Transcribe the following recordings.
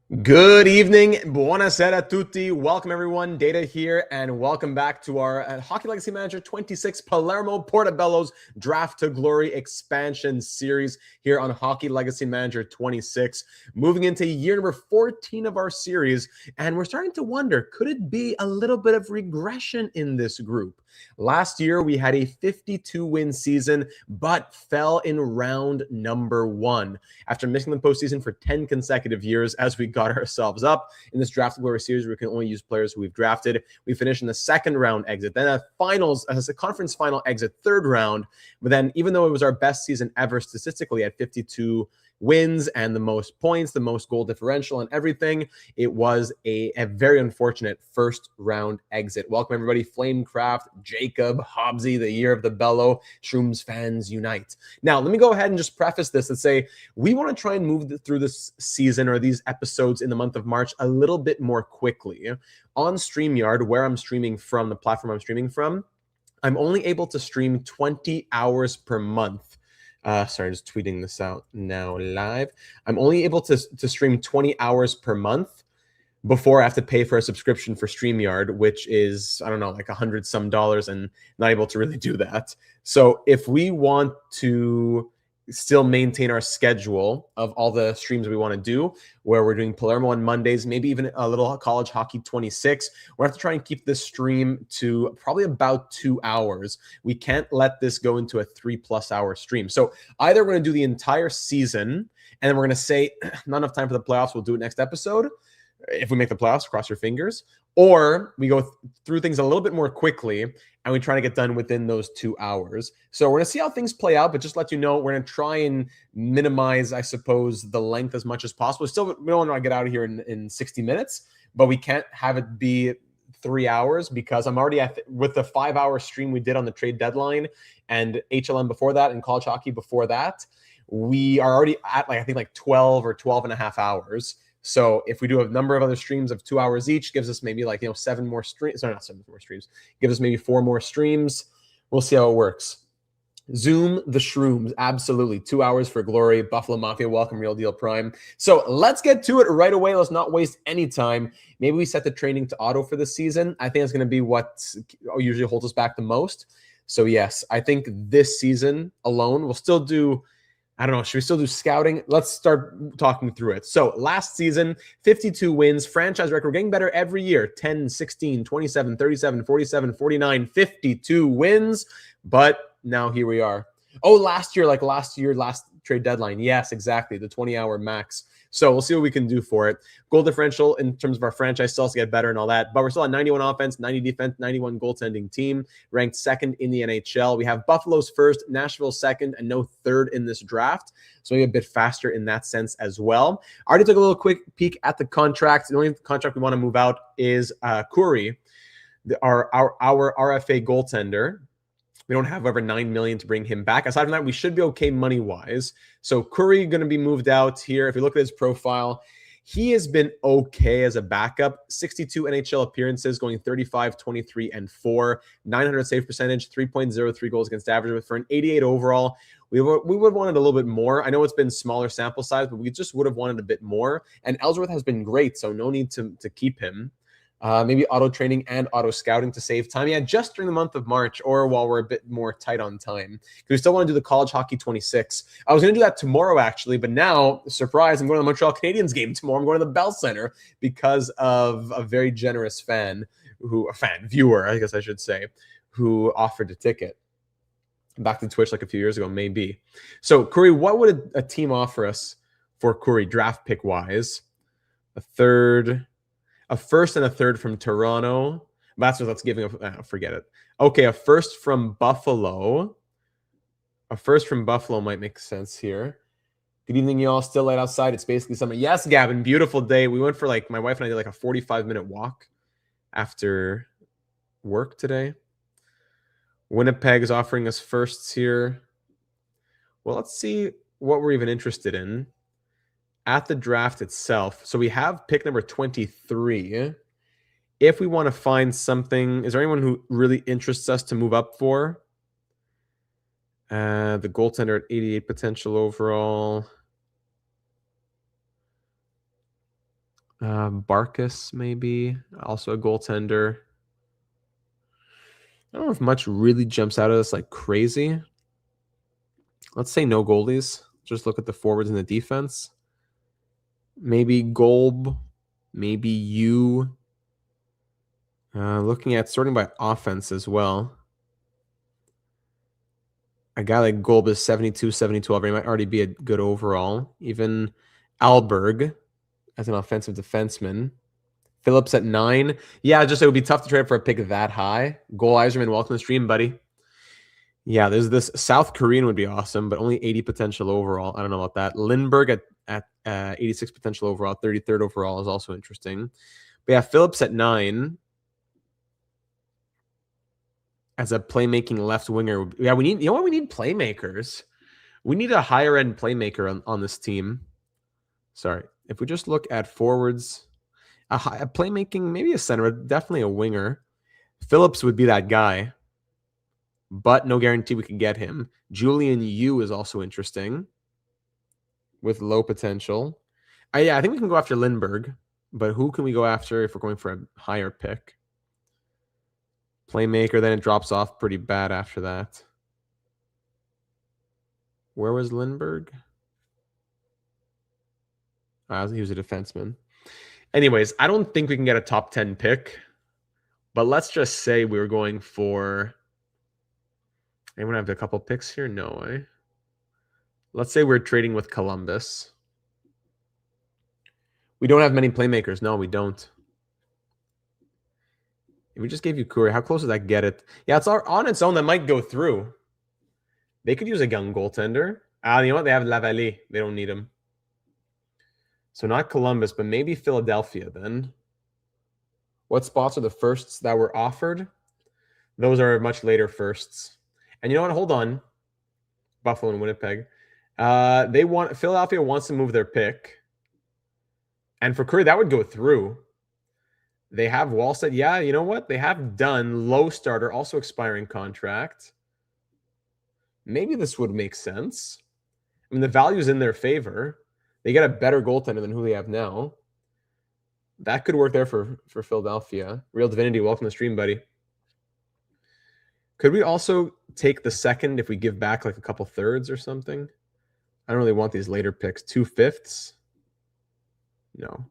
Good evening, buonasera a tutti. Welcome everyone, Data here, and welcome back to our Hockey Legacy Manager 26 Palermo Portobellos Draft to Glory expansion series here on Hockey Legacy Manager 26. Moving into year number 14 of our series, and we're starting to wonder, could it be a little bit of regression in this group? Last year, we had a 52-win season, but fell in round number 1 after missing the postseason for 10 consecutive years as we got ourselves up. In this Draft to Glory series, we can only use players who we've drafted. We finished in the second round exit, then a conference final exit, third round. But then, even though it was our best season ever statistically at 52 wins and the most points, the most goal differential and everything, it was a very unfortunate first round exit. Welcome everybody, Flamecraft, Jacob, Hobbsy, the year of the bellow, Shrooms fans unite. Now, let me go ahead and just preface this and say, we want to try and move through this season or these episodes in the month of March a little bit more quickly. On StreamYard, where I'm streaming from, the platform I'm streaming from, I'm only able to stream 20 hours per month. Sorry, just tweeting this out now live. I'm only able to stream 20 hours per month before I have to pay for a subscription for StreamYard, which is, I don't know, like $100 some, and not able to really do that. So if we want to still maintain our schedule of all the streams we want to do, where we're doing Palermo on Mondays, maybe even a little college hockey 26, we're going to have to try and keep this stream to probably about 2 hours. We can't let this go into a 3+ hour stream. So either we're going to do the entire season, and then we're going to say, not enough time for the playoffs, we'll do it next episode. If we make the playoffs, cross your fingers. Or we go through things a little bit more quickly, and we try to get done within those 2 hours. So we're going to see how things play out, but just let you know, we're going to try and minimize, I suppose, the length as much as possible. Still, we don't want to get out of here in 60 minutes, but we can't have it be 3 hours because I'm already with the 5-hour stream we did on the trade deadline and HLM before that and college hockey before that. We are already at I think 12 or 12 and a half hours. So if we do a number of other streams of 2 hours each, gives us maybe 7 more streams. Sorry, not 7 more streams. Gives us maybe 4 more streams. We'll see how it works. Zoom the Shrooms. Absolutely. 2 hours for glory. Buffalo Mafia, welcome, Real Deal Prime. So let's get to it right away. Let's not waste any time. Maybe we set the training to auto for this season. I think it's going to be what usually holds us back the most. So yes, I think this season alone, we'll still do, I don't know, should we still do scouting? Let's start talking through it. So last season, 52 wins, franchise record, getting better every year, 10, 16, 27, 37, 47, 49, 52 wins. But now here we are. Oh, last year, last trade deadline. Yes, exactly, the 20-hour max. So we'll see what we can do for it. Goal differential in terms of our franchise still has to get better and all that, but we're still at 91 offense, 90 defense, 91 goaltending team, ranked second in the NHL. We have Buffalo's first, Nashville second, and no third in this draft. So maybe a bit faster in that sense as well. I already took a little quick peek at the contract. The only contract we want to move out is Curry, our RFA goaltender. We don't have over $9 million to bring him back. Aside from that, we should be okay money-wise. So Curry going to be moved out here. If you look at his profile, he has been okay as a backup. 62 NHL appearances, going 35, 23, and 4. 900 save percentage, 3.03 goals against average. But for an 88 overall, we would have wanted a little bit more. I know it's been smaller sample size, but we just would have wanted a bit more. And Ellsworth has been great, so no need to keep him. Maybe auto training and auto scouting to save time. Yeah, just during the month of March or while we're a bit more tight on time. Because we still want to do the college hockey 26. I was going to do that tomorrow, actually, but now, surprise, I'm going to the Montreal Canadiens game tomorrow. I'm going to the Bell Center because of a very generous viewer, I guess I should say, who offered a ticket. Back to Twitch like a few years ago, maybe. So, Curry, what would a team offer us for Curry draft pick-wise? A first and a third from Toronto. That's what that's giving up. Forget it. Okay, a first from Buffalo. A first from Buffalo might make sense here. Good evening, y'all. Still light outside. It's basically summer. Yes, Gavin. Beautiful day. We went for my wife and I did a 45-minute walk after work today. Winnipeg is offering us firsts here. Well, let's see what we're even interested in at the draft itself. So we have pick number 23. If we want to find something, is there anyone who really interests us to move up for? The goaltender at 88 potential overall. Barkas, maybe. Also a goaltender. I don't know if much really jumps out at us like crazy. Let's say no goalies. Just look at the forwards and the defense. Maybe Golb. Maybe you. Looking at sorting by offense as well. A guy like Golb is 72, 72 already. Might already be a good overall. Even Alberg as an offensive defenseman. Phillips at 9. Yeah, just it would be tough to trade for a pick that high. Goal Eiserman, welcome to the stream, buddy. Yeah, there's this South Korean would be awesome, but only 80 potential overall. I don't know about that. Lindbergh at 86 potential overall, 33rd overall is also interesting. But yeah, Phillips at 9 as a playmaking left winger. Yeah, we need, you know what? We need playmakers. We need a higher end playmaker on this team. Sorry. If we just look at forwards, a playmaking, maybe a center, definitely a winger. Phillips would be that guy, but no guarantee we can get him. Julian Yu is also interesting with low potential. Yeah, I think we can go after Lindbergh, but who can we go after if we're going for a higher pick? Playmaker, then it drops off pretty bad after that. Where was Lindbergh? He was a defenseman. Anyways, I don't think we can get a top 10 pick, but let's just say we were going for... Anyone have a couple picks here? No way. Let's say we're trading with Columbus. We don't have many playmakers. No, we don't. If we just gave you Curry, how close does that get it? Yeah, it's on its own. That might go through. They could use a young goaltender. You know what? They have Lavallée. They don't need him. So not Columbus, but maybe Philadelphia then. What spots are the firsts that were offered? Those are much later firsts. And you know what? Hold on. Buffalo and Winnipeg. Philadelphia wants to move their pick. And for Curry, that would go through. They have Wallstead. Yeah, you know what? They have done low starter, also expiring contract. Maybe this would make sense. I mean, the value's in their favor. They get a better goaltender than who they have now. That could work there for Philadelphia. Real Divinity, welcome to the stream, buddy. Could we also take the second if we give back like a couple thirds or something? I don't really want these later picks. 2/5? No.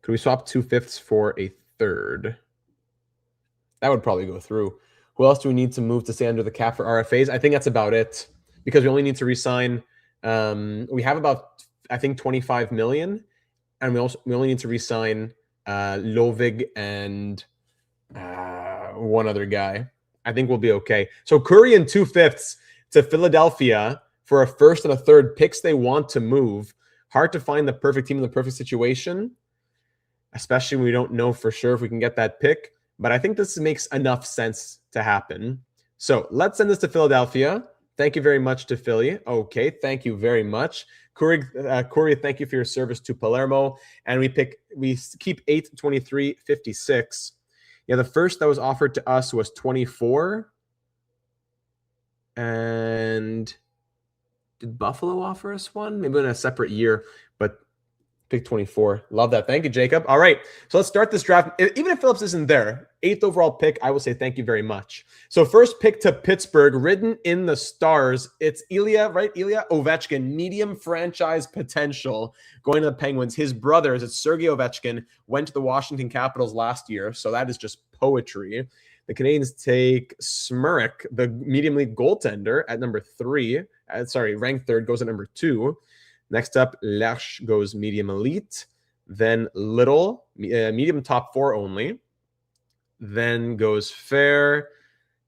Could we swap 2/5 for a third? That would probably go through. Who else do we need to move to stay under the cap for RFAs? I think that's about it because we only need to re-sign. We have about, I think, 25 million, and we only need to re-sign Lovig and one other guy. I think we'll be okay. So Curry and 2/5 to Philadelphia for a first and a third, picks they want to move. Hard to find the perfect team in the perfect situation, especially when we don't know for sure if we can get that pick. But I think this makes enough sense to happen. So let's send this to Philadelphia. Thank you very much to Philly. Okay, thank you very much. Corey, thank you for your service to Palermo. And we keep 8, 23, 56. Yeah, the first that was offered to us was 24. And did Buffalo offer us one? Maybe in a separate year, but pick 24. Love that. Thank you, Jacob. All right, so let's start this draft. Even if Phillips isn't there, 8th overall pick, I will say thank you very much. So first pick to Pittsburgh, written in the stars. It's Ilya, right? Ilya Ovechkin, medium franchise potential, going to the Penguins. His brothers, it's Sergei Ovechkin, went to the Washington Capitals last year, so that is just poetry. The Canadiens take Smirek, the medium league goaltender, at number 3. Ranked 3rd, goes at number 2. Next up, Lerche goes medium elite. Then Little, medium top 4 only. Then goes Fair.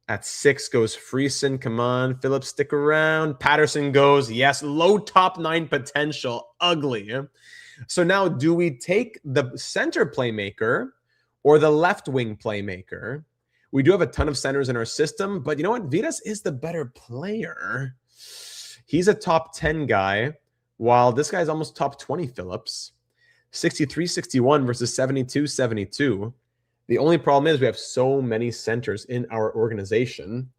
At 6 goes Friesen. Come on, Phillips, stick around. Patterson goes, yes, low top 9 potential. Ugly. So now, do we take the center playmaker or the left wing playmaker? We do have a ton of centers in our system, but you know what? Vitas is the better player. He's a top 10 guy, while this guy's almost top 20, Phillips. 63-61 versus 72-72. The only problem is we have so many centers in our organization.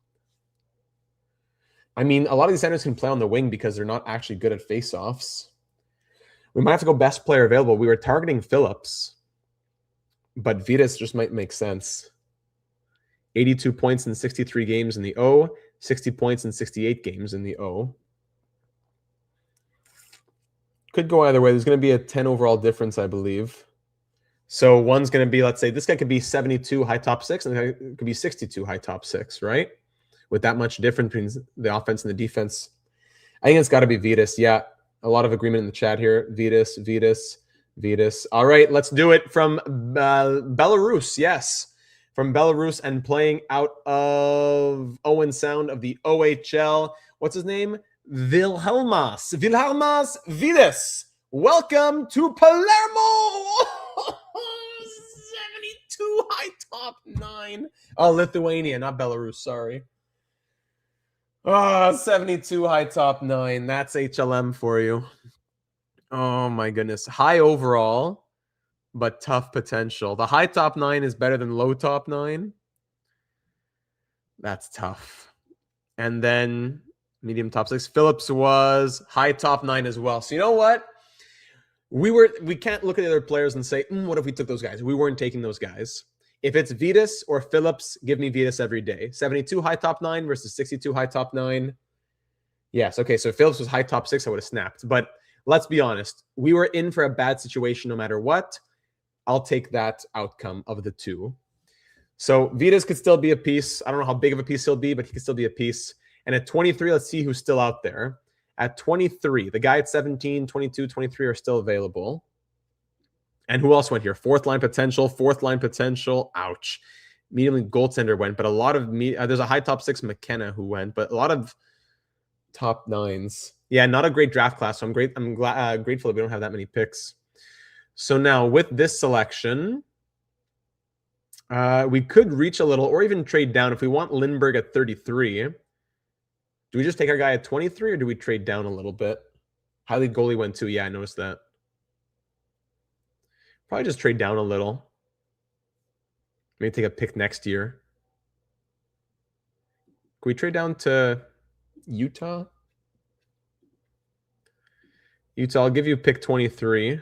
I mean, a lot of these centers can play on the wing because they're not actually good at faceoffs. We might have to go best player available. We were targeting Phillips, but Vitas just might make sense. 82 points in 63 games in the O, 60 points in 68 games in the O. Could go either way. There's going to be a 10 overall difference, I believe. So one's going to be, let's say, this guy could be 72 high top 6, and it could be 62 high top 6, right? With that much difference between the offense and the defense. I think it's got to be Vitas. Yeah, a lot of agreement in the chat here. Vitas, Vitas, Vitas. All right, let's do it from Belarus. Yes, from Belarus and playing out of Owen Sound of the OHL. What's his name? Vilhelmas Vidas. Welcome to Palermo. 72 high top 9. Oh, Lithuania, not Belarus. Sorry. Oh, 72 high top 9. That's HLM for you. Oh my goodness. High overall, but tough potential. The high top 9 is better than low top 9. That's tough. And then medium top 6. Phillips was high top 9 as well. So you know what? We can't look at the other players and say, what if we took those guys? We weren't taking those guys. If it's Vitas or Phillips, give me Vitas every day. 72 high top 9 versus 62 high top 9. Yes, okay, so if Phillips was high top 6, I would have snapped. But let's be honest. We were in for a bad situation no matter what. I'll take that outcome of the two. So Vitas could still be a piece. I don't know how big of a piece he'll be, but he could still be a piece. And at 23, let's see who's still out there. At 23, the guy at 17, 22, 23 are still available. And who else went here? Fourth line potential. Ouch. Medium goaltender went, but a lot of there's a high top 6 McKenna who went, but a lot of top 9s. Yeah, not a great draft class. So I'm grateful that we don't have that many picks. So now with this selection, we could reach a little or even trade down if we want Lindbergh at 33. Do we just take our guy at 23 or do we trade down a little bit? Highly goalie went too. Yeah, I noticed that. Probably just trade down a little. Maybe take a pick next year. Can we trade down to Utah? Utah, I'll give you pick 23.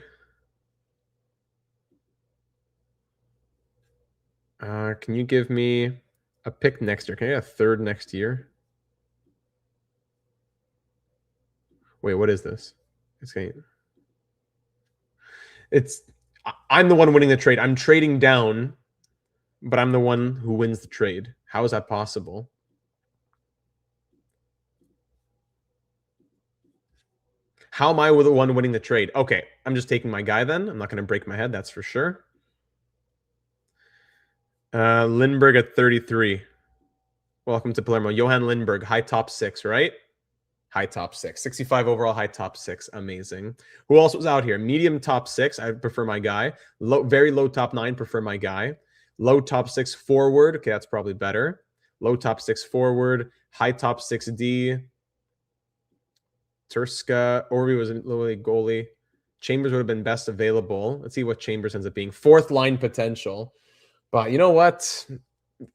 Can you give me a pick next year? Can I get a third next year? Wait, what is this? I'm the one winning the trade. I'm trading down, but I'm the one who wins the trade. How is that possible? How am I the one winning the trade? Okay, I'm just taking my guy then. I'm not going to break my head, that's for sure. Lindbergh at 33. Welcome to Palermo. Johan Lindbergh, high top 6, right? High top 6. 65 overall, high top 6. Amazing. Who else was out here? Medium top 6. I prefer my guy. Very low top 9. Prefer my guy. Low top 6 forward. Okay, that's probably better. Low top 6 forward. High top 6D. Turska. Orby was a literally goalie. Chambers would have been best available. Let's see what Chambers ends up being. Fourth line potential. But you know what?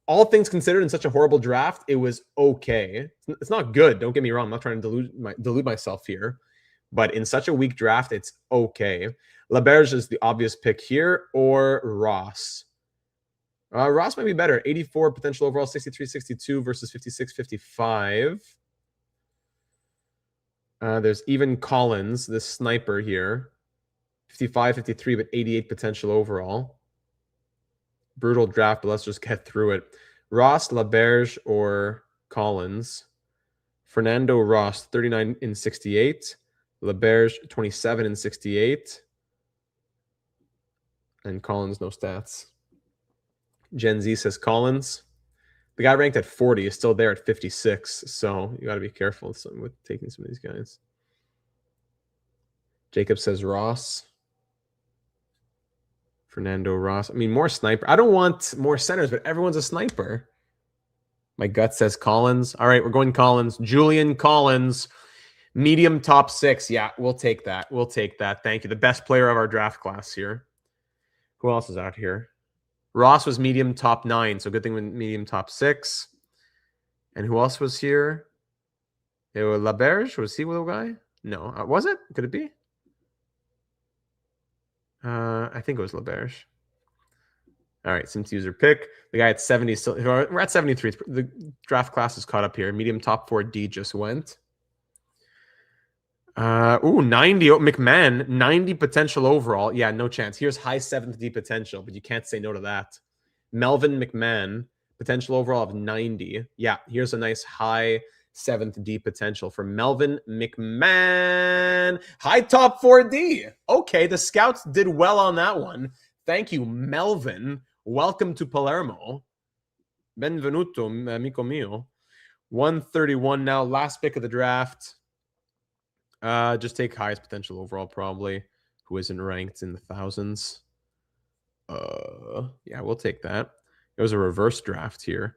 All things considered, in such a horrible draft, it was okay. It's not good. Don't get me wrong. I'm not trying to delude myself here. But in such a weak draft, it's okay. LaBerge is the obvious pick here, or Ross. Ross might be better. 84 potential overall, 63-62 versus 56-55. There's even Collins, this sniper here. 55-53, but 88 potential overall. Brutal draft, but let's just get through it. Ross, LaBerge, or Collins. Fernando Ross, 39 in 68. LaBerge, 27 in 68. And Collins, no stats. Gen Z says Collins. The guy ranked at 40 is still there at 56. So you got to be careful with taking some of these guys. Jacob says Ross. Fernando Ross. I mean, more sniper. I don't want more centers, but everyone's a sniper. My gut says Collins. All right, we're going Collins. Julian Collins, medium top 6. Yeah, we'll take that. We'll take that. Thank you. The best player of our draft class here. Who else is out here? Ross was medium top 9, so good thing with medium top 6. And who else was here? It was LaBerge. Was he the guy? No. Was it? Could it be? I think it was LeBerge. All right, since user pick. The guy at 70 still, we're at 73. The draft class is caught up here. Medium top 4D just went. 90. Oh, McMahon, 90 potential overall. Yeah, no chance. Here's high 7th D potential, but you can't say no to that. Melvin McMahon, potential overall of 90. Yeah, here's a nice high 7th D potential for Melvin McMahon. High top 4D. Okay, the scouts did well on that one. Thank you, Melvin. Welcome to Palermo. Benvenuto, amico mio. 131 now, last pick of the draft. Just take highest potential overall, probably. Who isn't ranked in the thousands? Yeah, we'll take that. It was a reverse draft here.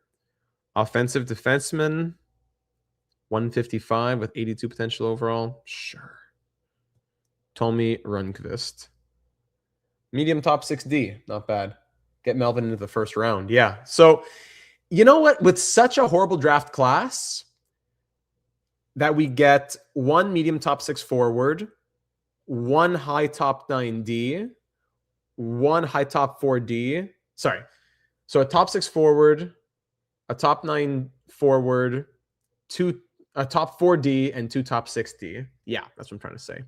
Offensive defenseman, 155 with 82 potential overall. Sure. Tommy Rundqvist. Medium top 6D, not bad. Get Melvin into the first round. Yeah. So, you know what? With such a horrible draft class, that we get one medium top 6 forward, one high top 9D, one high top 4D. Sorry. So a top 6 forward, a top 9 forward, a top 4D, and 2 top 6D. Yeah, that's what I'm trying to say.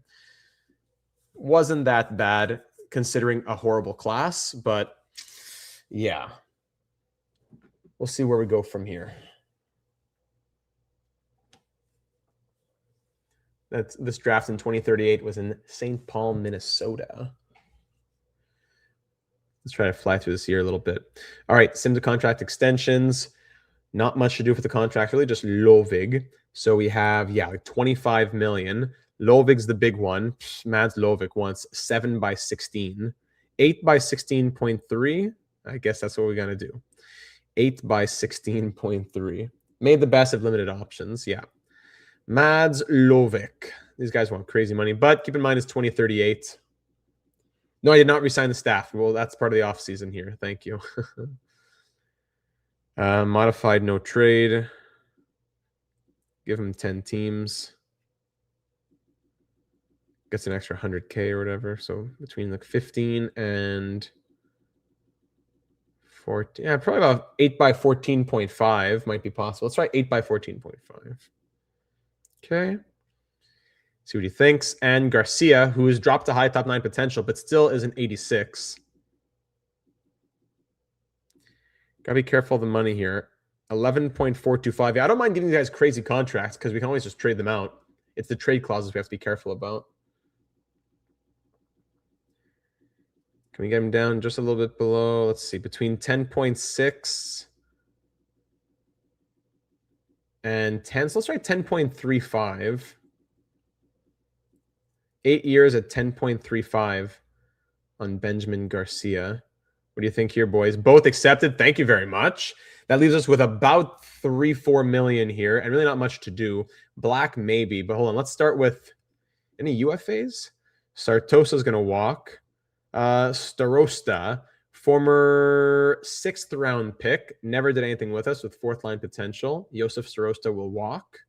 Wasn't that bad considering a horrible class, but yeah. We'll see where we go from here. This draft in 2038 was in St. Paul, Minnesota. Let's try to fly through this year a little bit. All right, sim to contract extensions. Not much to do with the contract, really just Lovig. So we have, yeah, like 25 million. Lovig's the big one. Mads Lovig wants 7 by 16. 8 by 16.3. I guess that's what we're going to do. 8 by 16.3. Made the best of limited options. Yeah. Mads Lovik. These guys want crazy money, but keep in mind it's 2038. No, I did not resign the staff. Well, that's part of the offseason here. Thank you. Modified no trade. Give him 10 teams. Gets an extra 100K or whatever. So between like 15 and 14. Yeah, probably about 8 by 14.5 might be possible. Let's try 8 by 14.5. Okay. See what he thinks. And Garcia, who has dropped to high top 9 potential, but still is an 86. Gotta be careful of the money here. 11.425. Yeah, I don't mind giving you guys crazy contracts because we can always just trade them out. It's the trade clauses we have to be careful about. Can we get him down just a little bit below? Let's see, between 10.6 and 10. So let's try 10.35. 8 years at 10.35 on Benjamin Garcia. What do you think here, boys? Both accepted. Thank you very much. That leaves us with about 3-4 million here, and really not much to do. Black maybe, but hold on. Let's start with any UFAs. Sartosa's going to walk. Starosta, former 6th round pick, never did anything with us with 4th line potential. Josef Starosta will walk.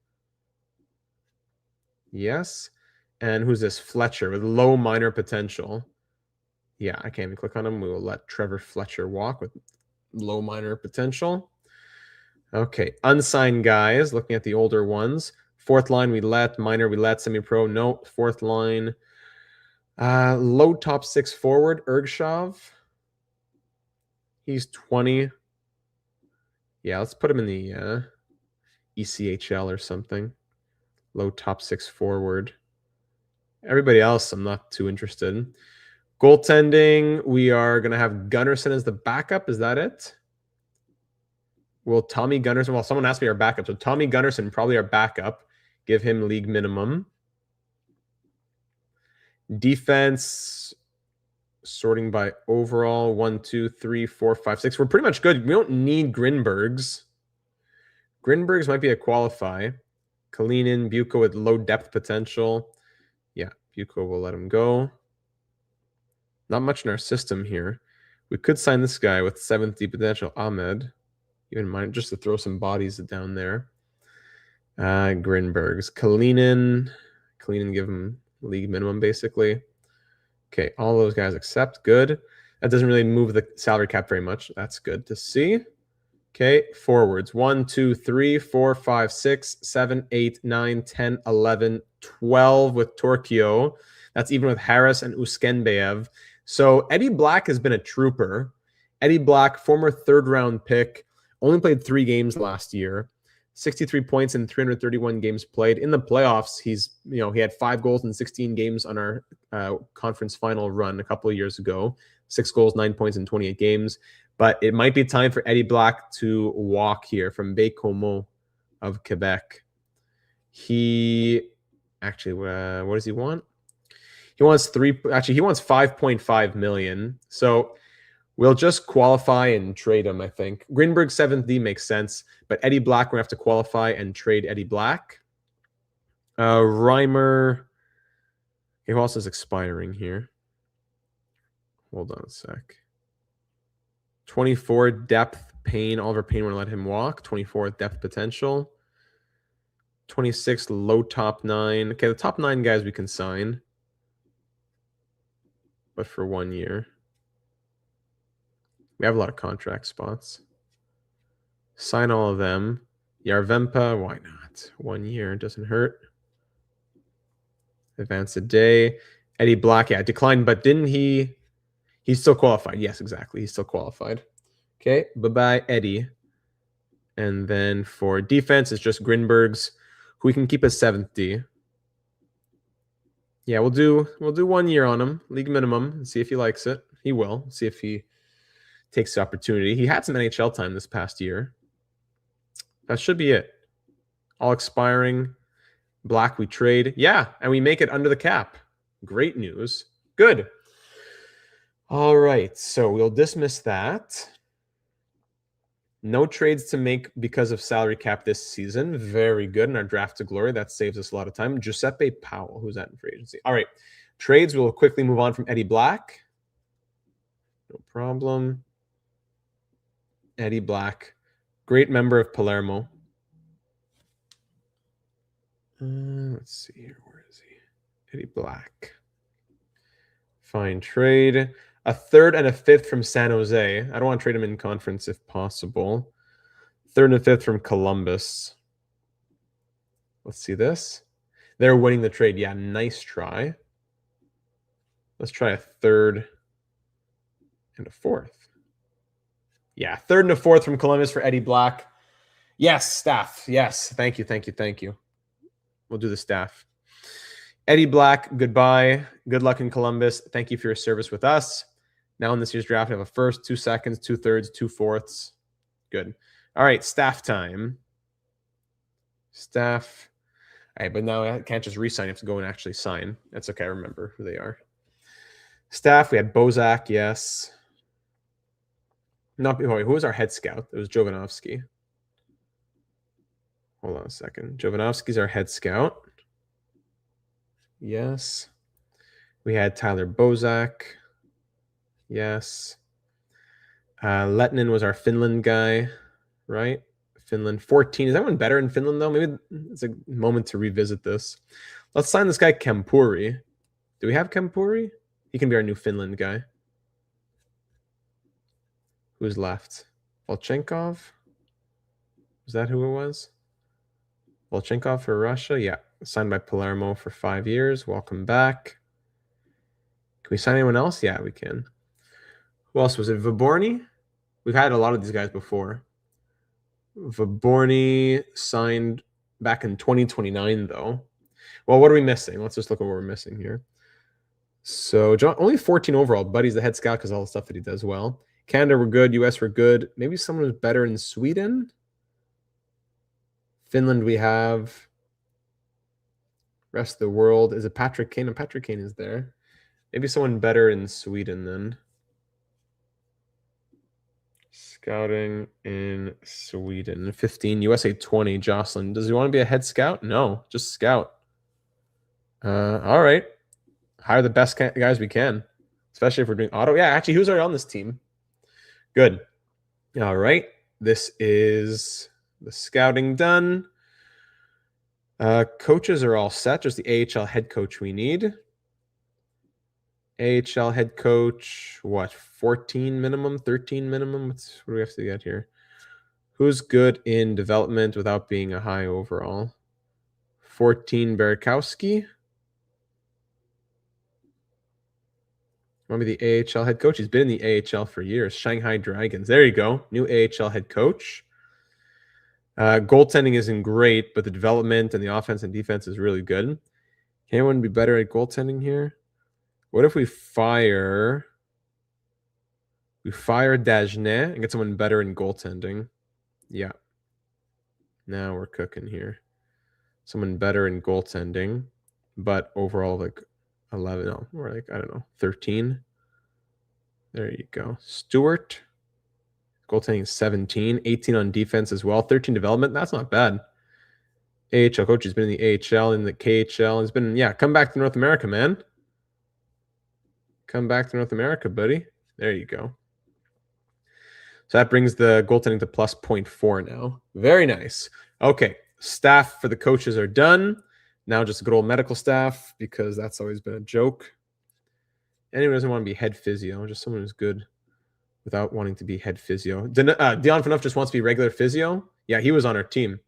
Yes. And who's this? Fletcher with low minor potential. Yeah, I can't even click on him. We will let Trevor Fletcher walk with low minor potential. Okay, unsigned guys, looking at the older ones. 4th line we let, minor we let, semi-pro, no. 4th line. Low top 6 forward, Ergshov. He's 20. Yeah, let's put him in the ECHL or something. Low top 6 forward. Everybody else, I'm not too interested in. Goaltending, we are going to have Gunnarsson as the backup. Is that it? Will Tommy Gunnarsson, well, someone asked me our backup. So Tommy Gunnarsson, probably our backup. Give him league minimum. Defense, sorting by overall, 1, 2, 3, 4, 5, 6. We're pretty much good. We don't need Grinbergs. Grinbergs might be a qualify. Kalinin, Bucco with low depth potential. Yeah, Bucco will let him go. Not much in our system here. We could sign this guy with 7th D potential, Ahmed. Even mind just to throw some bodies down there. Grinbergs. Kalinin, give him league minimum, basically. Okay, all those guys accept. Good. That doesn't really move the salary cap very much. That's good to see. Okay, forwards. 1, 2, 3, 4, 5, 6, 7, 8, 9, 10, 11, 12 with Torquio. That's even with Harris and Uskenbeev. So Eddie Black has been a trooper. Eddie Black, former third-round pick, only played 3 games last year. 63 points in 331 games played. In the playoffs, he had 5 goals in 16 games on our conference final run a couple of years ago. 6 goals, 9 points in 28 games. But it might be time for Eddie Black to walk here from Baie-Comeau of Quebec. He actually, what does he want? He wants 5.5 million. So we'll just qualify and trade him, I think. Greenberg 7th D makes sense, but Eddie Black, we're going to have to qualify and trade Eddie Black. Reimer, who else is expiring here? Hold on a sec. 24 depth, Payne. Oliver Payne, want to let him walk. 24 depth potential. 26 low top 9. Okay, the top 9 guys we can sign, but for 1 year. We have a lot of contract spots. Sign all of them. Yarvempa, why not? 1 year, doesn't hurt. Advance a day. Eddie Black, yeah, declined, but didn't he? He's still qualified. Yes, exactly. He's still qualified. Okay, bye-bye, Eddie. And then for defense, it's just Grinberg's, who we can keep as 7th D. Yeah, we'll do 1 year on him, league minimum, and see if he likes it. He will. See if he takes the opportunity. He had some NHL time this past year. That should be it. All expiring. Black we trade. Yeah, and we make it under the cap. Great news. Good. All right, so we'll dismiss that. No trades to make because of salary cap this season. Very good in our draft to glory. That saves us a lot of time. Giuseppe Powell, who's that in free agency? All right, trades. We'll quickly move on from Eddie Black. No problem. Eddie Black, great member of Palermo. Let's see here. Where is he? Eddie Black. Fine trade. A 3rd and a 5th from San Jose. I don't want to trade him in conference if possible. 3rd and a 5th from Columbus. Let's see this. They're winning the trade. Yeah, nice try. Let's try a 3rd and a 4th. Yeah, 3rd and a 4th from Columbus for Eddie Black. Yes, staff. Yes, thank you, thank you, thank you. We'll do the staff. Eddie Black, goodbye. Good luck in Columbus. Thank you for your service with us. Now in this year's draft, we have a 1st, 2 seconds, 2 thirds, 2 fourths. Good. All right, staff time. Staff. All right, but now I can't just re-sign. You have to go and actually sign. That's okay. I remember who they are. Staff, we had Bozak, yes. Who was our head scout? It was Jovanovski. Hold on a second. Jovanovski's our head scout. Yes. We had Tyler Bozak. Yes. Lettinen was our Finland guy, right? Finland 14. Is that one better in Finland, though? Maybe it's a moment to revisit this. Let's sign this guy, Kempuri. Do we have Kempuri? He can be our new Finland guy. Who's left? Volchenkov? Is that who it was? Volchenkov for Russia? Yeah. Signed by Palermo for 5 years. Welcome back. Can we sign anyone else? Yeah, we can. Who else was it? Viborny? We've had a lot of these guys before. Viborny signed back in 2029, though. Well, what are we missing? Let's just look at what we're missing here. So, John, only 14 overall, but he's the head scout because of all the stuff that he does well. Canada, we're good. US, we're good. Maybe someone who's better in Sweden. Finland, we have. Rest of the world. Is it Patrick Kane? And Patrick Kane is there. Maybe someone better in Sweden then. Scouting in Sweden. 15. USA 20. Jocelyn. Does he want to be a head scout? No, just scout. All right. Hire the best guys we can, especially if we're doing auto. Yeah, actually, who's already on this team? Good. All right. This is the scouting done. Coaches are all set. Just the AHL head coach we need. AHL head coach, what, 14 minimum, 13 minimum? What do we have to get here? Who's good in development without being a high overall? 14 Barakowski. Want to be the AHL head coach? He's been in the AHL for years. Shanghai Dragons. There you go. New AHL head coach. Goaltending isn't great, but the development and the offense and defense is really good. Can anyone be better at goaltending here? What if we fire Dagenet and get someone better in goaltending? Yeah. Now we're cooking here. Someone better in goaltending, but overall like 11, no, or like, I don't know, 13. There you go. Stewart. Goaltending is 17. 18 on defense as well. 13 development. That's not bad. AHL coach has been in the AHL, in the KHL. He's been, yeah, come back to North America, man. Come back to North America, buddy. There you go. So that brings the goaltending to plus 0.4 now. Very nice. Okay, staff for the coaches are done. Now just good old medical staff, because that's always been a joke. Anyone doesn't want to be head physio, just someone who's good without wanting to be head physio. Dion Phaneuf just wants to be regular physio. Yeah, he was on our team.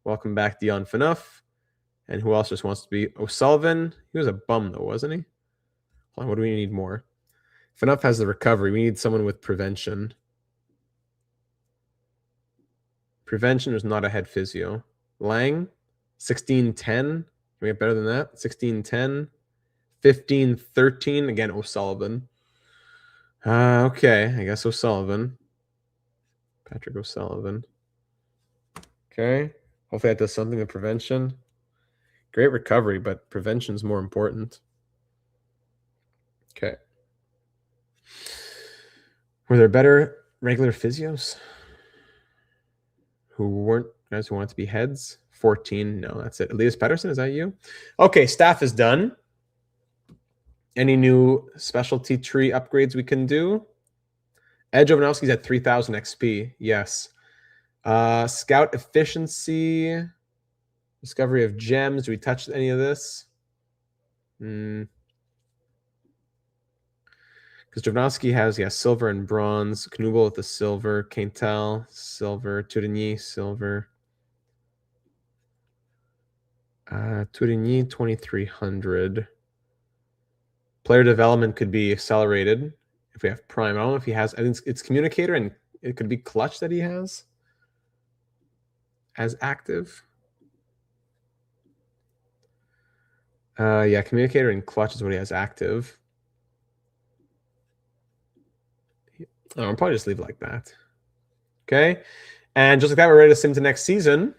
Welcome back, Dion Phaneuf. And who else just wants to be O'Sullivan? He was a bum, though, wasn't he? Hold on, what do we need more? Phaneuf has the recovery. We need someone with prevention. Prevention was not a head physio. Lang, 16-10. Can we get better than that? 16-10. 15-13. Again, O'Sullivan. Okay, I guess O'Sullivan. Patrick O'Sullivan. Okay. Hopefully that does something with prevention. Great recovery, but prevention is more important. Okay. Were there better regular physios who weren't guys who wanted to be heads? 14. No, that's it. Elias Pettersson, is that you? Okay, staff is done. Any new specialty tree upgrades we can do? Ed Jovanovski's at 3,000 XP. Yes. Scout efficiency. Discovery of gems. Do we touch any of this? Because Jovanovski has, yeah, silver and bronze. Knubel with the silver. Quintal, silver. Tourigny, silver. Tourigny, 2,300. Player development could be accelerated if we have prime. I don't know if he has. I think it's communicator, and it could be clutch that he has as active. Yeah, communicator and clutch is what he has active. I'll probably just leave it like that. Okay, and just like that, we're ready to sim to next season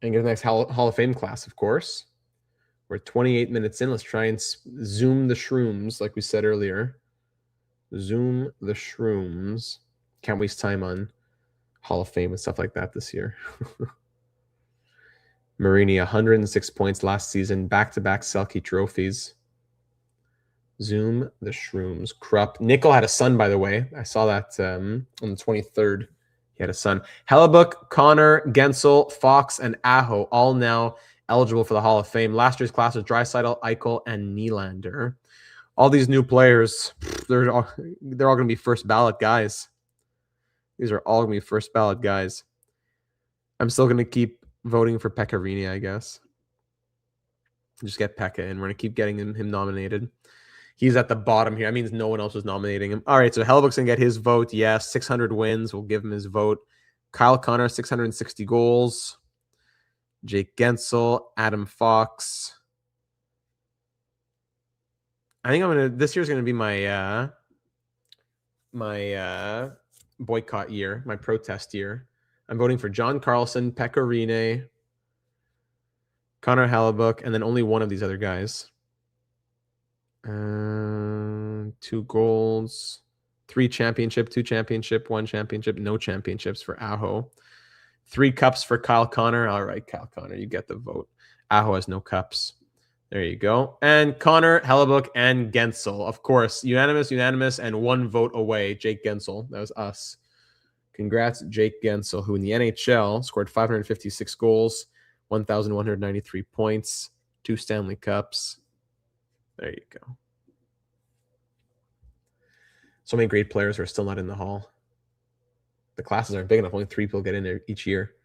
and get the next Hall of Fame class, of course. We're 28 minutes in. Let's try and zoom the shrooms, like we said earlier. Zoom the shrooms. Can't waste time on Hall of Fame and stuff like that this year. Marini, 106 points last season. Back-to-back Selke trophies. Zoom the shrooms. Krupp. Nickel had a son, by the way. I saw that on the 23rd. He had a son. Hellebuck, Connor, Gensel, Fox, and Aho all now eligible for the Hall of Fame. Last year's class was Draisaitl, Eichel, and Nylander. All these new players, they're all going to be first ballot guys. These are all going to be first ballot guys. I'm still going to keep voting for Pekka Rinne, I guess. Just get Pekka in. We're going to keep getting him nominated. He's at the bottom here. That means no one else was nominating him. All right, so Hellebuck's going to get his vote. Yes, 600 wins. We'll give him his vote. Kyle Connor, 660 goals. Jake Gensel, Adam Fox. I think this year's gonna be my boycott year, my protest year. I'm voting for John Carlson, Pekka Rinne, Connor Hellebuck, and then only one of these other guys. 2 goals, 3 championship, 2 championship, 1 championship, no championships for Aho. 3 cups for Kyle Connor. All right, Kyle Connor, you get the vote. Aho has no cups. There you go. And Connor, Hellebuck, and Gensel. Of course, unanimous, and 1 vote away. Jake Gensel. That was us. Congrats, Jake Gensel, who in the NHL scored 556 goals, 1,193 points, 2 Stanley Cups. There you go. So many great players who are still not in the hall. The classes aren't big enough. Only 3 people get in there each year.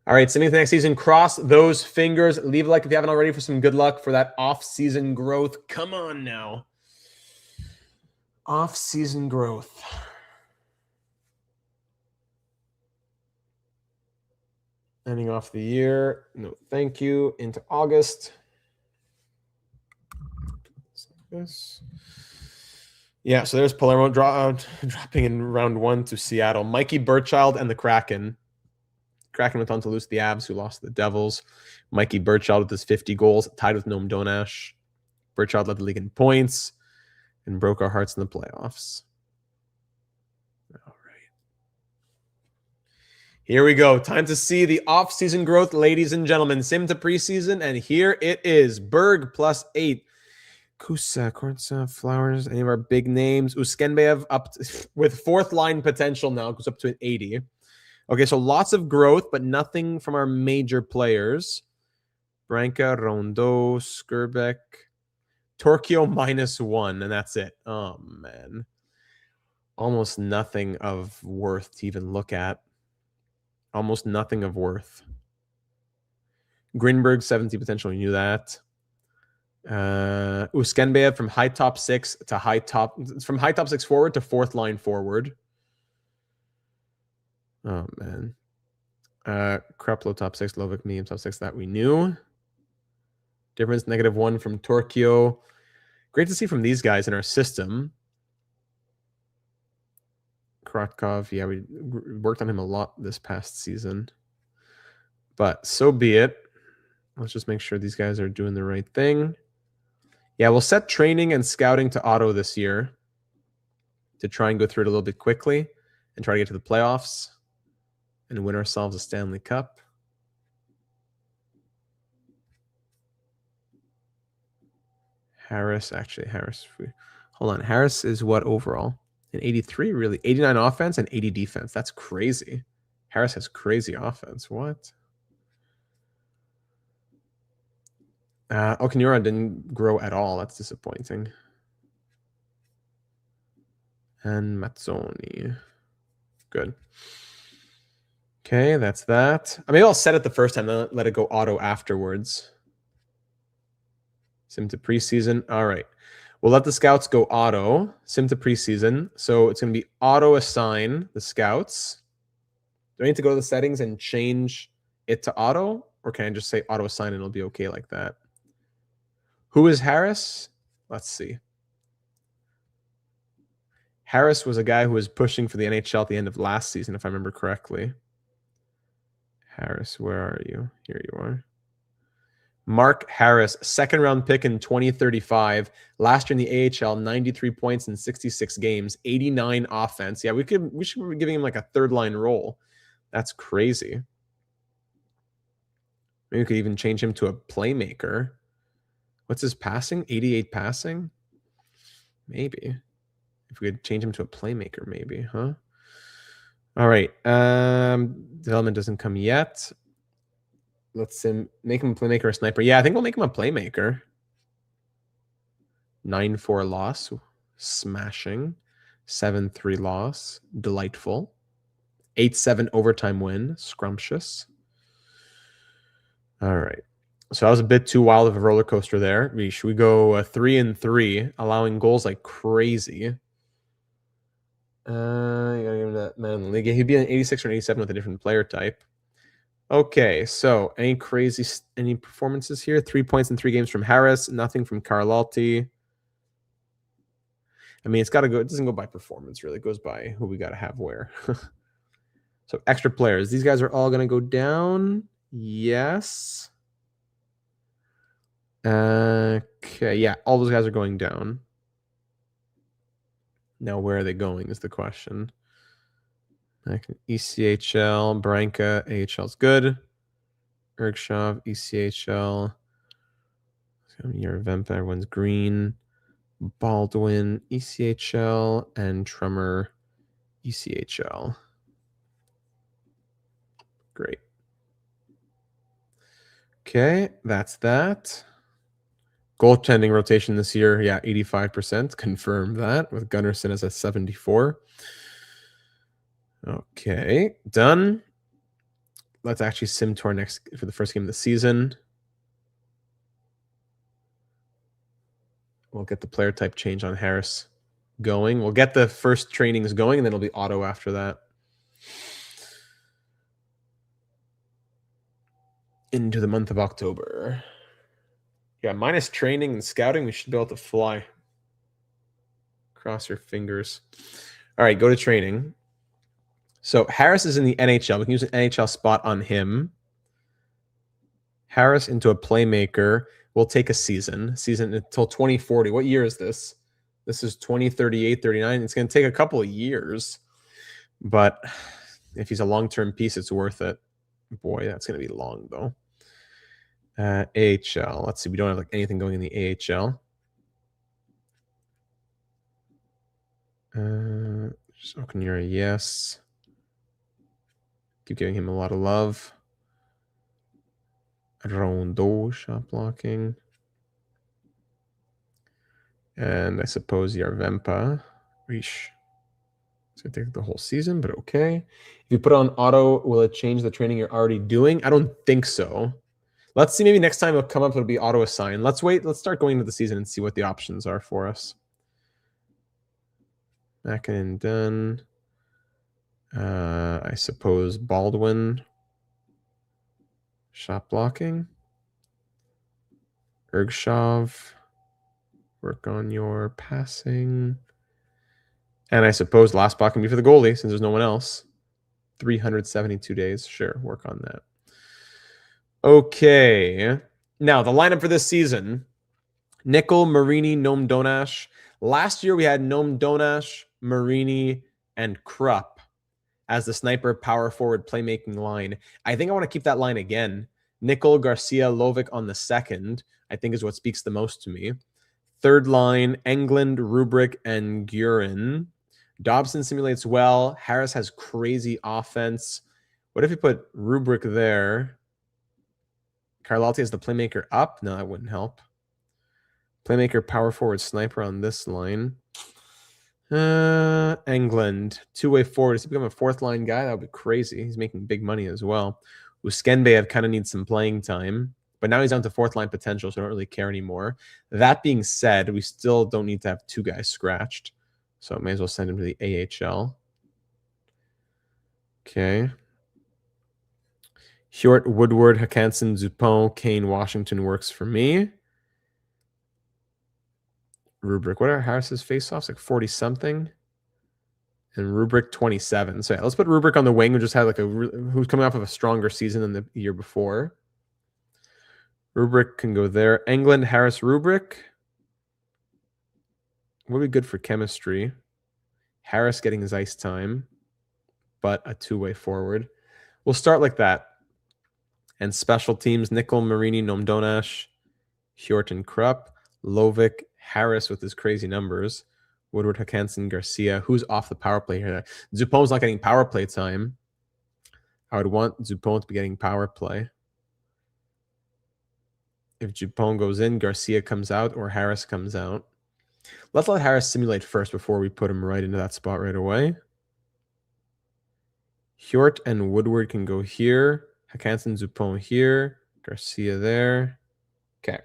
All right, sending to the next season. Cross those fingers. Leave a like if you haven't already for some good luck for that off-season growth. Come on now. Off-season growth. Ending off the year. No, thank you. Into August. This. Yeah, so there's Palermo dropping in round 1 to Seattle. Mikey Burchild and the Kraken. Kraken went on to lose the Avs, who lost to the Devils. Mikey Burchild with his 50 goals, tied with Noam Donash. Burchild led the league in points and broke our hearts in the playoffs. All right. Here we go. Time to see the off-season growth, ladies and gentlemen. Sim to preseason, and here it is. Berg +8. Kusa, Kortsa, Flowers, any of our big names. Uskenbeev up with 4th line potential now, goes up to an 80. Okay, so lots of growth, but nothing from our major players. Branca, Rondeau, Skirbeck, Torquio -1, and that's it. Oh, man. Almost nothing of worth to even look at. Almost nothing of worth. Grinberg, 70 potential, you knew that. Uskenbeev from high top 6 to from high top 6 forward to 4th line forward. Oh man. Kreplo top 6, Lovik medium top 6, that we knew. Difference -1 from Torquio. Great to see from these guys in our system. Krotkov, yeah, we worked on him a lot this past season. But so be it. Let's just make sure these guys are doing the right thing. Yeah, we'll set training and scouting to auto this year to try and go through it a little bit quickly and try to get to the playoffs and win ourselves a Stanley Cup. Harris, hold on. Harris is what overall? An 83, really? 89 offense and 80 defense. That's crazy. Harris has crazy offense. What? Okanura didn't grow at all. That's disappointing. And Mazzoni. Good. Okay, that's that. I mean, I'll set it the first time, then let it go auto afterwards. Sim to preseason. All right. We'll let the scouts go auto. Sim to preseason. So it's going to be auto assign the scouts. Do I need to go to the settings and change it to auto? Or can I just say auto assign and it'll be okay like that? Who is Harris? Let's see. Harris was a guy who was pushing for the NHL at the end of last season, if I remember correctly. Harris, where are you? Here you are. Mark Harris, 2nd round pick in 2035. Last year in the AHL, 93 points in 66 games, 89 offense. Yeah, we should be giving him like a 3rd line role. That's crazy. Maybe we could even change him to a playmaker. What's his passing? 88 passing? Maybe. If we could change him to a playmaker, maybe, huh? All right. Development doesn't come yet. Let's make him a playmaker or a sniper. Yeah, I think we'll make him a playmaker. 9-4 loss. Smashing. 7-3 loss. Delightful. 8-7 overtime win. Scrumptious. All right. So that was a bit too wild of a roller coaster there. Should we go 3-3, allowing goals like crazy? You gotta give him that man in the league. He'd be an 86 or an 87 with a different player type. Okay, so any performances here? 3 points in 3 games from Harris. Nothing from Carlalti. I mean, it's got to go. It doesn't go by performance, really. It goes by who we got to have where. So extra players. These guys are all going to go down. Yes. Okay, yeah, all those guys are going down. Now, where are they going is the question. ECHL, Branca, AHL's good. Ergshov, ECHL. Your Vempa, everyone's green. Baldwin, ECHL, and Tremor, ECHL. Great. Okay, that's that. Goaltending rotation this year, yeah, 85%. Confirm that with Gunnarsson as a 74. Okay, done. Let's actually sim to our next for the first game of the season. We'll get the player type change on Harris going. We'll get the first trainings going, and then it'll be auto after that. Into the month of October. Yeah, minus training and scouting, we should be able to fly. Cross your fingers. All right, go to training. So Harris is in the NHL. We can use an NHL spot on him. Harris into a playmaker. We'll take a season until 2040. What year is this? This is 2038, 39. It's going to take a couple of years. But if he's a long-term piece, it's worth it. Boy, that's going to be long, though. AHL. Let's see. We don't have like anything going in the AHL. Okunura, yes. Keep giving him a lot of love. Rondo, shot blocking. And I suppose Yarvempa. Reesh. It's going to take the whole season, but okay. If you put on auto, will it change the training you're already doing? I don't think so. Let's see. Maybe next time it'll come up, it'll be auto assign. Let's wait. Let's start going into the season and see what the options are for us. Mackinnon done. I suppose Baldwin. Shot blocking. Ergshov. Work on your passing. And I suppose last block can be for the goalie since there's no one else. 372 days. Sure, work on that. Okay. Now, the lineup for this season. Nickel, Marini, Noam Donash. Last year, we had Noam Donash, Marini, and Krupp as the sniper power forward playmaking line. I think I want to keep that line again. Nickel, Garcia, Lovic on the second, I think is what speaks the most to me. Third line, Englund, Rubric, and Guerin. Dobson simulates well. Harris has crazy offense. What if you put Rubric there? Carlotti has the playmaker up. No, that wouldn't help. Playmaker, power forward, sniper on this line. Englund, two-way forward. Does he become a fourth line guy? That would be crazy. He's making big money as well. Uskembe kind of needs some playing time, but now he's down to fourth line potential, so I don't really care anymore. That being said, we still don't need to have two guys scratched, so I may as well send him to the AHL. Okay. Hjort, Woodward, Hakanson, Dupont, Kane, Washington works for me. Rubric. What are Harris's face-offs? Like 40-something. And Rubric 27. So yeah, let's put Rubric on the wing, who just had like who's coming off of a stronger season than the year before. Rubric can go there. Englund, Harris, Rubric. What would be good for chemistry? Harris getting his ice time, but a two-way forward. We'll start like that. And special teams, Nickel, Marini, Noam Donash, Hjort and Krupp, Lovic, Harris with his crazy numbers, Woodward, Hakanson, Garcia. Who's off the power play here? Zupont's not getting power play time. I would want Dupont to be getting power play. If Dupont goes in, Garcia comes out, or Harris comes out. Let's let Harris simulate first before we put him right into that spot right away. Hjort and Woodward can go here. Hakanson, Dupont here. Garcia there. Okay.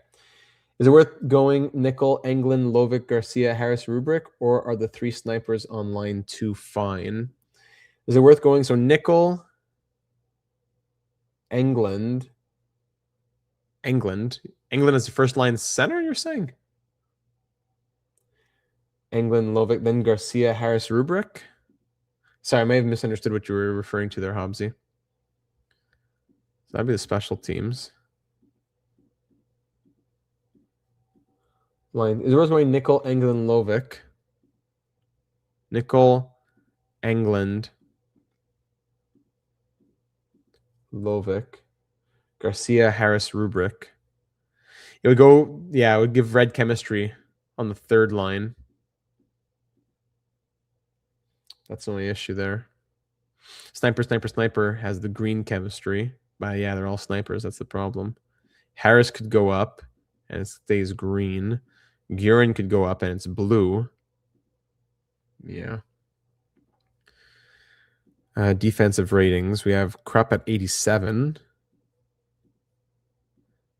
Is it worth going Nickel, Englund, Lovic, Garcia, Harris, Rubric, or are the three snipers on line 2 fine? Is it worth going? So Nickel, Englund is the first line center, you're saying? Englund, Lovic, then Garcia, Harris, Rubric? Sorry, I may have misunderstood what you were referring to there, Hobbsy. So that'd be the special teams. Line is worth going Nickel, Englund, Lovic. Nickel, Englund, Lovic, Garcia, Harris, Rubric. It would go, yeah, it would give red chemistry on the third line. That's the only issue there. Sniper has the green chemistry. But yeah, they're all snipers. That's the problem. Harris could go up. and it stays green. Guerin could go up and it's blue. Yeah. Defensive ratings. We have Krupp at 87.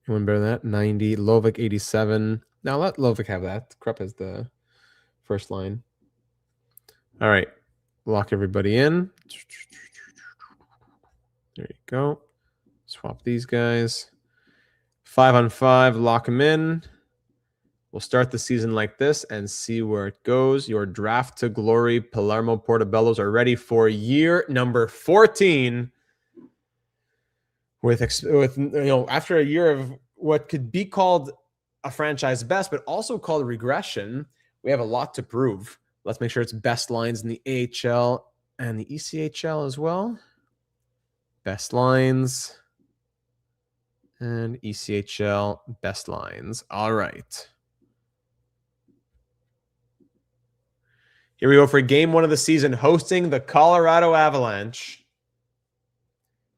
Anyone better than that? 90. Lovic 87. Now let Lovic have that. Krupp has the first line. All right. Lock everybody in. There you go. Swap these guys. 5-on-5. Lock them in. We'll start the season like this and see where it goes. Your draft to glory Palermo Portobellos are ready for year number 14. With after a year of what could be called a franchise best, but also called regression, we have a lot to prove. Let's make sure it's best lines in the AHL and the ECHL as well. Best lines and ECHL best lines. All right. Here we go for game 1 of the season, hosting the Colorado Avalanche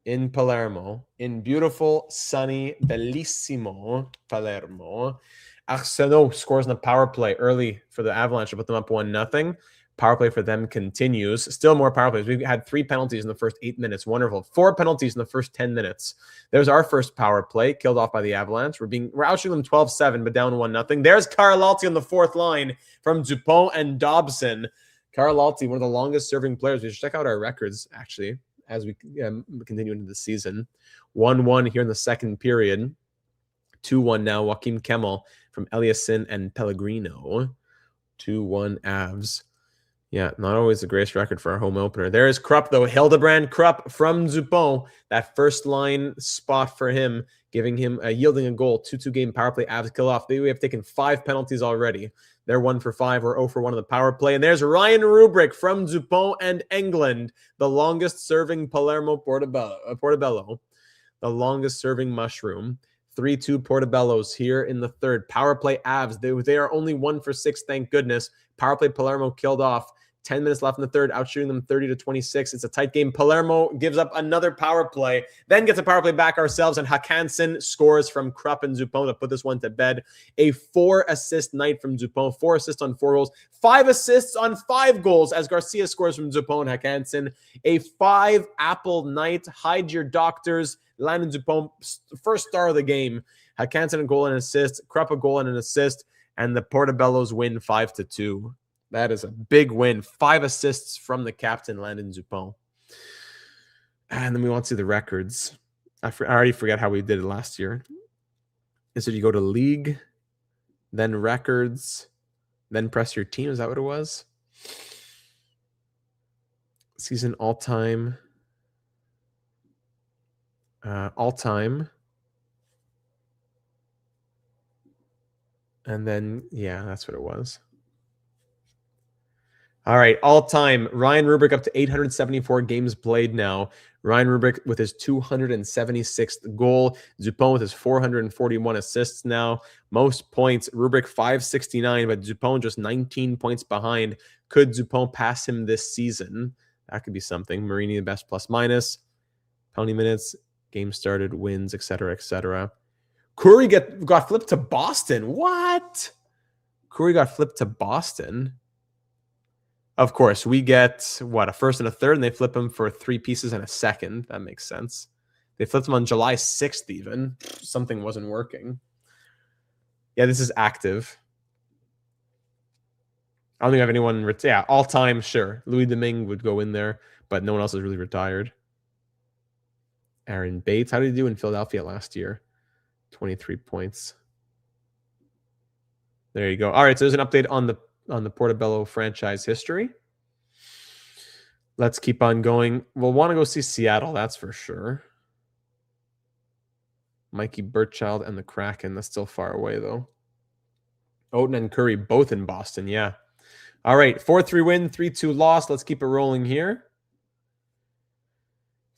in Palermo, in beautiful, sunny, bellissimo Palermo. Arsenault scores in the power play early for the Avalanche to put them up 1-0. Power play for them continues. Still more power plays. We've had 3 penalties in the first 8 minutes. Wonderful. 4 penalties in the first 10 minutes. There's our first power play, killed off by the Avalanche. We're outshooting them 12-7, but down 1-0. There's Carlalti on the 4th line from Dupont and Dobson. Carlalti, one of the longest serving players. We should check out our records, actually, as we continue into the season. 1-1 here in the second period. 2-1 now. Joakim Kemmel from Eliasson and Pellegrino. 2-1 Avs. Yeah, not always the greatest record for our home opener. There's Krupp, though. Hildebrand Krupp from Dupont. That first line spot for him, yielding a goal. 2-2 game power play. Avs kill off. We have taken 5 penalties already. They're 1 for 5. We're 0 for 1 on the power play. And there's Ryan Rubrick from Dupont and England, the longest serving Palermo Portobello, the longest serving mushroom. 3-2 Portobellos here in the third. Power play Avs. They are only 1 for 6, thank goodness. Power play Palermo killed off. 10 minutes left in the third, outshooting them 30-26. It's a tight game. Palermo gives up another power play, then gets a power play back ourselves, and Hakanson scores from Krupp and Dupont to put this one to bed. A 4-assist night from Dupont, 4 assists on 4 goals, 5 assists on 5 goals as Garcia scores from Dupont and Hakanson. A 5-apple night. Hide your doctors. Landon Dupont, first star of the game. Hakanson a goal and an assist, Krupp a goal and an assist, and the Portobellos win 5-2. That is a big win. 5 assists from the captain, Landon Dupont. And then we want to see the records. I already forgot how we did it last year. So you go to league, then records, then press your team. Is that what it was? Season all-time. All-time. And then, yeah, that's what it was. All right, all-time. Ryan Rubrick up to 874 games played now. Ryan Rubrick with his 276th goal. Dupont with his 441 assists now. Most points, Rubrick 569, but Dupont just 19 points behind. Could Dupont pass him this season? That could be something. Marini, the best plus-minus. Penalty minutes, game started, wins, etc., etc. Curry got flipped to Boston. What? Curry got flipped to Boston. Of course, we get, a first and a third, and they flip him for 3 pieces and a second. That makes sense. They flipped him on July 6th even. Something wasn't working. Yeah, this is active. I don't think I have anyone... Yeah, all-time, sure. Louis Domingue would go in there, but no one else is really retired. Aaron Bates, how did he do in Philadelphia last year? 23 points. There you go. All right, so there's an update on the Portobello franchise history. Let's keep on going. We'll want to go see Seattle, that's for sure. Mikey Burchild and the Kraken. That's still far away, though. Oden and Curry both in Boston, yeah. All right, 4-3 win, 3-2 loss. Let's keep it rolling here.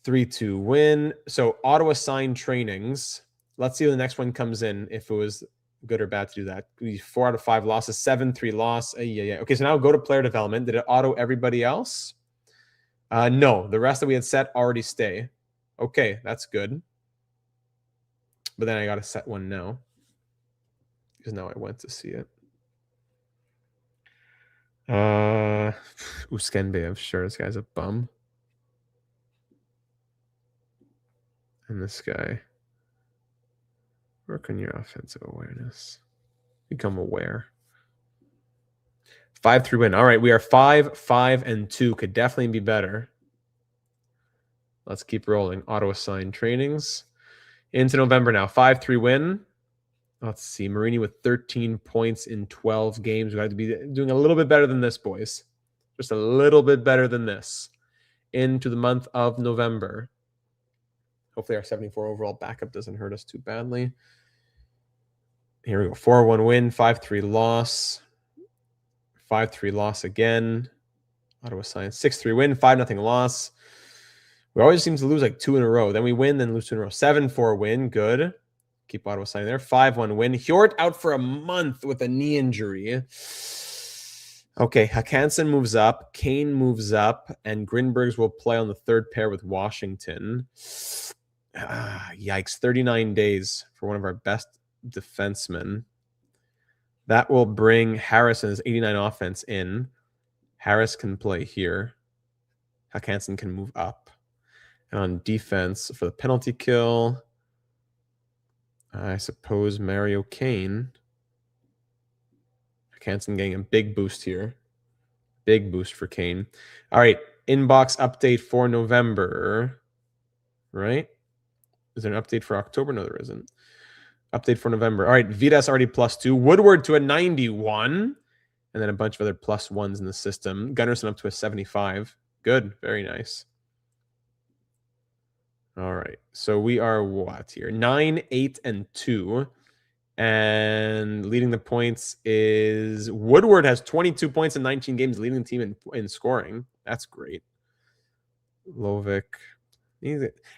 3-2 win. So auto-assigned trainings. Let's see when the next one comes in, if it was good or bad to do that. 4 out of 5 losses, 7-3 loss. Yeah. Okay, so now go to player development. Did it auto everybody else? No, the rest that we had set already stay. Okay, that's good. But then I got to set one now. Because now I went to see it. Uskenbeyev, sure, this guy's a bum. And this guy, work on your offensive awareness. Become aware. 5-3 win. All right, we are 5-5-2. Could definitely be better. Let's keep rolling. Auto-assigned trainings. Into November now. 5-3 win. Let's see. Marini with 13 points in 12 games. We have to be doing a little bit better than this, boys. Just a little bit better than this. Into the month of November. Hopefully our 74 overall backup doesn't hurt us too badly. Here we go. 4-1 win, 5-3 loss. 5-3 loss again. Auto-assigned. 6-3 win, 5-0 loss. We always seem to lose like 2 in a row. Then we win, then lose 2 in a row. 7-4 win. Good. Keep auto-assigning there. 5-1 win. Hjort out for a month with a knee injury. Okay, Hakanson moves up. Kane moves up. And Grinbergs will play on the third pair with Washington. Yikes. 39 days for one of our best defensemen. That will bring Harris and his 89 offense in. Harris can play here. Hakanson can move up. And on defense, for the penalty kill, I suppose Mario Kane. Hakanson getting a big boost here. Big boost for Kane. All right, inbox update for November. Right? Is there an update for October? No, there isn't. Update for November. All right, Vitas already +2. Woodward to a 91. And then a bunch of other +1s in the system. Gunnarsson up to a 75. Good. Very nice. All right. So we are what here? 9-8-2. And leading the points is Woodward has 22 points in 19 games, leading the team in scoring. That's great. Lovic.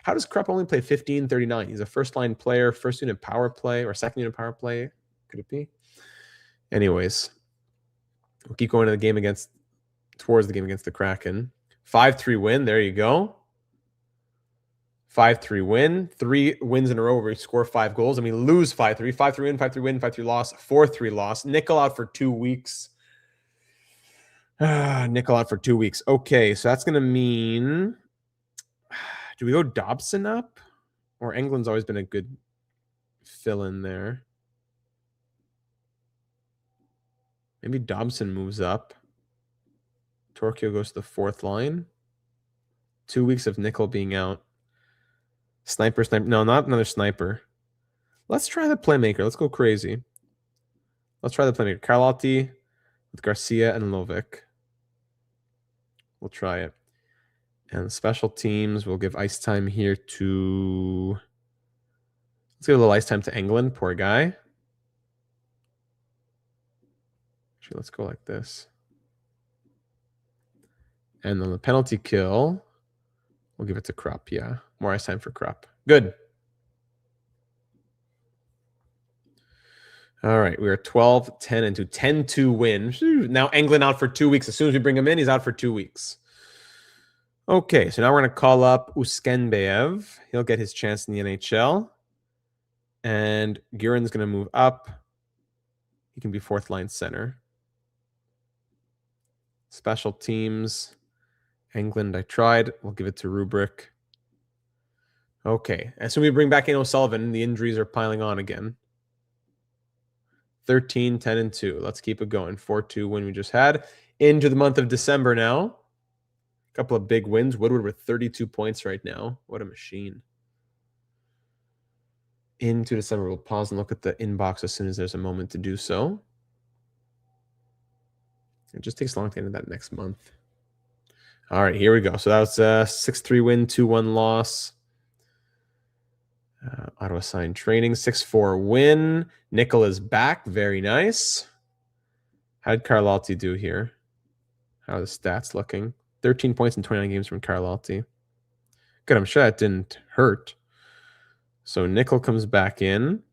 How does Krupp only play 15-39? He's a first-line player, first unit power play, or second unit power play. Could it be? Anyways, we'll keep going to the game towards the game against the Kraken. 5-3 win. There you go. 5-3 win. 3 wins in a row where we score 5 goals and we lose 5-3. 5-3 win, 5-3 win, 5-3 loss, 4-3 loss. Nickel out for 2 weeks. Nickel out for 2 weeks. Okay, so that's going to mean... Do we go Dobson up? Or England's always been a good fill-in there. Maybe Dobson moves up. Torquio goes to the 4th line. 2 weeks of Nickel being out. Sniper. No, not another sniper. Let's try the playmaker. Let's go crazy. Let's try the playmaker. Carlotti with Garcia and Lovic. We'll try it. And special teams, we'll give ice time here to... Let's give a little ice time to England. Poor guy. Actually, let's go like this. And then the penalty kill, we'll give it to Krupp. Yeah, more ice time for Krupp. Good. All right, we are 12-10-2. 10-2 win. Now England out for 2 weeks. As soon as we bring him in, he's out for 2 weeks. Okay, so now we're going to call up Uskenbeyev. He'll get his chance in the NHL. And Guerin's going to move up. He can be 4th line center. Special teams. England, I tried. We'll give it to Rubric. Okay, as soon as we bring back in O'Sullivan, the injuries are piling on again. 13-10-2. Let's keep it going. 4-2 win we just had. Into the month of December now. A couple of big wins. Woodward with 32 points right now. What a machine. Into December. We'll pause and look at the inbox as soon as there's a moment to do so. It just takes long to get into that next month. All right, here we go. So that was a 6-3 win, 2-1 loss. Auto-assigned training, 6-4 win. Nickel is back. Very nice. How did Carlotti do here? How are the stats looking? 13 points in 29 games from Carlotti. Good, I'm sure that didn't hurt. So Nickel comes back in.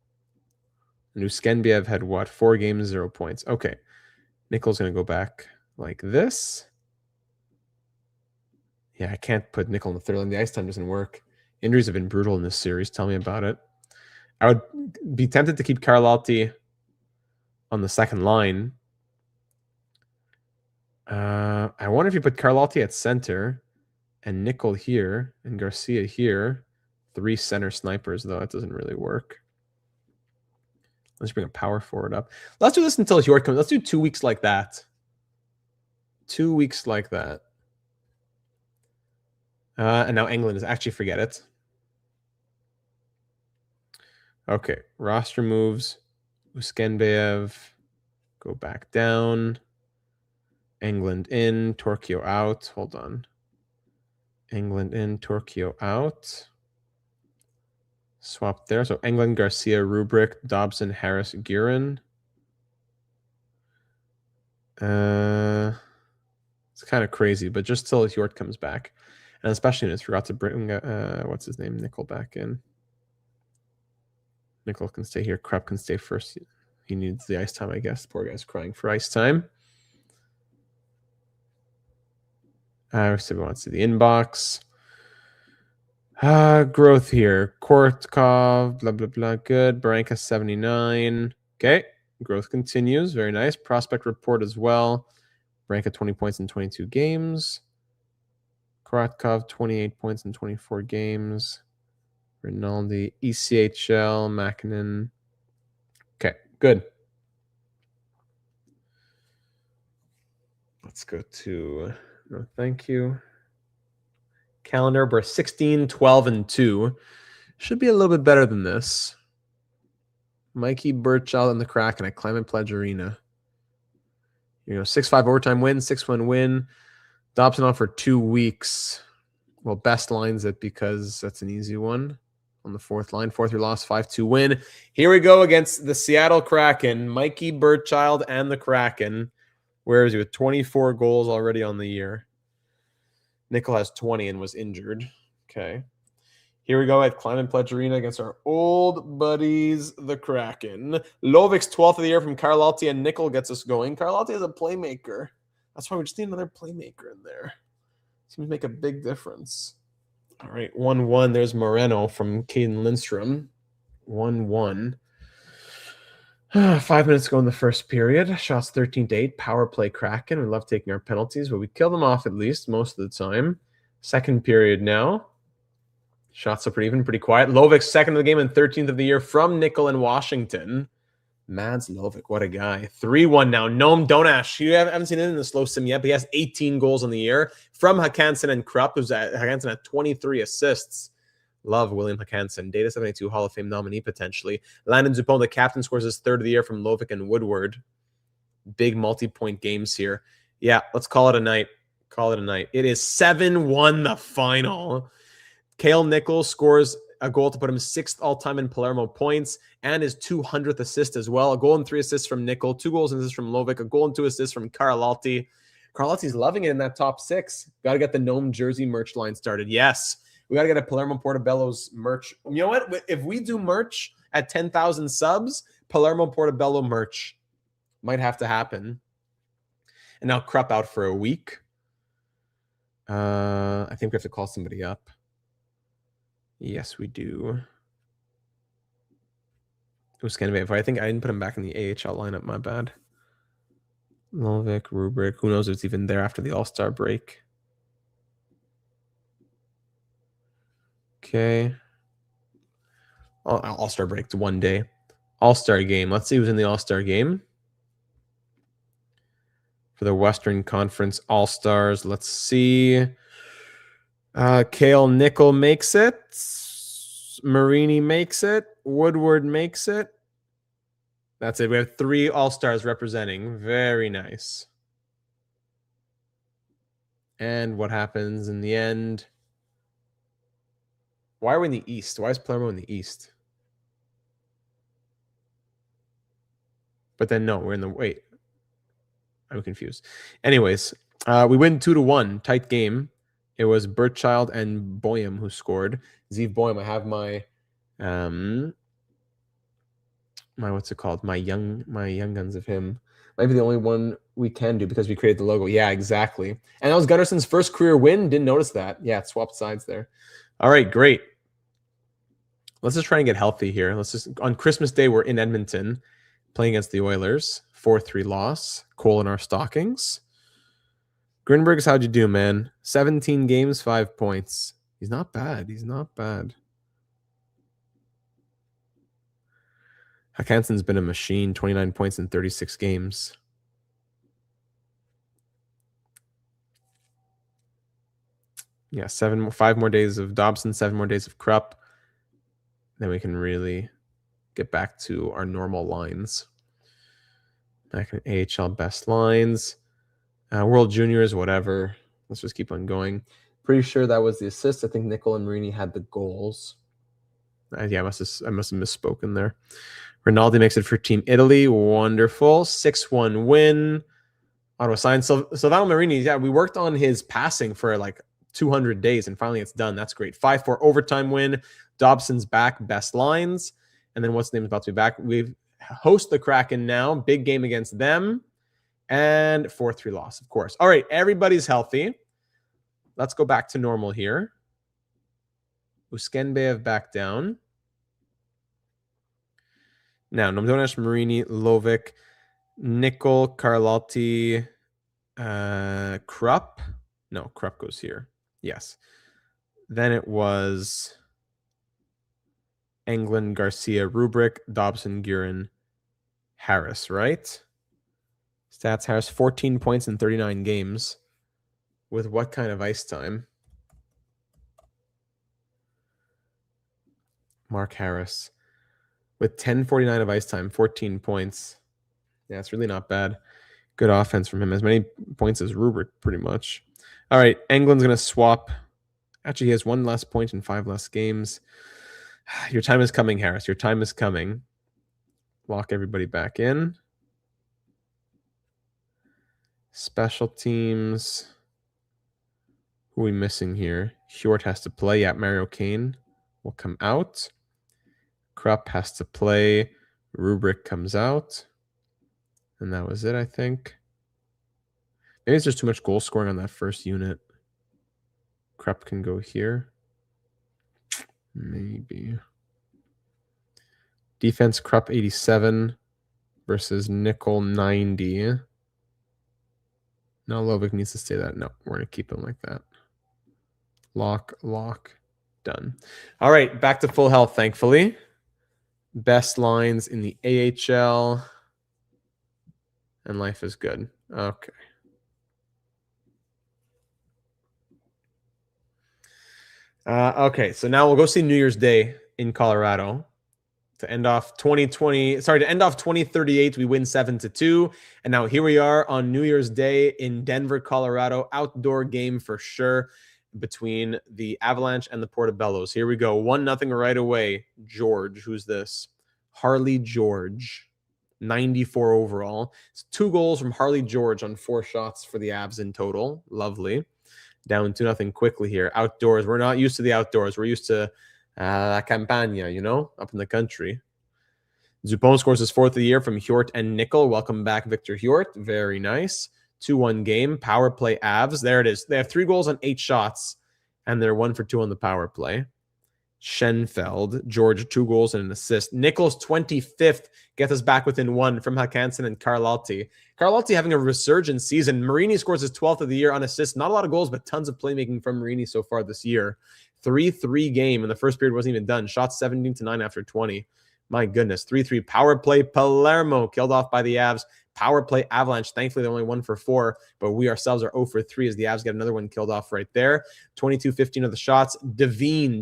Uskenbeyev had what? 4 games, 0 points. Okay. Nickel's going to go back like this. Yeah, I can't put Nickel in the 3rd line. The ice time doesn't work. Injuries have been brutal in this series. Tell me about it. I would be tempted to keep Carlotti on the second line. I wonder if you put Carlotti at center and Nickel here and Garcia here. 3 center snipers, though. It doesn't really work. Let's bring a power forward up. Let's do this until Hjort comes. Let's do 2 weeks like that. 2 weeks like that. And now England is actually forget it. Okay, roster moves. Uskenbeev, go back down. England in, Torquio out. Hold on. England in, Torquio out. Swap there. So England, Garcia, Rubric, Dobson, Harris, Guerin. It's kind of crazy, but just till Hjort comes back. And especially when it's forgot to bring, what's his name, Nickel back in. Nickel can stay here. Krupp can stay first. He needs the ice time, I guess. Poor guy's crying for ice time. So we want to see the inbox. Growth here. Kortkov, blah, blah, blah. Good. Baranka, 79. Okay. Growth continues. Very nice. Prospect report as well. Baranka, 20 points in 22 games. Korotkov, 28 points in 24 games. Rinaldi, ECHL, Makinen. Okay, good. Let's go to, no, thank you. Calendar, we're 16, 12, and 2. Should be a little bit better than this. Mikey Burchild and the Kraken at Climate Pledge Arena. 6-5 overtime win, 6-1 win. Dobson on for 2 weeks. Well, best lines it because that's an easy one. On the 4th line, 4th-year loss, 5-2 win. Here we go against the Seattle Kraken. Mikey Burchild and the Kraken. Where is he with 24 goals already on the year? Nickel has 20 and was injured. Okay. Here we go at Climate Pledge Arena against our old buddies, the Kraken. Lovic's 12th of the year from Carlotti, and Nickel gets us going. Carlotti is a playmaker. That's why we just need another playmaker in there. Seems to make a big difference. All right, 1-1. There's Moreno from Caden Lindstrom. 1-1. 5 minutes ago in the first period. Shots 13-8. Power play Kraken. We love taking our penalties, but we kill them off at least most of the time. Second period now. Shots are pretty even, pretty quiet. Lovic, second of the game and 13th of the year from Nickel in Washington. Mads Lovic, what a guy. 3-1 now. Noam Donash. You haven't seen it in the slow sim yet, but he has 18 goals on the year from Hakansen and Krupp, who's at Hakansen at 23 assists. Love William Hakansen. Data 72 Hall of Fame nominee potentially. Landon Dupont, the captain, scores his 3rd of the year from Lovic and Woodward. Big multi-point games here. Yeah, let's call it a night. Call it a night. It is 7-1 the final. Cale Nichols scores a goal to put him 6th all-time in Palermo points and his 200th assist as well. A goal and 3 assists from Nickel, 2 goals and assists from Lovic, a goal and 2 assists from Carlotti. Carlotti's loving it in that top 6. Got to get the Gnome jersey merch line started. Yes, we got to get a Palermo Portobellos merch. You know what? If we do merch at 10,000 subs, Palermo Portobello merch might have to happen. And now Krupp out for a week. I think we have to call somebody up. Yes, we do. It was kind of, I think I didn't put him back in the AHL lineup. My bad. Lovic, Rubric. Who knows if it's even there after the All-Star break. Okay. All-Star break. One day. All-Star game. Let's see who's in the All-Star game. For the Western Conference All-Stars. Let's see. Cale Nickel makes it. Marini makes it. Woodward makes it. That's it. We have 3 All-Stars representing. Very nice. And what happens in the end? Why are we in the East? Why is Palermo in the East? But then, no, we're in the... Wait. I'm confused. Anyways, we win 2-1. Tight game. It was Burchild and Boyum who scored. Zeev Boyum, I have my what's it called? My young guns of him. Might be the only one we can do because we created the logo. Yeah, exactly. And that was Gunnarsson's first career win. Didn't notice that. Yeah, it swapped sides there. All right, great. Let's just try and get healthy here. Let's just on Christmas Day, we're in Edmonton playing against the Oilers. 4-3 loss. Coal in our stockings. Grinbergs, how'd you do, man? 17 games, 5 points. He's not bad. He's not bad. Hansen's been a machine. 29 points in 36 games. Yeah, 5 more days of Dobson, 7 more days of Krupp. Then we can really get back to our normal lines. Back in AHL best lines. World Juniors, whatever. Let's just keep on going. Pretty sure that was the assist. I think Nickel and Marini had the goals. Yeah, I must have misspoken there. Rinaldi makes it for Team Italy. Wonderful. 6-1 win. Ottawa signed. So Val Marini, yeah, we worked on his passing for like 200 days, and finally it's done. That's great. 5-4 overtime win. Dobson's back, best lines. And then what's the name is about to be back? We host the Kraken now. Big game against them. And 4-3 loss, of course. All right, everybody's healthy. Let's go back to normal here. Uskenbeev back down. Now, Nomdonesh, Marini, Lovic, Nickel, Carlotti, Krupp. No, Krupp goes here. Yes. Then it was Englund, Garcia, Rubric, Dobson, Guerin, Harris, right? Stats, Harris, 14 points in 39 games. With what kind of ice time? Mark Harris. With 10:49 of ice time, 14 points. Yeah, it's really not bad. Good offense from him. As many points as Rubric, pretty much. All right, Englund's going to swap. Actually, he has 1 less point in 5 less games. Your time is coming, Harris. Your time is coming. Lock everybody back in. Special teams. Who are we missing here? Hjort has to play. Yeah, Mario Kane will come out. Krupp has to play. Rubric comes out. And that was it, I think. Maybe it's just too much goal scoring on that first unit. Krupp can go here. Maybe. Defense, Krupp 87 versus Nickel 90. No, Lovic needs to stay that. No, we're going to keep him like that. Lock, done. All right, back to full health, thankfully. Best lines in the AHL. And life is good. Okay. Okay, so now we'll go see New Year's Day in Colorado to end off 2020. Sorry, to end off 2038, we win 7-2. And now here we are on New Year's Day in Denver, Colorado. Outdoor game for sure between the Avalanche and the Portobellos. Here we go. 1-0 right away. George, who's this? Harley George, 94 overall. It's 2 goals from Harley George on 4 shots for the Avs in total. Lovely. Down 2-0 quickly here. Outdoors. We're not used to the outdoors. We're used to La Campagna, you know, up in the country. Zupon scores his 4th of the year from Hjort and Nickel. Welcome back, Victor Hjort. Very nice. 2-1 game. Power play Avs. There it is. They have 3 goals on 8 shots, and they're 1 for 2 on the power play. Schenfeld, George, 2 goals and an assist. Nickel's 25th gets us back within 1 from Hakansen and Carlotti. Carlotti having a resurgent season. Marini scores his 12th of the year on assists. Not a lot of goals, but tons of playmaking from Marini so far this year. 3-3 game, and the first period wasn't even done. Shots 17-9 after 20. My goodness. 3-3 power play. Palermo killed off by the Avs. Power play Avalanche. Thankfully, they're only 1 for 4, but we ourselves are 0 for 3 as the Avs get another one killed off right there. 22-15 of the shots.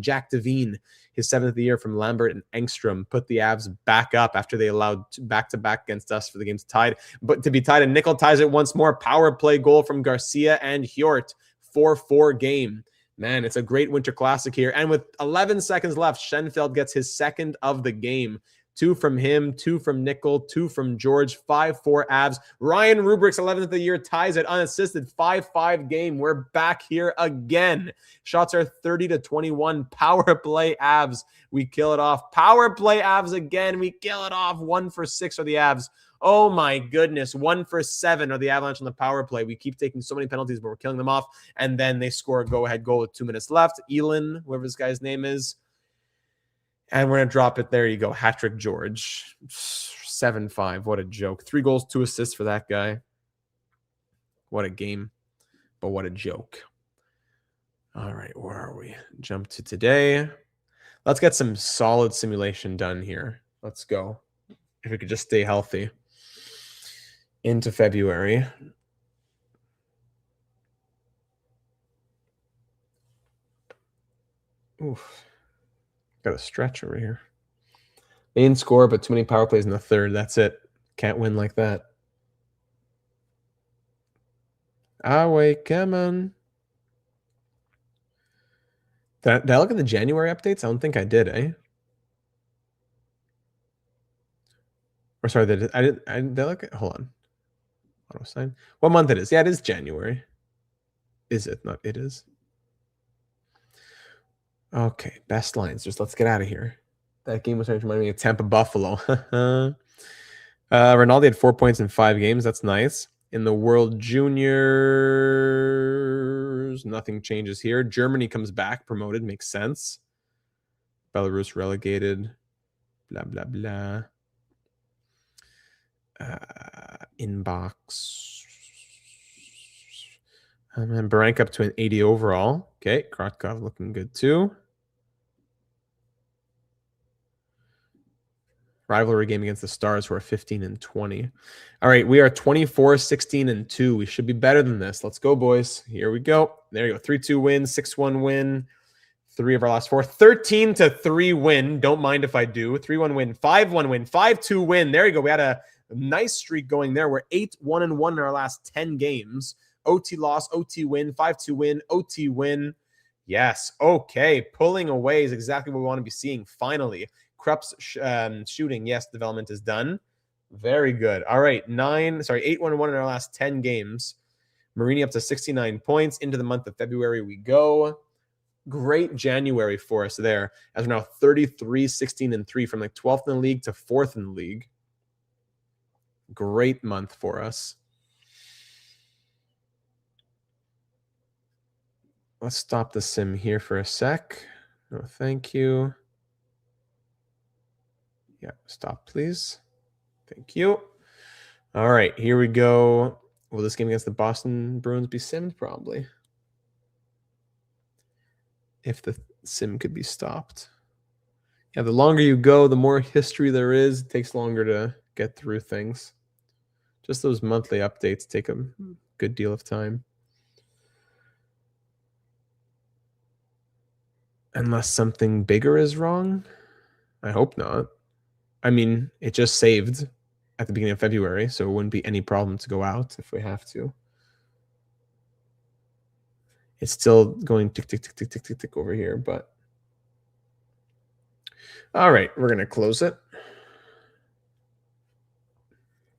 Jack Devine, his 7th of the year from Lambert and Engstrom, put the Avs back up after they allowed back-to-back against us for the games tied. But to be tied, and Nickel ties it once more. Power play goal from Garcia and Hjort. 4-4 game. Man, it's a great winter classic here. And with 11 seconds left, Schenfeld gets his 2nd of the game. 2 from him, 2 from Nickel, 2 from George, 5-4 Avs. Ryan Rubrick's 11th of the year ties it unassisted. 5-5 game. We're back here again. Shots are 30-21. Power play Avs. We kill it off. Power play Avs again. We kill it off. 1 for 6 are the Avs. Oh my goodness. 1 for 7 are the Avalanche on the power play. We keep taking so many penalties, but we're killing them off. And then they score a go-ahead goal with 2 minutes left. Elon, whoever this guy's name is. And we're going to drop it. There you go. Hat-trick George. 7-5. What a joke. 3 goals, 2 assists for that guy. What a game, but what a joke. All right, where are we? Jump to today. Let's get some solid simulation done here. Let's go. If we could just stay healthy into February. Oof. Got a stretch over here. Main score, but too many power plays in the third. That's it. Can't win like that. Wait, come on. Did I look at the January updates? I don't think I did, eh? Or sorry, did I look at, hold on. Auto sign. What month it is? Yeah, it is January. Is it? Not it is. Okay, best lines. Just let's get out of here. That game was reminding me of Tampa Buffalo. Ronaldo had 4 points in 5 games. That's nice. In the World Juniors, nothing changes here. Germany comes back, promoted, makes sense. Belarus relegated. Blah, blah, blah. Inbox. And Barank up to an 80 overall. Okay, Kratkov looking good too. Rivalry game against the Stars, who are 15 and 20. All right, we are 24, 16 and 2. We should be better than this. Let's go, boys. Here we go. There you go. 3-2 win, 6-1 win. 3 of our last 4. 13-3 win. Don't mind if I do. 3-1 win, 5-1 win, 5-2 win. There you go. We had a nice streak going there. We're 8-1-1 in our last 10 games. OT loss, OT win, 5-2 win, OT win. Yes. Okay. Pulling away is exactly what we want to be seeing finally. Krupp's shooting, yes, development is done. Very good. All right, 8-1-1 in our last 10 games. Marini up to 69 points. Into the month of February we go. Great January for us there, as we're now 33, 16, and 3 from like 12th in the league to 4th in the league. Great month for us. Let's stop the sim here for a sec. No, thank you. Yeah, stop, please. Thank you. All right, here we go. Will this game against the Boston Bruins be simmed? Probably. If the sim could be stopped. Yeah, the longer you go, the more history there is. It takes longer to get through things. Just those monthly updates take a good deal of time. Unless something bigger is wrong. I hope not. I mean, it just saved at the beginning of February, so it wouldn't be any problem to go out if we have to. It's still going tick, tick, tick, tick, tick, tick, tick over here, but... All right, we're going to close it.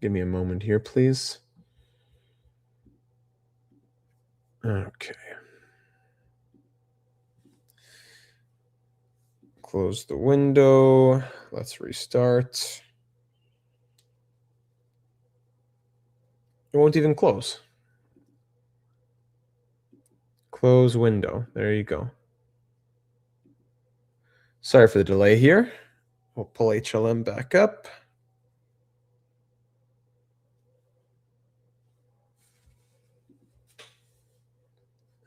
Give me a moment here, please. Okay. Close the window. Let's restart. It won't even close. Close window. There you go. Sorry for the delay here. We'll pull HLM back up.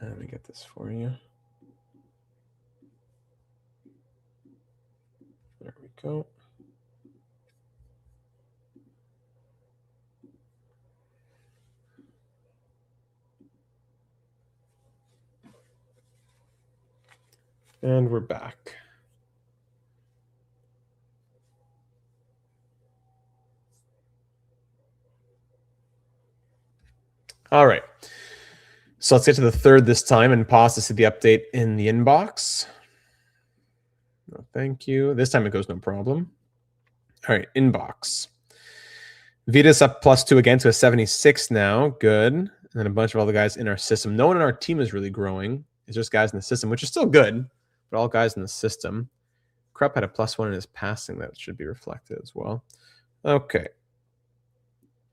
Let me get this for you. There we go. And we're back. All right. So let's get to the third this time and pause to see the update in the inbox. No, thank you. This time it goes no problem. All right, inbox. Vitas up +2 again to a 76 now. Good. And then a bunch of other guys in our system. No one in our team is really growing. It's just guys in the system, which is still good, but all guys in the system. Krupp had a +1 in his passing. That should be reflected as well. Okay.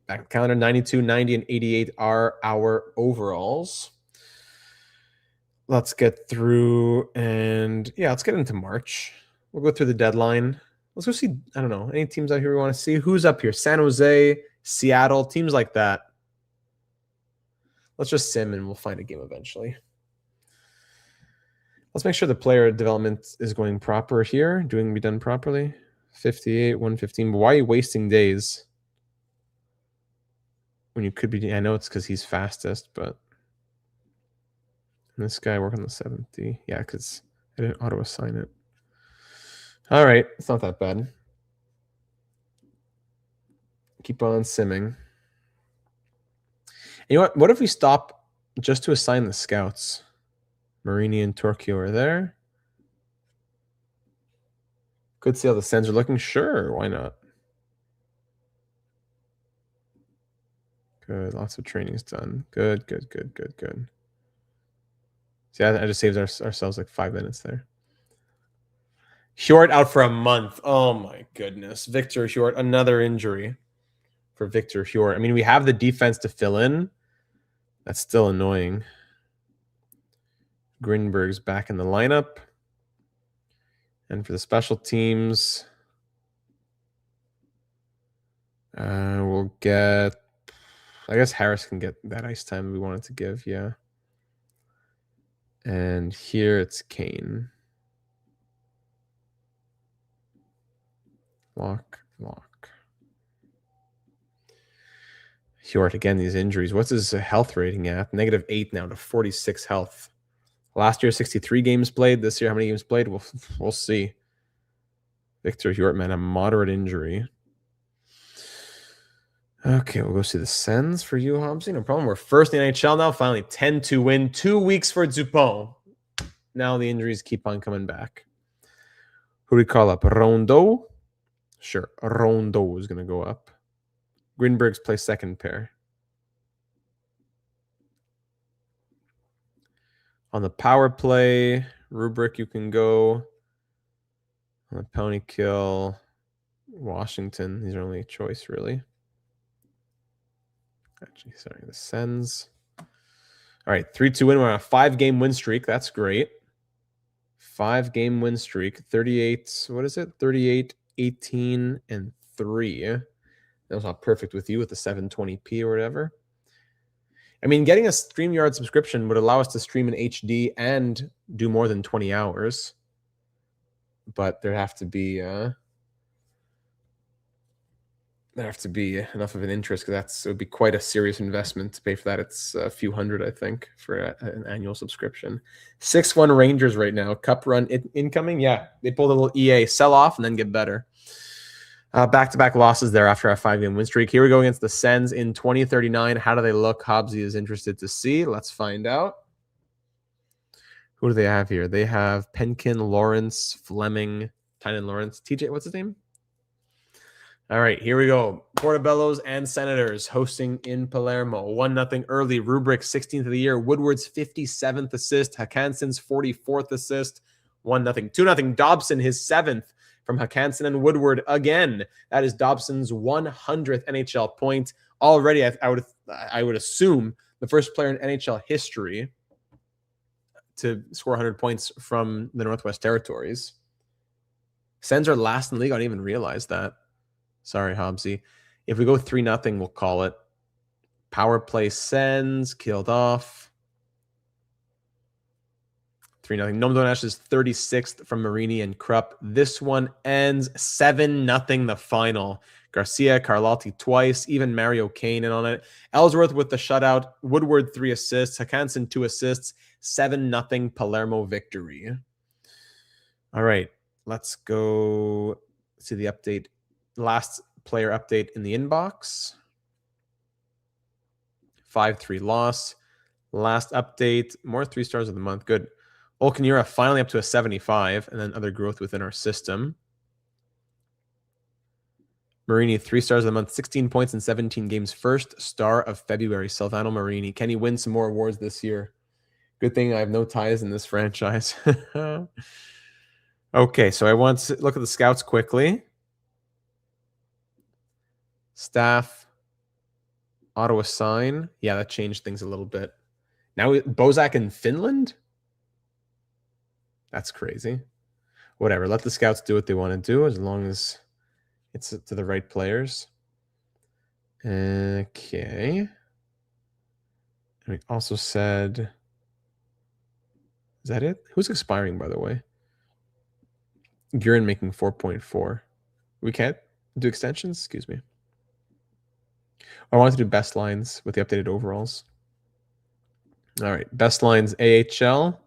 Back to the calendar, 92, 90, and 88 are our overalls. Let's get through, and yeah, let's get into March. We'll go through the deadline. Let's go see, I don't know, any teams out here we want to see. Who's up here? San Jose, Seattle, teams like that. Let's just sim and we'll find a game eventually. Let's make sure the player development is going proper here. Be done properly. 58, 115. But why are you wasting days? When you could be, I know it's because he's fastest, but this guy working the 70. Yeah, because I didn't auto assign it. All right, it's not that bad. Keep on simming. You know what? What if we stop just to assign the scouts? Marini and Torquio are there. Could see how the Sens are looking. Sure, why not? Good. Lots of trainings done. Good. See, I just saved ourselves like 5 minutes there. Hjort out for a month. Oh my goodness. Victor Hjort, another injury for Victor Hjort. I mean, we have the defense to fill in. That's still annoying. Grinberg's back in the lineup. And for the special teams, we'll get, I guess Harris can get that ice time we wanted to give, yeah. And here it's Kane. Lock. Hjort, again, these injuries. What's his health rating at? -8 now to 46 health. Last year, 63 games played. This year, how many games played? We'll see. Victor Hjort, man, a moderate injury. Okay, we'll go see the Sens for you, Hobbsy. No problem. We're first in the NHL now. Finally, 10-2 win. 2 weeks for Dupont. Now the injuries keep on coming back. Who do we call up? Rondeau? Sure, Rondeau is going to go up. Grinberg's play second pair. On the power play, Rubric, you can go. On the penalty kill, Washington. These are only a choice, really. Actually, sorry, the Sens. All right, 3-2 win. We're on a 5-game win streak. That's great. 5-game win streak. 38, what is it? 38, 18, and 3. That was not perfect with you with the 720p or whatever. I mean, getting a StreamYard subscription would allow us to stream in HD and do more than 20 hours. But there have to be enough of an interest, because it would be quite a serious investment to pay for that. It's a few hundred, I think, for an annual subscription. 6-1 Rangers right now. Cup run incoming. Yeah, they pulled a little EA sell off and then get better. Back-to-back losses there after a 5-game win streak. Here we go against the Sens in 2039. How do they look? Hobbsy is interested to see. Let's find out. Who do they have here? They have Penkin, Lawrence, Fleming, Tynan Lawrence. TJ, what's his name? All right, here we go. Portobellos and Senators hosting in Palermo. 1-0 early. Rubric, 16th of the year. Woodward's 57th assist. Hakansson's 44th assist. 1-0. 2-0. Dobson, his 7th from Hakansson and Woodward again. That is Dobson's 100th NHL point. Already, I would assume the first player in NHL history to score 100 points from the Northwest Territories. Sens are last in the league. I didn't even realize that. Sorry, Hobbsy. If we go 3-0, we'll call it. Power play Sens, killed off. 3-0. Noam Donash is 36th from Marini and Krupp. This one ends 7-0 the final. Garcia, Carlotti twice, even Mario Kane in on it. Ellsworth with the shutout. Woodward 3 assists. Hakansson 2 assists. 7-0 Palermo victory. All right, let's go to the update. Last player update in the inbox. 5-3 loss. Last update. More 3 stars of the month. Good. Olkanura finally up to a 75, and then other growth within our system. Marini, 3 stars of the month, 16 points in 17 games. First star of February, Silvano Marini. Can he win some more awards this year? Good thing I have no ties in this franchise. Okay, so I want to look at the scouts quickly. Staff, auto assign. Yeah, that changed things a little bit. Now Bozak in Finland? That's crazy. Whatever. Let the scouts do what they want to do as long as it's to the right players. Okay. And we also said, is that it? Who's expiring, by the way? Gurin making 4.4. We can't do extensions? Excuse me. I wanted to do best lines with the updated overalls. All right. Best lines AHL.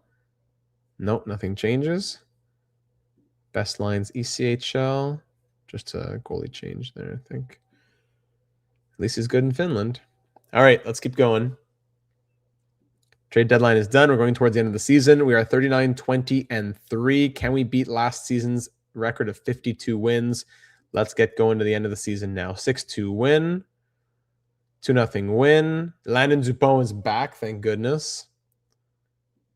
Nope, nothing changes. Best lines ECHL. Just a goalie change there, I think. At least he's good in Finland. All right, let's keep going. Trade deadline is done. We're going towards the end of the season. We are 39, 20, and 3. Can we beat last season's record of 52 wins? Let's get going to the end of the season now. 6-2 win. 2-0 win. Landon Dupont is back, thank goodness.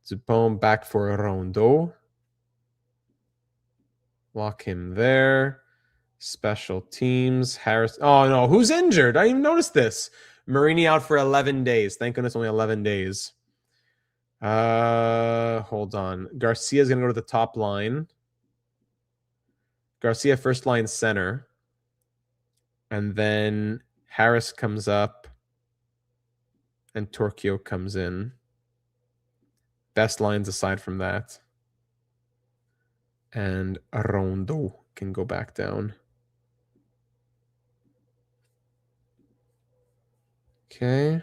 Dupont back for a rondo. Lock him there. Special teams. Harris. Oh, no. Who's injured? I didn't even notice this. Marini out for 11 days. Thank goodness only 11 days. Hold on. Garcia's going to go to the top line. Garcia first line center. And then Harris comes up. And Torquio comes in. Best lines aside from that. And Rondo can go back down. Okay.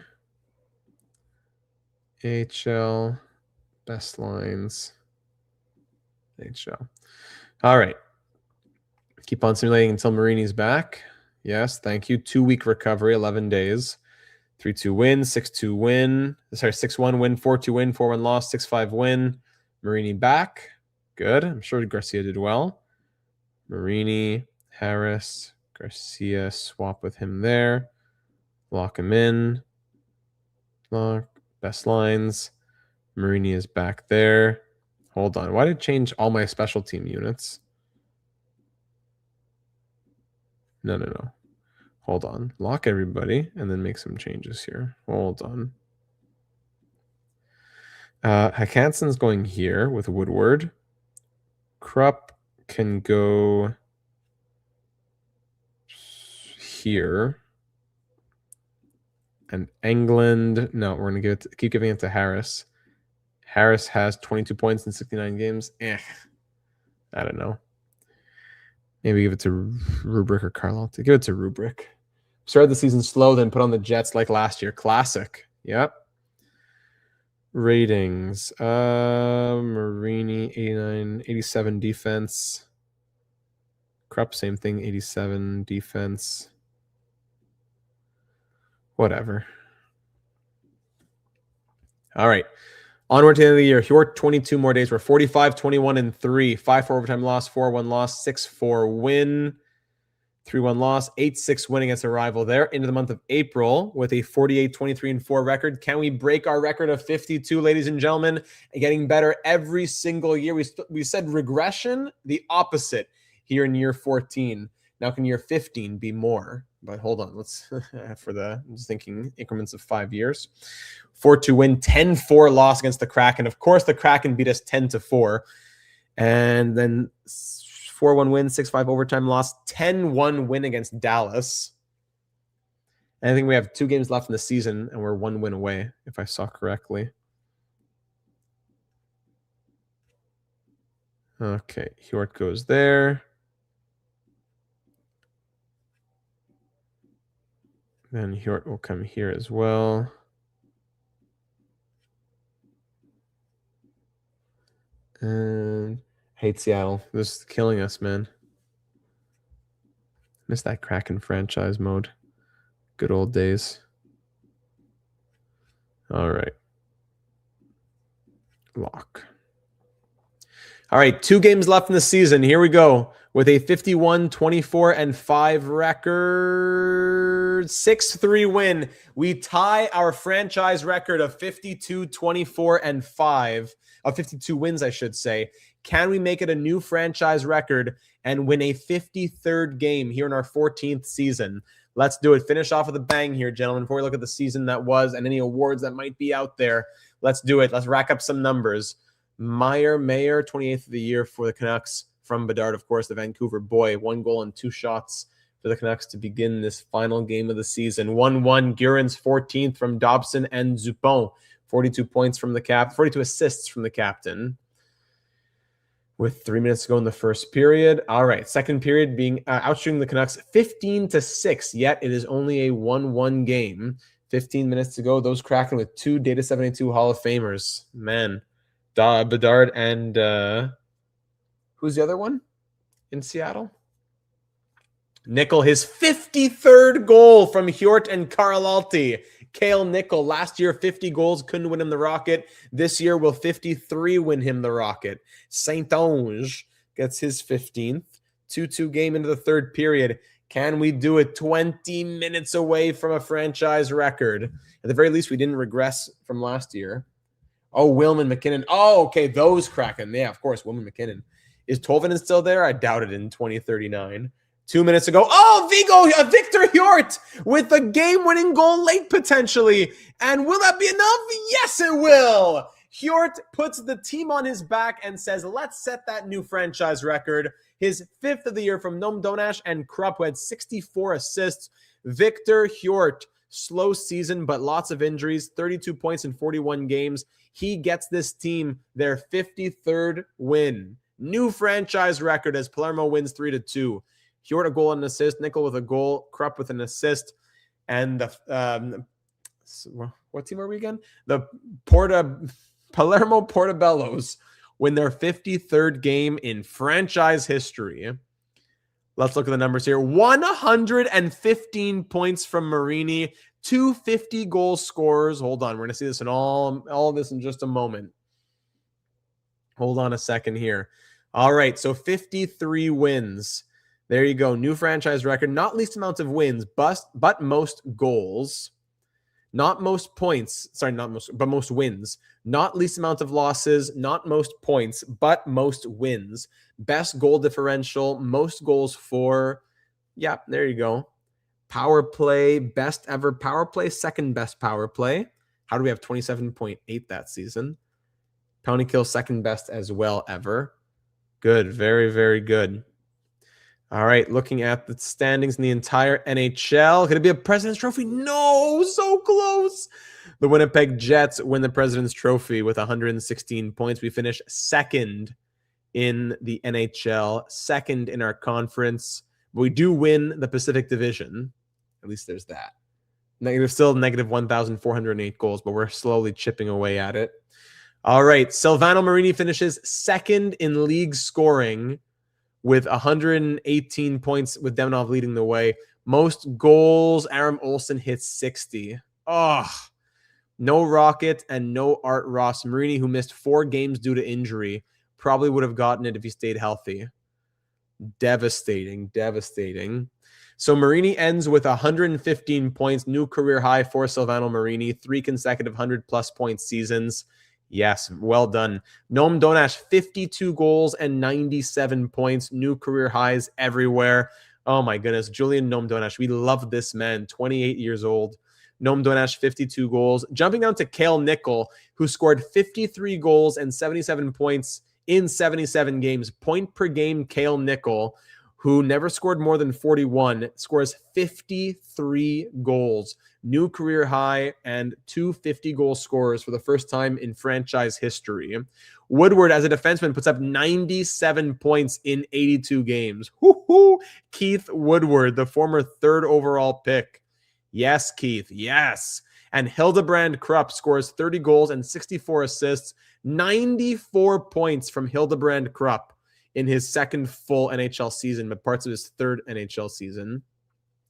HL. Best lines. HL. All right. Keep on simulating until Marini's back. Yes, thank you. 2-week recovery, 11 days. 3-2 win, 6-2 win. Sorry, 6-1 win, 4-2 win, 4-1 loss, 6-5 win. Marini back. Good. I'm sure Garcia did well. Marini, Harris, Garcia, swap with him there. Lock him in. Lock. Best lines. Marini is back there. Hold on. Why did it change all my special team units? No. Hold on. Lock everybody and then make some changes here. Hold on. Hansen's going here with Woodward. Krupp can go here. And England, no, we're going to keep giving it to Harris. Harris has 22 points in 69 games. I don't know. Maybe give it to Rubric or Carlisle. Give it to Rubric. Started the season slow, then put on the Jets like last year. Classic. Yep. Ratings. Marini, 89, 87 defense. Krupp, same thing, 87 defense. Whatever. All right. Onward to the end of the year. Hjort, 22 more days. We're 45, 21, and 3. 5-4 overtime loss, 4-1 loss, 6-4 win, 3-1 loss, 8-6 win against a rival there. Into the month of April with a 48, 23, and 4 record. Can we break our record of 52, ladies and gentlemen? Getting better every single year. We said regression, the opposite here in year 14. Now can year 15 be more? But hold on, let's I'm just thinking increments of 5 years. 4-2 win, 10-4 loss against the Kraken. Of course, the Kraken beat us 10-4. And then 4-1 win, 6-5 overtime loss, 10-1 win against Dallas. And I think we have 2 games left in the season, and we're 1 win away, if I saw correctly. Okay, Hjort goes there. Then Hjort will come here as well. And hate Seattle. This is killing us, man. Miss that Kraken franchise mode. Good old days. All right. Lock. All right, 2 games left in the season. Here we go. With a 51, 24, and 5 record, 6-3 win. We tie our franchise record of 52, 24, and 5. Of 52 wins, I should say. Can we make it a new franchise record and win a 53rd game here in our 14th season? Let's do it. Finish off with a bang here, gentlemen, before we look at the season that was and any awards that might be out there. Let's do it. Let's rack up some numbers. Mayer, 28th of the year for the Canucks, from Bedard, of course, the Vancouver boy. 1 goal and 2 shots for the Canucks to begin this final game of the season. 1-1, Guerin's 14th from Dobson and Dupont. 42 points from the 42 assists from the captain. With 3 minutes to go in the first period. All right, second period being outshooting the Canucks 15-6, yet it is only a 1-1 game. 15 minutes to go. Those cracking with 2 Data 72 Hall of Famers. Man, Bedard and who's the other one in Seattle? Nickel, his 53rd goal from Hjort and Karlalti. Cale Nickel, last year 50 goals, couldn't win him the Rocket. This year will 53 win him the Rocket. Saint-Onge gets his 15th. 2-2 game into the third period. Can we do it 20 minutes away from a franchise record? At the very least, we didn't regress from last year. Oh, Willman McKinnon. Oh, okay, those cracking. Yeah, of course, Willman McKinnon. Is Tolvanen still there? I doubt it in 2039. 2 minutes ago. Oh, Victor Hjort with a game-winning goal late potentially. And will that be enough? Yes, it will. Hjort puts the team on his back and says, let's set that new franchise record. His 5th of the year from Noam Donash and Krupp, who had 64 assists. Victor Hjort, slow season, but lots of injuries, 32 points in 41 games. He gets this team their 53rd win. New franchise record as Palermo wins 3-2. Hjort a goal and an assist, Nickel with a goal, Krupp with an assist, and the what team are we again? The Palermo Portobellos win their 53rd game in franchise history. Let's look at the numbers here. 115 points from Marini, 250 goal scorers. Hold on, we're gonna see this in all of this in just a moment. Hold on a second here. All right, so 53 wins. There you go. New franchise record. Not least amount of wins, but most goals. Not most points. Sorry, not most, but most wins. Not least amount of losses. Not most points, but most wins. Best goal differential. Most goals for. Yeah, there you go. Power play. Best ever power play. Second best power play. How do we have 27.8 that season? Penalty kill, second best as well ever. Good. Very, very good. All right, looking at the standings in the entire NHL. Could it be a President's Trophy? No, so close. The Winnipeg Jets win the President's Trophy with 116 points. We finish second in the NHL, second in our conference. We do win the Pacific Division. At least there's that. Still negative 1,408 goals, but we're slowly chipping away at it. All right, Silvano Marini finishes second in league scoring with 118 points, with Demonov leading the way. Most goals, Aram Olsen hits 60. Oh, no Rocket and no Art Ross. Marini, who missed 4 games due to injury, probably would have gotten it if he stayed healthy. Devastating, devastating. So Marini ends with 115 points, new career high for Silvano Marini, 3 consecutive 100-plus point seasons. Yes, well done. Noam Donash, 52 goals and 97 points. New career highs everywhere. Oh my goodness. Julian Noam Donash. We love this man. 28 years old. Noam Donash, 52 goals. Jumping down to Cale Nickel, who scored 53 goals and 77 points in 77 games. Point per game, Cale Nickel, who never scored more than 41, scores 53 goals. New career high and 2 50-goal scorers for the first time in franchise history. Woodward, as a defenseman, puts up 97 points in 82 games. Woo-hoo! Keith Woodward, the former 3rd overall pick. Yes, Keith, yes. And Hildebrand Krupp scores 30 goals and 64 assists. 94 points from Hildebrand Krupp in his second full NHL season, but parts of his 3rd NHL season.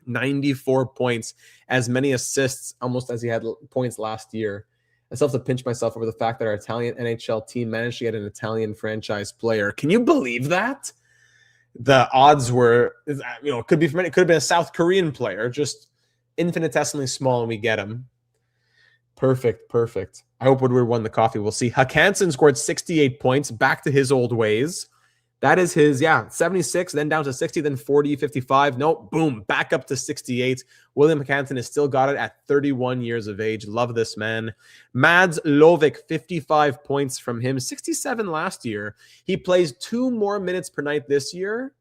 94 points, as many assists almost as he had points last year. I still have to pinch myself over the fact that our Italian NHL team managed to get an Italian franchise player. Can you believe that? The odds were, it could be from it could have been a South Korean player, just infinitesimally small, and we get him. Perfect, perfect. I hope Woodward won the coffee. We'll see. Huck Hansen scored 68 points, back to his old ways. That is his, 76, then down to 60, then 40, 55. Nope, boom, back up to 68. William Canton has still got it at 31 years of age. Love this man. Mads Lovic, 55 points from him, 67 last year. He plays 2 more minutes per night this year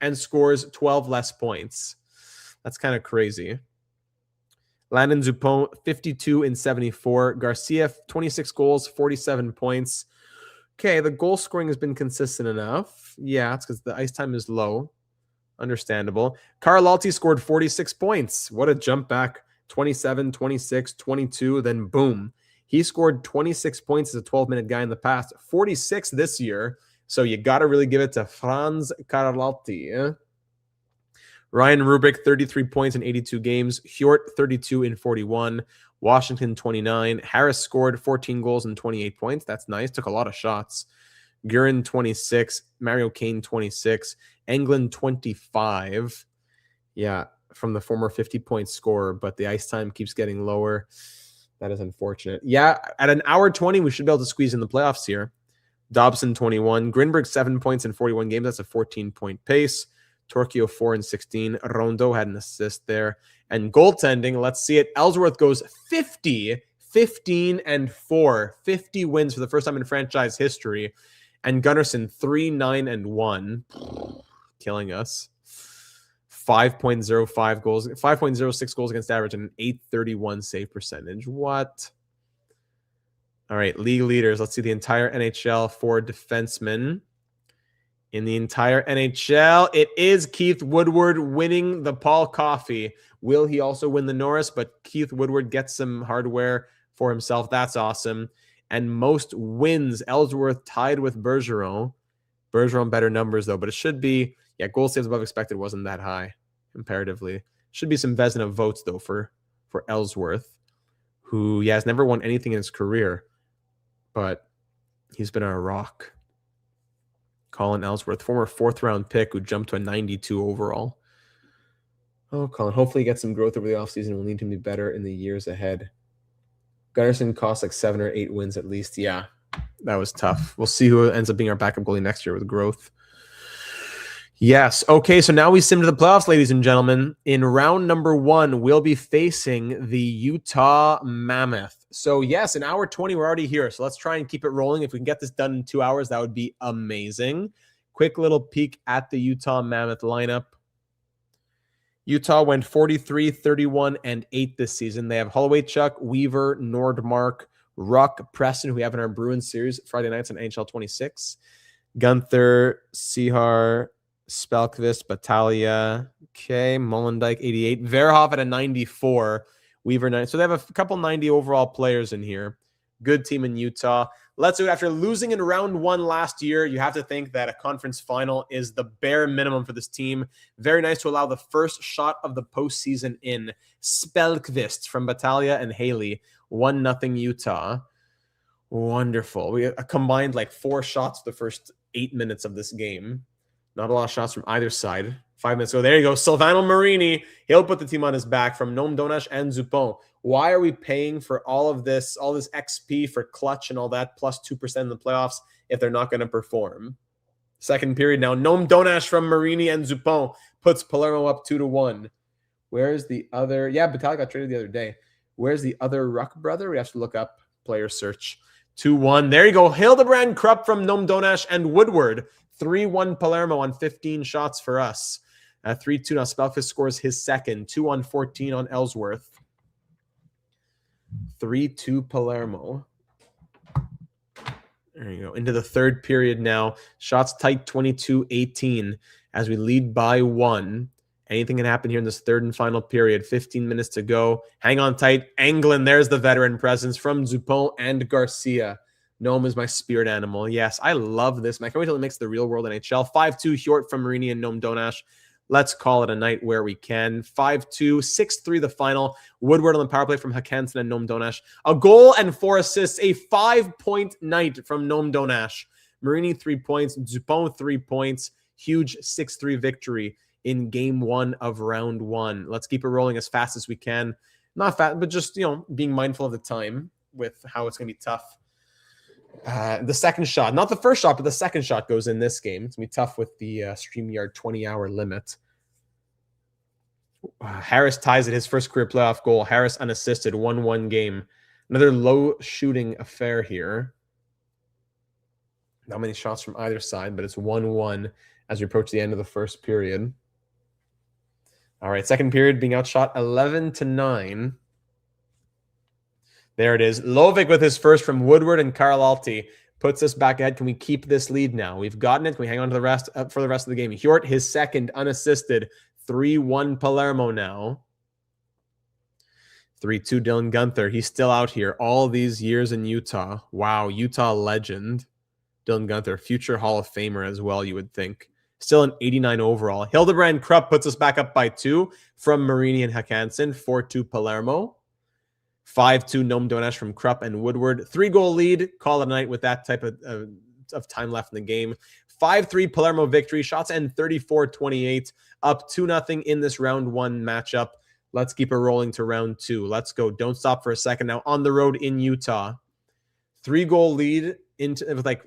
and scores 12 less points. That's kind of crazy. Landon Dupont, 52 in 74. Garcia, 26 goals, 47 points. Okay, the goal scoring has been consistent enough. Yeah, it's because the ice time is low. Understandable. Carlalti scored 46 points. What a jump back. 27, 26, 22, then boom. He scored 26 points as a 12-minute guy in the past. 46 this year. So you got to really give it to Franz Carlalti. Ryan Rubrick, 33 points in 82 games. Hjort, 32 in 41. Washington, 29. Harris scored 14 goals and 28 points. That's nice. Took a lot of shots. Guerin, 26. Mario Kane, 26. Englund, 25. Yeah, from the former 50-point scorer, but the ice time keeps getting lower. That is unfortunate. Yeah, at an hour 20, we should be able to squeeze in the playoffs here. Dobson, 21. Grinberg, 7 points in 41 games. That's a 14-point pace. Torquio, 4 and 16. Rondo had an assist there. And goaltending, let's see it. Ellsworth goes 50, 15 and 4. 50 wins for the first time in franchise history. And Gunnarsson, 3, 9 and 1. Killing us. 5.05 goals, 5.06 goals against average, and an 831 save percentage. What? All right, league leaders. Let's see the entire NHL for defensemen. In the entire NHL, it is Keith Woodward winning the Paul Coffey. Will he also win the Norris? But Keith Woodward gets some hardware for himself. That's awesome. And most wins, Ellsworth tied with Bergeron. Bergeron better numbers, though. But it should be, goal saves above expected wasn't that high comparatively. Should be some Vezina votes, though, for Ellsworth, who, has never won anything in his career. But he's been a rock. Colin Ellsworth, former 4th-round pick who jumped to a 92 overall. Oh, Colin, hopefully he gets some growth over the offseason. We'll need him to be better in the years ahead. Gunnarsson costs like 7 or 8 wins at least. Yeah, that was tough. We'll see who ends up being our backup goalie next year with growth. Yes. Okay, so now we sim to the playoffs, ladies and gentlemen. In round number 1, we'll be facing the Utah Mammoth. So, yes, in hour 20, we're already here. So let's try and keep it rolling. If we can get this done in 2 hours, that would be amazing. Quick little peek at the Utah Mammoth lineup. Utah went 43, 31, and 8 this season. They have Holloway, Chuck, Weaver, Nordmark, Ruck, Preston, who we have in our Bruins series Friday nights on NHL 26. Gunther, Sihar, Spelkvist, Battaglia, Mollendijk, 88. Verhoff at a 94. Weaver, 90. So they have a couple 90 overall players in here. Good team in Utah. Let's do it. After losing in round 1 last year, you have to think that a conference final is the bare minimum for this team. Very nice to allow the first shot of the postseason in. Spelkvist from Battaglia and Haley. 1-0 Utah. Wonderful. We combined like 4 shots the first 8 minutes of this game. Not a lot of shots from either side. 5 minutes ago. There you go. Silvano Marini. He'll put the team on his back from Noam Donash and Zupon. Why are we paying for all this XP for clutch and all that, plus 2% in the playoffs, if they're not going to perform? Second period now. Noam Donash from Marini and Zupon puts Palermo up 2-1. Where's the other? Yeah, Battaglia got traded the other day. Where's the other Ruck brother? We have to look up player search. 2-1. There you go. Hildebrand, Krupp from Noam Donash and Woodward. 3-1 Palermo on 15 shots for us. 3-2 now. Spelkvist scores his second. 2-14 on Ellsworth. 3-2 Palermo. There you go. Into the third period now. Shots tight 22-18 as we lead by 1. Anything can happen here in this third and final period. 15 minutes to go. Hang on tight. Anglin, there's the veteran presence from Zupon and Garcia. Noam is my spirit animal. Yes, I love this. I can't wait till it makes the real world NHL. 5-2 Hjort from Marini and Noam Donash. Let's call it a night where we can. 5-2, 6-3 the final. Woodward on the power play from Hakanson and Noam Donash. A goal and 4 assists. A 5-point night from Noam Donash. Marini 3 points. Zupon 3 points. Huge 6-3 victory in game 1 of round 1. Let's keep it rolling as fast as we can. Not fast, but just, being mindful of the time with how it's going to be tough. The second shot, not the first shot, but the second shot goes in this game. It's going to be tough with the StreamYard 20-hour limit. Harris ties it, his first career playoff goal. Harris unassisted, 1-1 game. Another low shooting affair here. Not many shots from either side, but it's 1-1 as we approach the end of the first period. All right, second period being outshot 11-9. There it is. Lovic with his first from Woodward, and Karlalti puts us back ahead. Can we keep this lead now? We've gotten it. Can we hang on to the rest for the rest of the game? Hjort, his second unassisted. 3-1 Palermo now. 3-2 Dylan Gunther. He's still out here all these years in Utah. Wow, Utah legend. Dylan Gunther, future Hall of Famer as well, you would think. Still an 89 overall. Hildebrand Krupp puts us back up by 2 from Marini and Hakanson. 4-2 Palermo. 5-2 Nome Donesh from Krupp and Woodward. 3-goal lead. Call it a night with that type of time left in the game. 5-3 Palermo victory. Shots end 34-28. Up 2-0 in this round 1 matchup. Let's keep it rolling to round 2. Let's go. Don't stop for a second now. On the road in Utah. 3-goal lead with like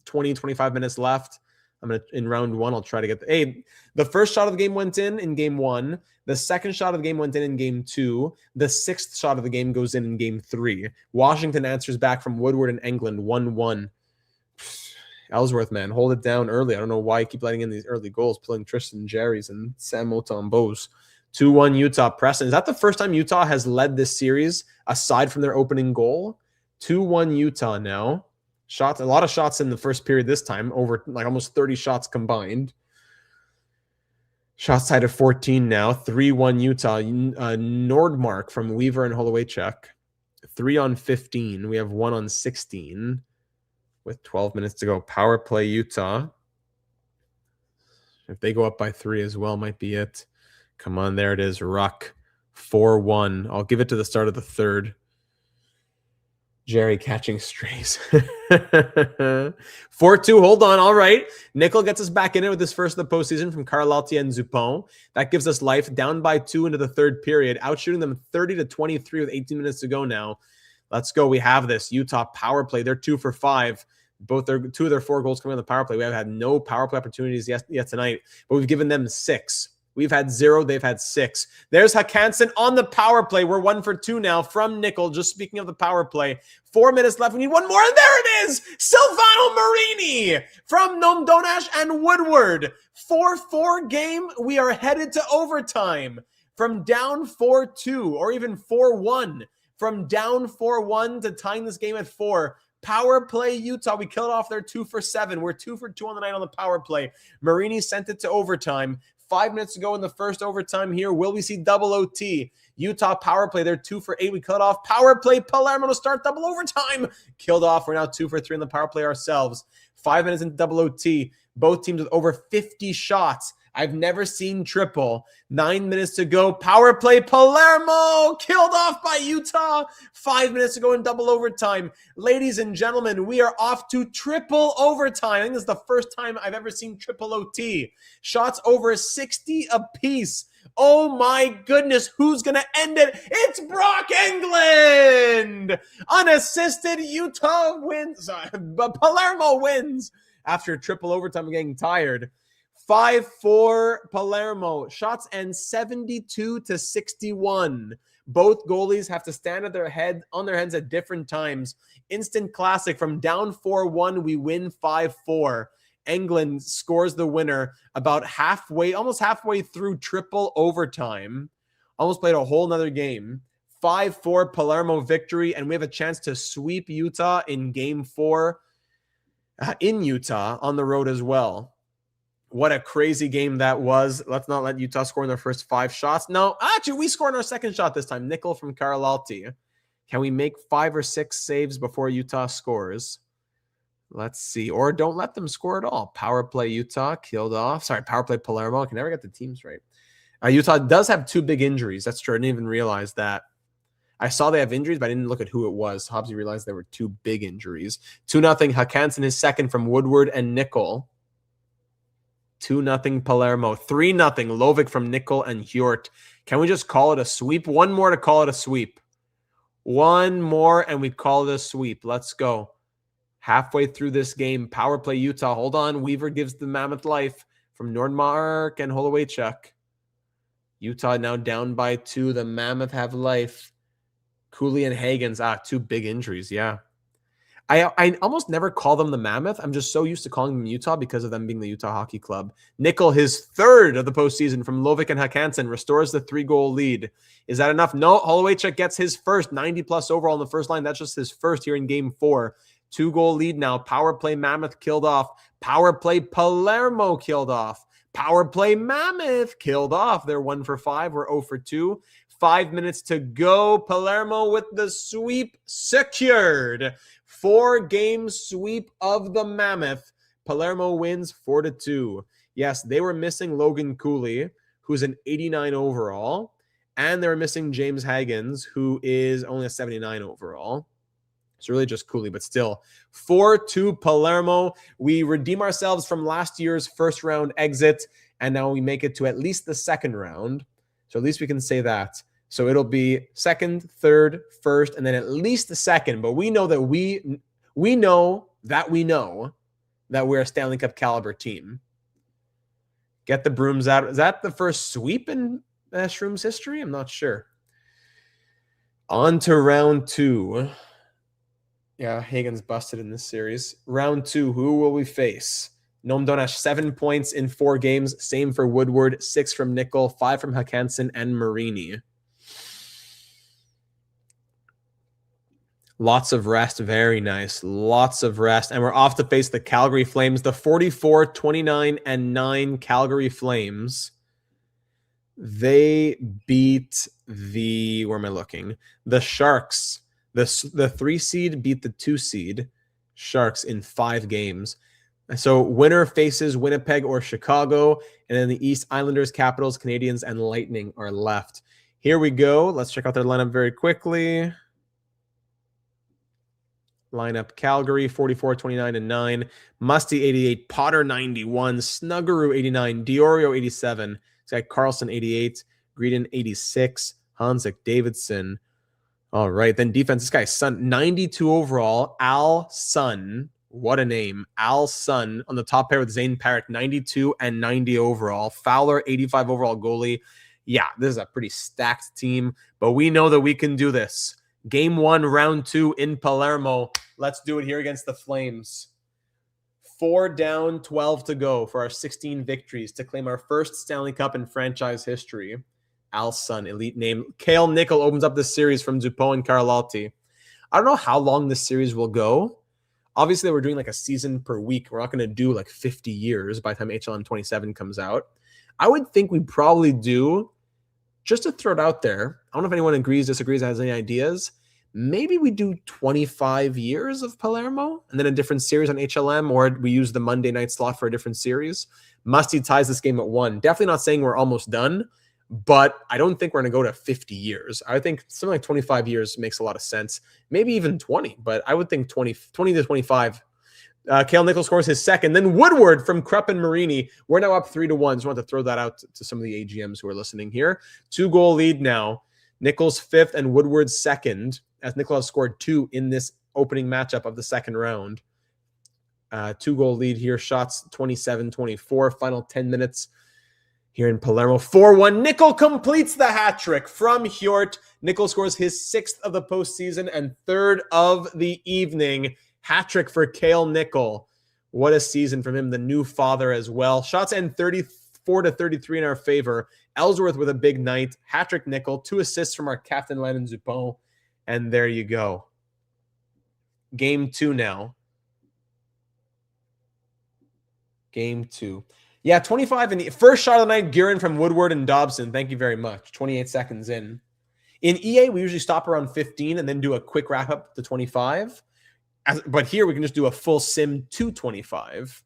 20, 25 minutes left. I'm going to, in round 1, I'll try to get the first shot of the game went in game 1. The second shot of the game went in game 2. The sixth shot of the game goes in game 3. Washington answers back from Woodward and England 1-1. Ellsworth, man, hold it down early. I don't know why you keep letting in these early goals, pulling Tristan Jerry's and Sam Otombos. 2-1 Utah Preston. Is that the first time Utah has led this series aside from their opening goal? 2-1 Utah now. Shots, a lot of shots in the first period this time, over like almost 30 shots combined. Shots tied at 14 now. 3-1 Utah. Nordmark from Weaver and Holowaychuk. 3-on-15. We have 1-on-16 with 12 minutes to go. Power play Utah. If they go up by 3 as well, might be it. Come on, there it is. Ruck. 4-1. I'll give it to the start of the third. Jerry catching strays. 4-2. Hold on. All right. Nickel gets us back in it with his first of the postseason from Karlalti and Zupon. That gives us life. Down by 2 into the third period. Outshooting them 30-23 with 18 minutes to go now. Let's go. We have this. Utah power play. They're 2 for 5. Both their 2 of their 4 goals coming on the power play. We have had no power play opportunities yet tonight, but we've given them 6. We've had 0. They've had 6. There's Hakanson on the power play. We're 1 for 2 now from Nickel. Just speaking of the power play. 4 minutes left. We need one more. And there it is. Silvano Marini from Nome Donesh and Woodward. 4-4 game. We are headed to overtime. From down 4-2 or even 4-1. From down 4-1 to tying this game at 4. Power play Utah. We killed off their 2 for 7. We're 2 for 2 on the night on the power play. Marini sent it to overtime. 5 minutes to go in the first overtime here. Will we see double OT? Utah power play. They're 2 for 8. We cut off. Power play. Palermo to start double overtime. Killed off. We're now 2 for 3 in the power play ourselves. 5 minutes into double OT. Both teams with over 50 shots. I've never seen triple. 9 minutes to go. Power play. Palermo killed off by Utah. 5 minutes to go in double overtime. Ladies and gentlemen, we are off to triple overtime. I think this is the first time I've ever seen triple OT. Shots over 60 apiece. Oh my goodness, who's going to end it? It's Brock Englund! Unassisted, Utah wins. But Palermo wins after triple overtime getting tired. 5-4 Palermo. Shots end 72-61. Both goalies have to stand on their heads at different times. Instant classic. From down 4-1, we win 5-4. Englund scores the winner about almost halfway through triple overtime. Almost played a whole nother game. 5-4 Palermo victory, and we have a chance to sweep Utah in game 4 in Utah on the road as well. What a crazy game that was. Let's not let Utah score in their first 5 shots. No, actually, we scored our second shot this time. Nickel from Karlalti. Can we make 5 or 6 saves before Utah scores? Let's see. Or don't let them score at all. Power play Utah killed off. Sorry, power play Palermo. I can never get the teams right. Utah does have 2 big injuries. That's true. I didn't even realize that. I saw they have injuries, but I didn't look at who it was. Hobbsy realized there were 2 big injuries. 2-0 Hakanson is second from Woodward and Nickel. 2-0 Palermo. 3-0 Lovic from Nickel and Hjort. Can we just call it a sweep? One more to call it a sweep. One more and we call it a sweep. Let's go. Halfway through this game, power play Utah. Hold on. Weaver gives the Mammoth life from Nordmark and Holowaychuk. Utah now down by 2. The Mammoth have life. Cooley and Hagens. 2 big injuries. Yeah. I almost never call them the Mammoth. I'm just so used to calling them Utah because of them being the Utah Hockey Club. Nickel, his 3rd of the postseason from Lovik and Hakansen, restores the 3-goal lead. Is that enough? No. Holowaychuk gets his first 90-plus overall in the first line. That's just his first here in Game 4. 2-goal lead now. Power play Mammoth killed off. Power play Palermo killed off. Power play Mammoth killed off. They're 1 for 5. We're 0 for 2. 5 minutes to go. Palermo with the sweep secured. 4-game sweep of the Mammoth. Palermo wins 4-2. Yes, they were missing Logan Cooley, who's an 89 overall, and they were missing James Hagens, who is only a 79 overall. It's really just Cooley, but still 4-2 Palermo. We redeem ourselves from last year's first round exit, and now we make it to at least the second round. So at least we can say that. So it'll be second, third, first, and then at least the second. But we know that we know that we're a Stanley Cup caliber team. Get the brooms out. Is that the first sweep in Shrooms history? I'm not sure. On to round 2. Yeah, Hagen's busted in this series. Round 2, who will we face? Noam Donash, 7 points in 4 games. Same for Woodward, 6 from Nickel, 5 from Hakansen and Marini. Lots of rest. Very nice. Lots of rest. And we're off to face the Calgary Flames. The 44, 29, and 9 Calgary Flames. They beat the... Where am I looking? The Sharks. The 3 seed beat the 2 seed Sharks in 5 games. So winner faces Winnipeg or Chicago. And then the East, Islanders, Capitals, Canadiens, and Lightning are left. Here we go. Let's check out their lineup very quickly. Lineup: Calgary 44, 29, and 9. Musty 88, Potter 91, Snuggeroo 89, Diorio 87. It's got Carlson 88, Greedon 86, Hanzik, Davidson. All right, then defense. This guy's Sun 92 overall. Al Sun, what a name! Al Sun on the top pair with Zane Parrott 92 and 90 overall. Fowler 85 overall goalie. Yeah, this is a pretty stacked team, but we know that we can do this. Game 1, round 2 in Palermo. Let's do it here against the Flames. 4 down, 12 to go for our 16 victories to claim our first Stanley Cup in franchise history. Al Sun, elite name. Cale Nickel opens up this series from Dupont and Carlotti. I don't know how long this series will go. Obviously, we're doing like a season per week. We're not going to do like 50 years by the time HLN 27 comes out. I would think we probably do, just to throw it out there, I don't know if anyone agrees, disagrees, has any ideas. Maybe we do 25 years of Palermo and then a different series on HLM, or we use the Monday night slot for a different series. Musty ties this game at 1. Definitely not saying we're almost done, but I don't think we're going to go to 50 years. I think something like 25 years makes a lot of sense. Maybe even 20, but I would think 20 to 25. Cale Nickel scores his second. Then Woodward from Krupp and Marini. We're now up 3-1. Just want to throw that out to some of the AGMs who are listening here. 2-goal lead now. Nickel's 5th and Woodward's 2nd, as Nickel has scored 2 in this opening matchup of the second round. 2-goal lead here. Shots 27-24. Final 10 minutes here in Palermo. 4-1. Nickel completes the hat trick from Hjort. Nickel scores his 6th of the postseason and 3rd of the evening. Hat trick for Cale Nickel. What a season from him, the new father as well. Shots end 34-33 in our favor. Ellsworth with a big night. Hat trick Nickel. 2 assists from our captain Landon Dupont. And there you go. Game 2 now. Game 2. Yeah, 25 in the first shot of the night. Guerin from Woodward and Dobson. Thank you very much. 28 seconds in. In EA, we usually stop around 15 and then do a quick wrap up to 25. But here we can just do a full sim to 25.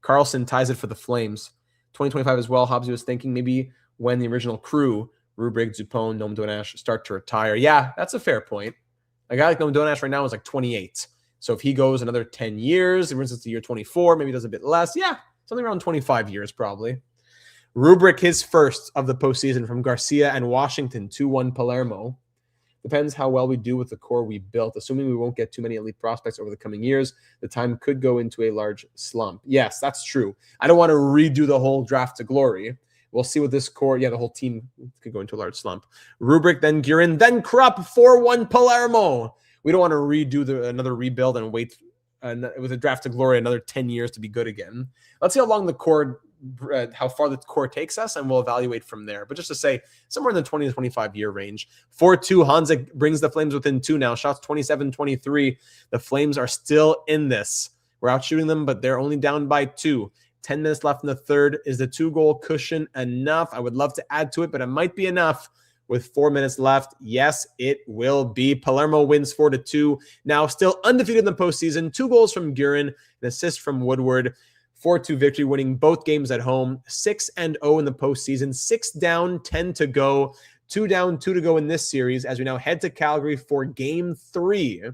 Carlson ties it for the Flames. 2025 as well. Hobbsy was thinking maybe when the original crew, Rubrik, Dupont, Noam Donash, start to retire. Yeah, that's a fair point. A guy like Noam Donash right now is like 28. So if he goes another 10 years, for instance, the year 24, maybe does a bit less. Yeah, something around 25 years probably. Rubrik, his first of the postseason from Garcia and Washington, 2-1 Palermo. Depends how well we do with the core we built. Assuming we won't get too many elite prospects over the coming years, the time could go into a large slump. Yes, that's true. I don't want to redo the whole draft to glory. We'll see what this core, the whole team could go into a large slump. Rubric, then Guerin, then Krupp, 4-1 Palermo. We don't want to redo another rebuild and wait with a draft to glory another 10 years to be good again. Let's see how long the core, how far the core takes us, and we'll evaluate from there. But just to say, somewhere in the 20 to 25 year range. 4-2, Hansa brings the Flames within 2 now. Shots 27-23. The Flames are still in this. We're out shooting them, but they're only down by 2. 10 minutes left in the third. Is the 2-goal cushion enough? I would love to add to it, but it might be enough. With 4 minutes left, yes, it will be. Palermo wins 4-2. Now still undefeated in the postseason. 2 goals from Guerin, an assist from Woodward. 4-2 victory, winning both games at home. 6-0 in the postseason. 6 down, 10 to go. 2 down, 2 to go in this series as we now head to Calgary for Game 3.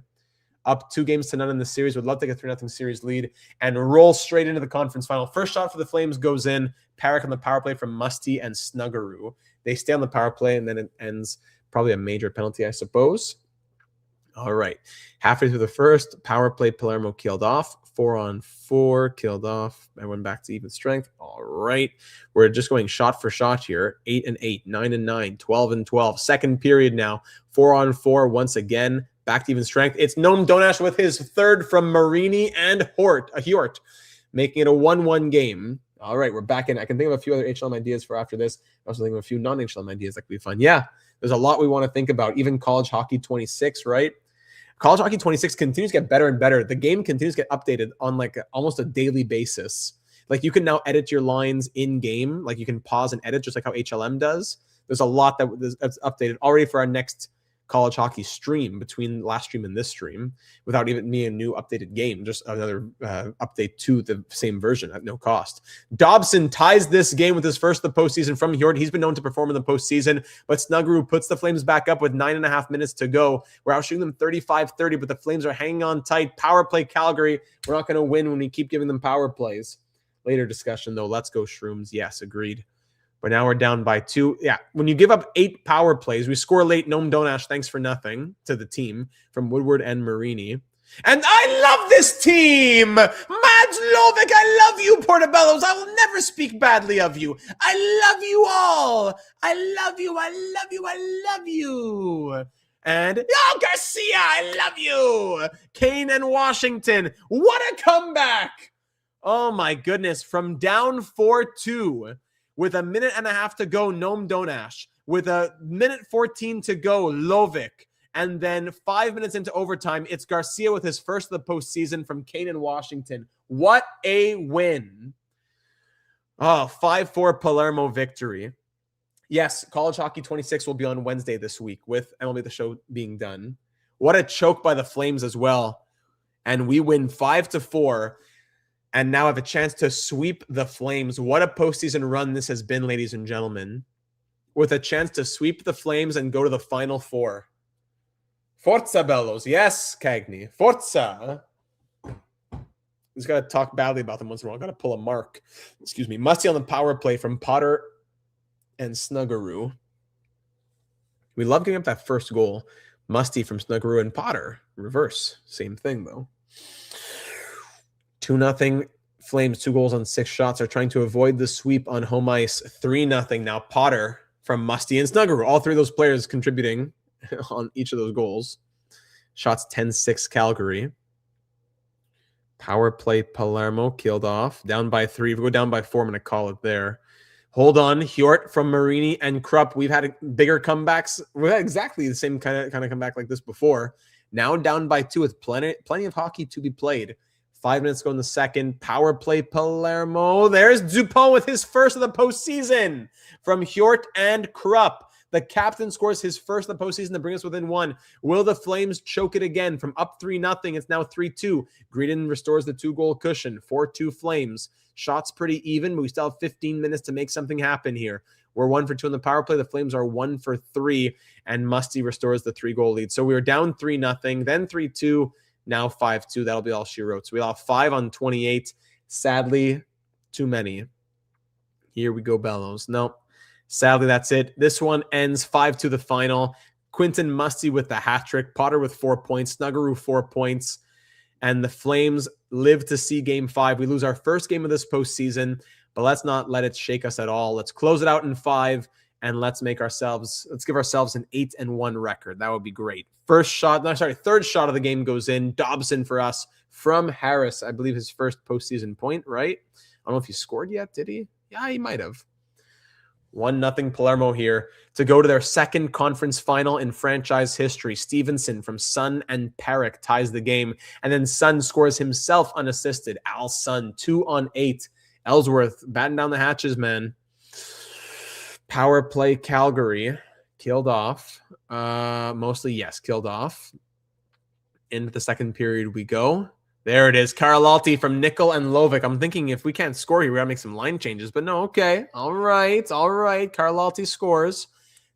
Up 2-0 in the series. Would love to get a 3-0 series lead and roll straight into the conference final. First shot for the Flames goes in. Parrick on the power play from Musty and Snuggeroo. They stay on the power play, and then it ends probably a major penalty, I suppose. All right. Halfway through the first, power play, Palermo killed off. 4-on-4, killed off. Everyone back to even strength. All right. We're just going shot for shot here. 8-8, 9-9, 12-12. Second period now. 4-on-4 once again. Back to even strength. It's Noam Donash with his third from Marini and Hjort, making it a 1-1 game. All right, we're back in. I can think of a few other HLM ideas for after this. I also think of a few non-HLM ideas that could be fun. Yeah, there's a lot we want to think about. Even College Hockey 26, right? College Hockey 26 continues to get better and better. The game continues to get updated on almost a daily basis. Like you can now edit your lines in game. Like you can pause and edit just like how HLM does. There's a lot that's updated already for our next college hockey stream between last stream and this stream without even me a new updated game, just another update to the same version at no cost. Dobson ties this game with his first of the postseason from Hjort. He's been known to perform in the postseason, but Snuggeroo puts the Flames back up with 9.5 minutes to go. We're out shooting them 35-30, but the Flames are hanging on tight. Power play Calgary. We're not going to win when we keep giving them power plays. Later discussion though. Let's go Shrooms. Yes, agreed. But now we're down by 2. Yeah, when you give up 8 power plays, we score late. Noam Donash, thanks for nothing to the team from Woodward and Marini. And I love this team! Mads Lovic, I love you, Portobellos. I will never speak badly of you. I love you all. I love you, I love you, I love you. And, Garcia, I love you. Kane and Washington, what a comeback. Oh, my goodness. From down 4-2. With a minute and a half to go, Noam Donash. With a minute 14 to go, Lovic. And then 5 minutes into overtime, it's Garcia with his first of the postseason from Kane and Washington. What a win. Oh, 5-4 Palermo victory. Yes, College Hockey 26 will be on Wednesday this week with MLB The Show being done. What a choke by the Flames as well. And we win 5-4. And now have a chance to sweep the Flames. What a postseason run this has been, ladies and gentlemen. With a chance to sweep the Flames and go to the Final Four. Forza, Bellows. Yes, Cagney. Forza. He's got to talk badly about them once in a while. Got to pull a mark. Excuse me. Musty on the power play from Potter and Snuggeroo. We love getting up that first goal. Musty from Snuggeroo and Potter. Reverse. Same thing, though. 2-0 Flames, 2 goals on 6 shots, are trying to avoid the sweep on home ice. 3-0 now. Potter from Musty and Snuggeroo. All 3 of those players contributing on each of those goals. Shots 10-6 Calgary. Power play Palermo killed off. Down by 3. If we go down by 4, I'm going to call it there. Hold on. Hjort from Marini and Krupp. We've had bigger comebacks. We've had exactly the same kind of comeback like this before. Now down by 2 with plenty of hockey to be played. 5 minutes go in the second. Power play Palermo. There's Dupont with his first of the postseason from Hjort and Krupp. The captain scores his first of the postseason to bring us within 1. Will the Flames choke it again? From up 3-0, it's now 3-2. Greedon restores the 2-goal cushion. 4-2 Flames. Shots pretty even, but we still have 15 minutes to make something happen here. We're 1 for 2 on the power play. The Flames are 1 for 3, and Musty restores the 3-goal lead. So we were down 3-0, then 3-2. Now 5-2. That'll be all she wrote. So we'll have 5 on 28. Sadly, too many. Here we go, Bellows. No, sadly, that's it. This one ends 5-2 the final. Quinton Musty with the hat trick, Potter with 4 points, Snuggeroo 4 points, and the Flames live to see Game 5. We lose our first game of this postseason, but let's not let it shake us at all. Let's close it out in 5, and let's give ourselves an 8-1 record. That would be great. Third shot of the game goes in. Dobson for us from Harris. I believe his first postseason point, right? I don't know if he scored yet. Did he? Yeah, he might have. 1-0 Palermo here to go to their second conference final in franchise history. Stevenson from Sun and Perrick ties the game. And then Sun scores himself unassisted. Al Sun, 2 on 8. Ellsworth batting down the hatches, man. Power play Calgary. Killed off. Mostly, yes, killed off. Into the second period we go. There it is. Karalahti from Nickel and Lovic. I'm thinking if we can't score here, we got to make some line changes. But no, okay. All right. Karalahti scores.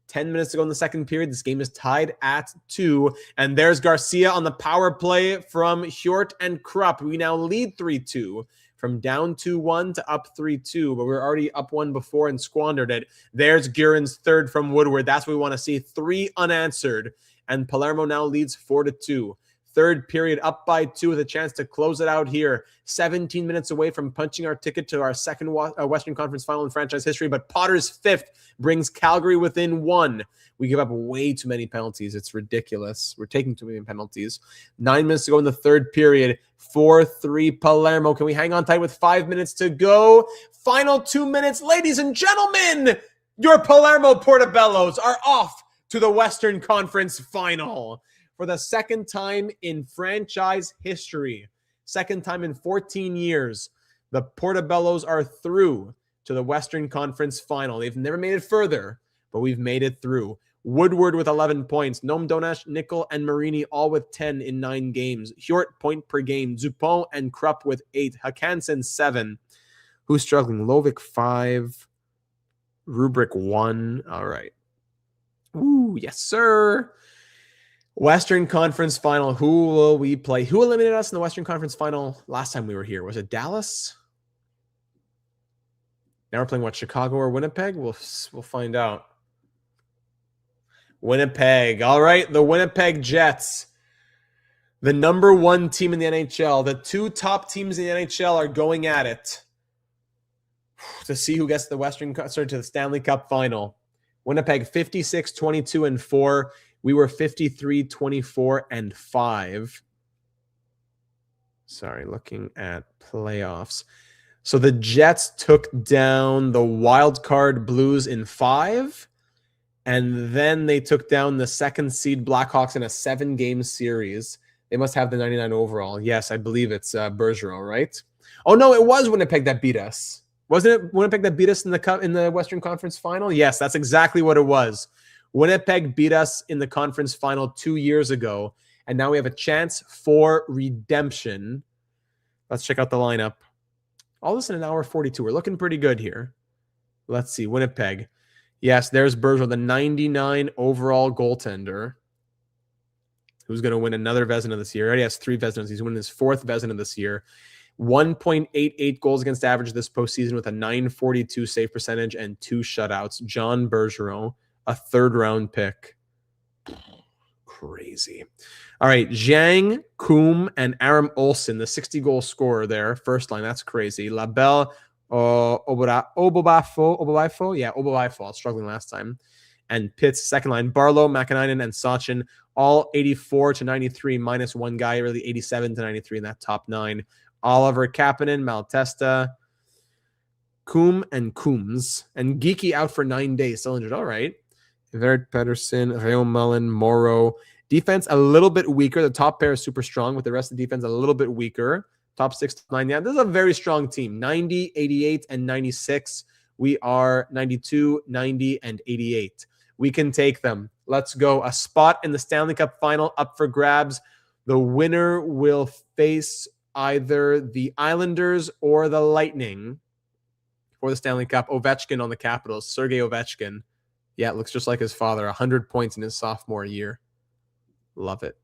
10 minutes to go in the second period. This game is tied at 2. And there's Garcia on the power play from Hjort and Krupp. We now lead 3-2. From down 2-1 to up 3-2. But we were already up 1 before and squandered it. There's Guerin's third from Woodward. That's what we want to see. 3 unanswered. And Palermo now leads 4-2. Third period up by 2 with a chance to close it out here. 17 minutes away from punching our ticket to our second Western Conference final in franchise history. But Potter's 5th brings Calgary within 1. We give up way too many penalties. It's ridiculous. We're taking too many penalties. 9 minutes to go in the third period. 4-3 Palermo. Can we hang on tight with 5 minutes to go? Final 2 minutes. Ladies and gentlemen, your Palermo Portobellos are off to the Western Conference final. For the second time in franchise history, second time in 14 years, the Portobellos are through to the Western Conference final. They've never made it further, but we've made it through. Woodward with 11 points. Noam Donash, Nickel, and Marini all with 10 in 9 games. Hjort, point per game. Dupont and Krupp with 8. Hakansen, 7. Who's struggling? Lovic, 5. Rubric, 1. All right. Ooh, yes, sir. Western Conference final. Who will we play? Who eliminated us in the Western Conference final last time we were here? Was it Dallas? Now we're playing what, Chicago or Winnipeg? We'll find out. Winnipeg. All right, the Winnipeg Jets. The number 1 team in the NHL. The 2 top teams in the NHL are going at it to see who gets to the Stanley Cup final. Winnipeg 56-22-4. We were 53-24-5. Sorry, looking at playoffs. So the Jets took down the wild card Blues in 5, and then they took down the second seed Blackhawks in a 7-game series. They must have the 99 overall. Yes, I believe it's Bergeron, right? Oh no, it was Winnipeg that beat us. Wasn't it Winnipeg that beat us in the Western Conference final? Yes, that's exactly what it was. Winnipeg beat us in the conference final 2 years ago, and now we have a chance for redemption. Let's check out the lineup. All this in 1 hour 42. We're looking pretty good here. Let's see. Winnipeg. Yes, there's Bergeron, the 99 overall goaltender, who's going to win another Vezina this year. He already has 3 Vezinas. He's winning his 4th Vezina this year. 1.88 goals against average this postseason with a 942 save percentage and 2 shutouts. John Bergeron, a 3rd-round pick. Crazy. All right, Zhang, Koum, and Aram Olsen, the 60-goal scorer there. First line, that's crazy. Labelle, Obobafo. Yeah, Obobafo. I was struggling last time. And Pitts, second line. Barlow, Makanainen, and Sachin, all 84-93, minus 1 guy, really 87-93 in that top 9. Oliver, Kapanen, Malatesta, Koum, and Coombs. And Geeky out for 9 days, still injured. All right. Vert Pedersen, Rayon Mullen, Morrow. Defense a little bit weaker. The top pair is super strong, with the rest of the defense a little bit weaker. Top 6 to 9. Yeah, this is a very strong team. 90, 88, and 96. We are 92, 90, and 88. We can take them. Let's go. A spot in the Stanley Cup final up for grabs. The winner will face either the Islanders or the Lightning for the Stanley Cup. Ovechkin on the Capitals. Sergei Ovechkin. Yeah, it looks just like his father. 100 points in his sophomore year. Love it.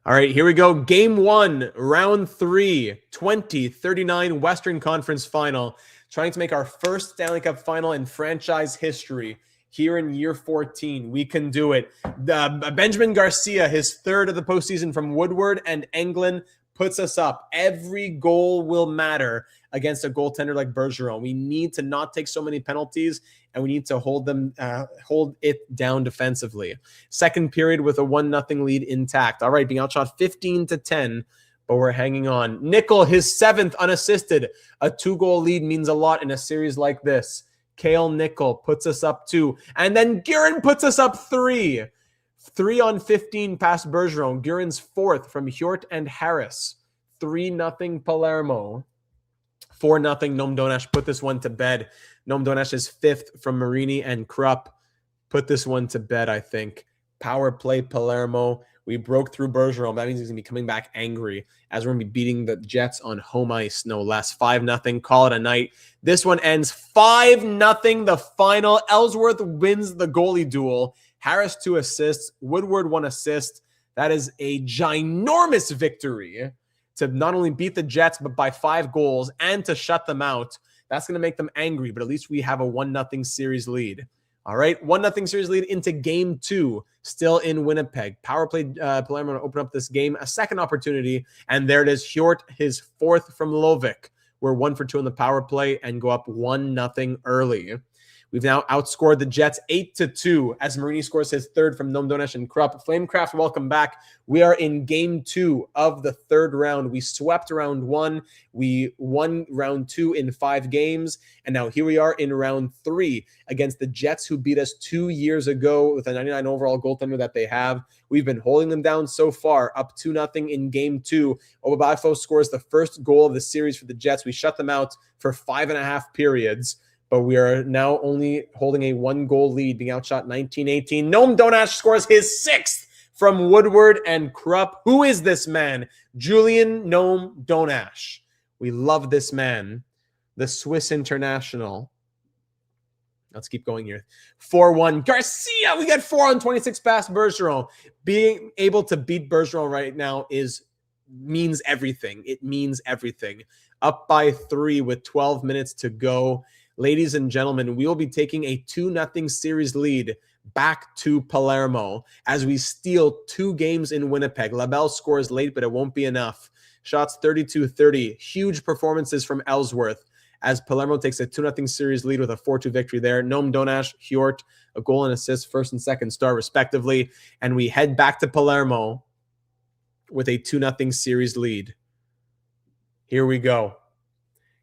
All right, here we go. Game 1, round 3, 2039 Western Conference Final. Trying to make our first Stanley Cup final in franchise history. here in year 14. We can do it. Benjamin Garcia, his third of the postseason from Woodward and Englund, puts us up. Every goal will matter against a goaltender like Bergeron. We need to not take so many penalties, and we need to hold it down defensively. Second period with a 1-0 lead intact. All right, being outshot 15-10, but we're hanging on. Nickel, his 7th unassisted. A 2-goal lead means a lot in a series like this. Cale Nickel puts us up 2. And then Guerin puts us up 3. 3 on 15 past Bergeron. Guerin's 4th from Hjort and Harris. 3-0 Palermo. 4-0 Nome Donash. Put this one to bed. Nome Donash is 5th from Marini and Krupp. Put this one to bed, I think. Power play Palermo. We broke through Bergeron. That means he's going to be coming back angry as we're going to be beating the Jets on home ice, no less. 5-0. Call it a night. This one ends 5-0, the final. Ellsworth wins the goalie duel. Harris 2 assists. Woodward 1 assist. That is a ginormous victory to not only beat the Jets, but by 5 goals and to shut them out. That's going to make them angry, but at least we have a 1-0 series lead. All right, 1-0 series lead into game 2, still in Winnipeg. Power play, Palermo to open up this game. A second opportunity, and there it is. Hjort, his 4th from Lovic. We're 1 for 2 on the power play and go up 1-0 early. We've now outscored the Jets 8-2 as Marini scores his 3rd from Nome Donash and Krupp. Flamecraft, welcome back. We are in game 2 of the 3rd round. We swept round 1. We won round 2 in 5 games. And now here we are in round 3 against the Jets, who beat us 2 years ago with a 99 overall goaltender that they have. We've been holding them down so far, up 2-0 in game 2. Obabafo scores the first goal of the series for the Jets. We shut them out for 5.5 periods. But we are now only holding a 1-goal lead, being outshot 19-18. Nome Donash scores his 6th from Woodward and Krupp. Who is this man? Julian Nome Donash. We love this man. The Swiss international. Let's keep going here. 4-1. Garcia, we got 4 on 26 past Bergeron. Being able to beat Bergeron right now means everything. It means everything. Up by 3 with 12 minutes to go. Ladies and gentlemen, we will be taking a 2-0 series lead back to Palermo as we steal 2 games in Winnipeg. Labelle scores late, but it won't be enough. Shots 32-30. Huge performances from Ellsworth as Palermo takes a 2-0 series lead with a 4-2 victory there. Nome Donash, Hjort, a goal and assist, 1st and 2nd star respectively. And we head back to Palermo with a 2-0 series lead. Here we go.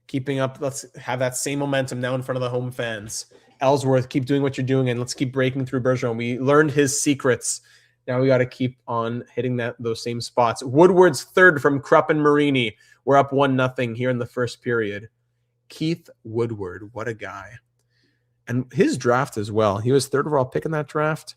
Keeping up, let's have that same momentum now in front of the home fans. Ellsworth, keep doing what you're doing, and let's keep breaking through Bergeron. We learned his secrets. Now we got to keep on hitting those same spots. Woodward's 3rd from Krupp and Marini. We're up 1-0 here in the first period. Keith Woodward, what a guy. And his draft as well. He was 3rd overall pick in that draft.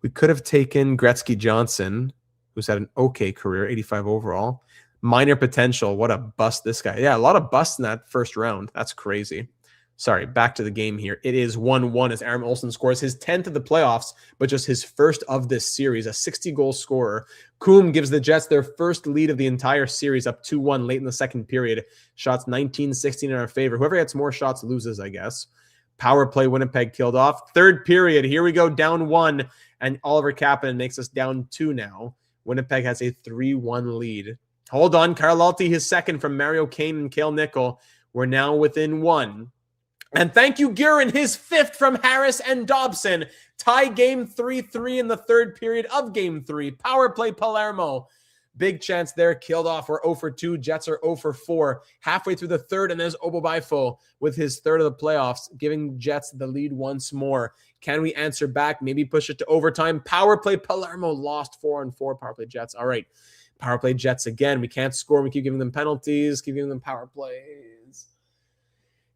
We could have taken Gretzky Johnson, who's had an okay career, 85 overall. Minor potential. What a bust this guy. Yeah, a lot of busts in that first round. That's crazy. Sorry, back to the game here. It is 1-1 as Aaron Olsen scores his 10th of the playoffs, but just his 1st of this series, a 60-goal scorer. Coombe gives the Jets their 1st lead of the entire series, up 2-1 late in the 2nd period. Shots 19-16 in our favor. Whoever gets more shots loses, I guess. Power play, Winnipeg killed off. 3rd period, here we go, down 1, and Oliver Kapanen makes us down 2 now. Winnipeg has a 3-1 lead. Hold on, Karlalti, his 2nd from Mario Kane and Cale Nickel. We're now within 1. And thank you, Guerin, his 5th from Harris and Dobson. Tie game 3-3 in the 3rd period of game 3. Power play, Palermo. Big chance there, killed off. We're 0 for 2. Jets are 0 for 4. Halfway through the 3rd, and there's Obabafo with his 3rd of the playoffs, giving Jets the lead once more. Can we answer back? Maybe push it to overtime. Power play, Palermo lost 4-4. Power play, Jets. All right. Power play Jets again. We can't score. We keep giving them penalties, keep giving them power plays.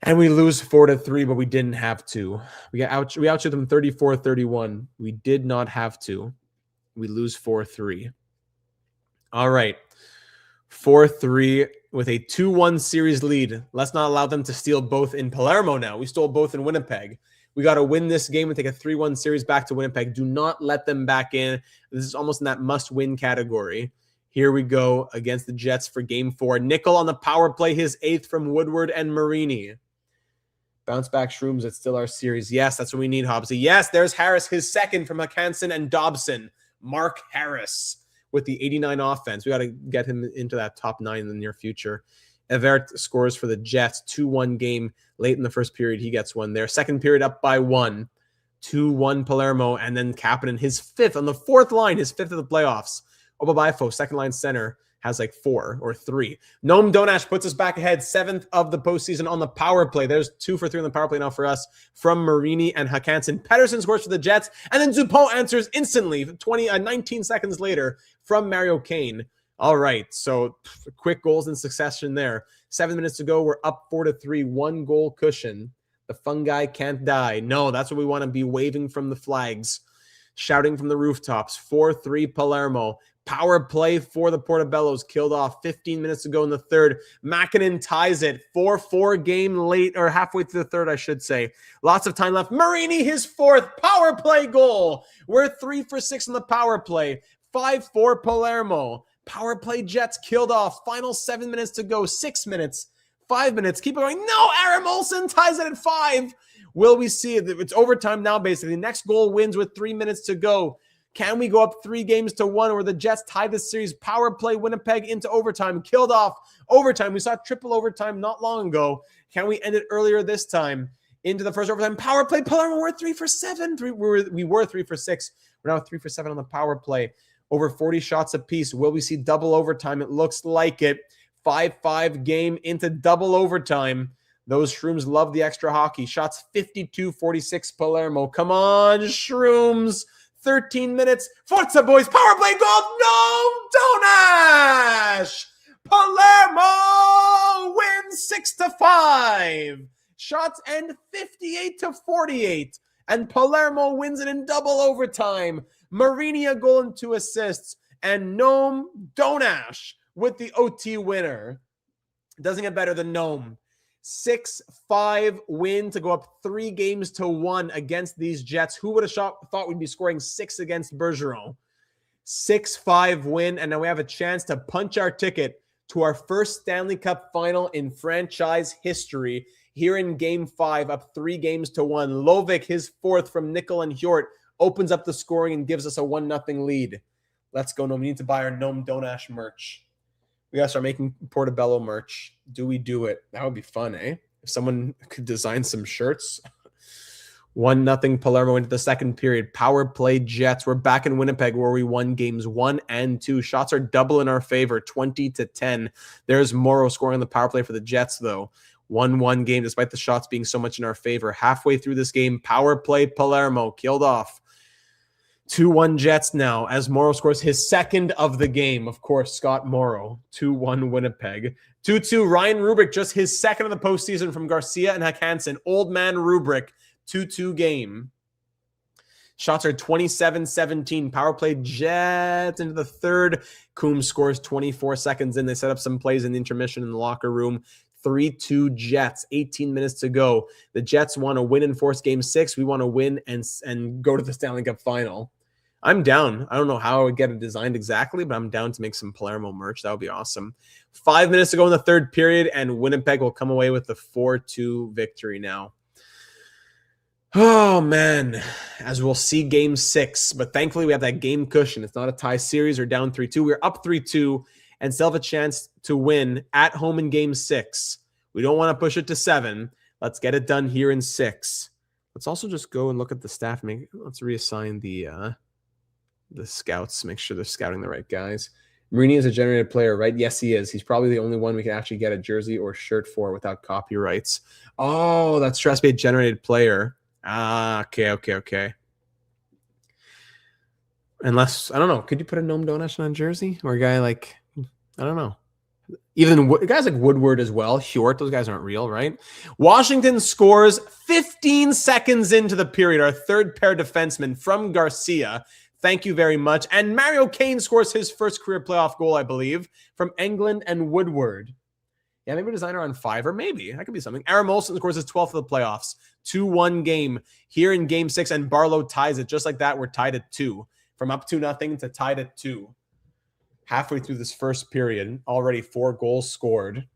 And we lose 4-3, but we didn't have to. We outshot them 34-31. We did not have to. We lose 4-3. All right. 4-3 with a 2-1 series lead. Let's not allow them to steal both in Palermo now. We stole both in Winnipeg. We got to win this game and take a 3-1 series back to Winnipeg. Do not let them back in. This is almost in that must-win category. Here we go against the Jets for game 4. Nickel on the power play, his 8th from Woodward and Marini. Bounce back Shrooms. It's still our series. Yes, that's what we need, Hobbsy. Yes, there's Harris, his second from Hansen and Dobson. Mark Harris with the 89 offense. We got to get him into that top 9 in the near future. Evert scores for the Jets. 2-1 game late in the first period. He gets one there. Second period up by 1. 2-1 Palermo. And then Kapanen, his 5th on the 4th line, his 5th of the playoffs. Obabaifo, second line center, has like 4 or 3. Noam Donash puts us back ahead, 7th of the postseason on the power play. There's 2 for 3 on the power play now for us from Marini and Hakanson. Pettersson scores for the Jets, and then Dupont answers instantly 19 seconds later from Mario Kane. All right, so quick goals in succession there. 7 minutes to go. We're up 4-3, 1 goal cushion. The fungi can't die. No, that's what we want to be, waving from the flags, shouting from the rooftops. 4-3 Palermo. Power play for the Portobellos, killed off 15 minutes to go in the third. Mäkinen ties it. 4-4 game late, or halfway through the third, I should say. Lots of time left. Marini, his 4th power play goal. We're 3 for 6 on the power play. 5-4 Palermo. Power play Jets killed off. Final 7 minutes to go. 6 minutes. 5 minutes. Keep it going. No, Aaron Olsen ties it at 5. Will we see it? It's overtime now, basically. Next goal wins with 3 minutes to go. Can we go up 3-1 where the Jets tie this series? Power play Winnipeg into overtime. Killed off overtime. We saw triple overtime not long ago. Can we end it earlier this time? Into the first overtime. Power play Palermo. We're 3 for 7. We were 3 for 6. We're now 3 for 7 on the power play. Over 40 shots apiece. Will we see double overtime? It looks like it. 5-5 game into double overtime. Those Shrooms love the extra hockey. Shots 52-46 Palermo. Come on, Shrooms. 13 minutes. Forza, boys. Power play goal. No, Donash. Palermo wins 6-5. Shots end 58-48. And Palermo wins it in double overtime. Marini a goal and 2 assists. And Noam Donash with the OT winner. Doesn't get better than Noam. 6-5 win to go up 3-1 against these Jets. Who would have thought we'd be scoring 6 against Bergeron? 6-5 win, and now we have a chance to punch our ticket to our first Stanley Cup final in franchise history. Here in Game 5, up 3-1. Lovic, his 4th from Nickel and Hjort, opens up the scoring and gives us a 1-0 lead. Let's go, Noam. We need to buy our Noam Donash merch. We got to start making Portobello merch. Do we do it? That would be fun, eh? If someone could design some shirts. 1-0 Palermo into the second period. Power play Jets. We're back in Winnipeg where we won games 1 and 2. Shots are double in our favor, 20-10. There's Morrow scoring on the power play for the Jets, though. 1-1 game despite the shots being so much in our favor. Halfway through this game, power play Palermo killed off. 2-1 Jets now as Morrow scores his 2nd of the game. Of course, Scott Morrow. 2-1 Winnipeg. 2-2 Ryan Rubrick, just his 2nd of the postseason from Garcia and Hakanson. Old man Rubrick. 2-2 game. Shots are 27-17. Power play Jets into the third. Coombs scores 24 seconds in. They set up some plays in the intermission in the locker room. 3-2 Jets. 18 minutes to go. The Jets want to win and force Game 6. We want to win and go to the Stanley Cup final. I'm down. I don't know how I would get it designed exactly, but I'm down to make some Palermo merch. That would be awesome. 5 minutes to go in the third period, and Winnipeg will come away with the 4-2 victory now. Oh, man, as we'll see Game 6. But thankfully, we have that game cushion. It's not a tie series or down 3-2. We're up 3-2 and still have a chance to win at home in Game 6. We don't want to push it to 7. Let's get it done here in 6. Let's also just go and look at the staff. Let's reassign the scouts, make sure they're scouting the right guys. Marini is a generated player, right? Yes, he is. He's probably the only one we can actually get a jersey or shirt for without copyrights. Oh, that's has to be a generated player. Okay. Unless, I don't know, could you put a Noam Donash on a jersey? Or a guy like, I don't know. Even guys like Woodward as well. Hjort, those guys aren't real, right? Washington scores 15 seconds into the period. Our third pair defenseman from Garcia. Thank you very much. And Mario Kane scores his first career playoff goal, I believe, from Englund and Woodward. Yeah, maybe a designer on Fiverr. Maybe. That could be something. Aaron Molson scores his 12th of the playoffs. 2-1 game here in Game 6, and Barlow ties it. Just like that, we're tied at 2. From up 2-0 to tied at 2. Halfway through this first period, already 4 goals scored.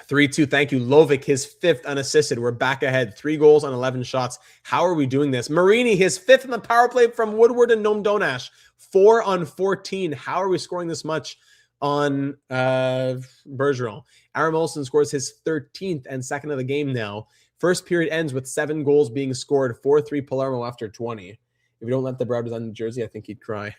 3-2. Thank you. Lovic, his 5th unassisted. We're back ahead. 3 goals on 11 shots. How are we doing this? Marini, his 5th in the power play from Woodward and Nome Donash. 4 on 14. How are we scoring this much on Bergeron? Aaron Olsen scores his 13th and 2nd of the game now. First period ends with 7 goals being scored. 4-3 Palermo after 20. If you don't let the Browns on New Jersey, I think he'd cry.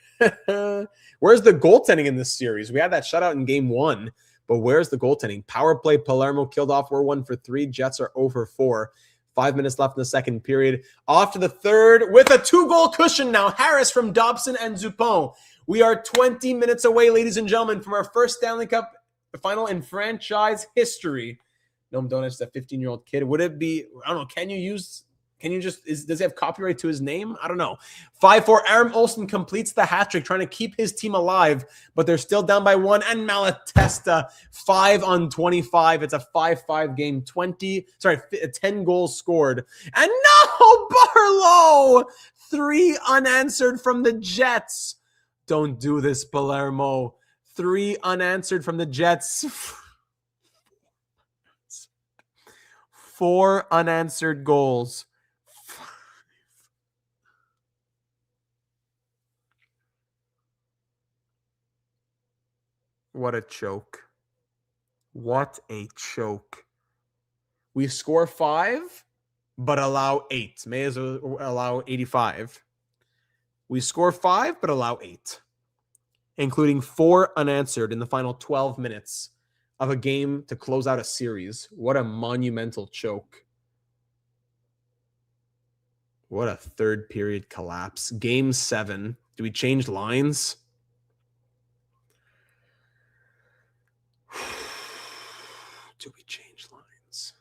Where's the goaltending in this series? We had that shutout in game 1. But where's the goaltending? Power play, Palermo killed off. We're 1 for 3. Jets are 0 for 4. 5 minutes left in the second period. Off to the third with a 2-goal cushion now. Harris from Dobson and Zupon. We are 20 minutes away, ladies and gentlemen, from our first Stanley Cup final in franchise history. Nome Donash is a 15-year-old kid. Would it be, I don't know, does he have copyright to his name? I don't know. 5-4, Aaron Olsen completes the hat trick, trying to keep his team alive, but they're still down by 1. And Malatesta, 5 on 25. It's a 5-5 game. 10 goals scored. And no, Barlow! 3 unanswered from the Jets. Don't do this, Palermo. 3 unanswered from the Jets. 4 unanswered goals. What a choke. What a choke. We score 5, but allow 8. May as well allow 85. We score 5, but allow 8. Including 4 unanswered in the final 12 minutes of a game to close out a series. What a monumental choke. What a third period collapse. Game 7. Do we change lines? Do we change lines?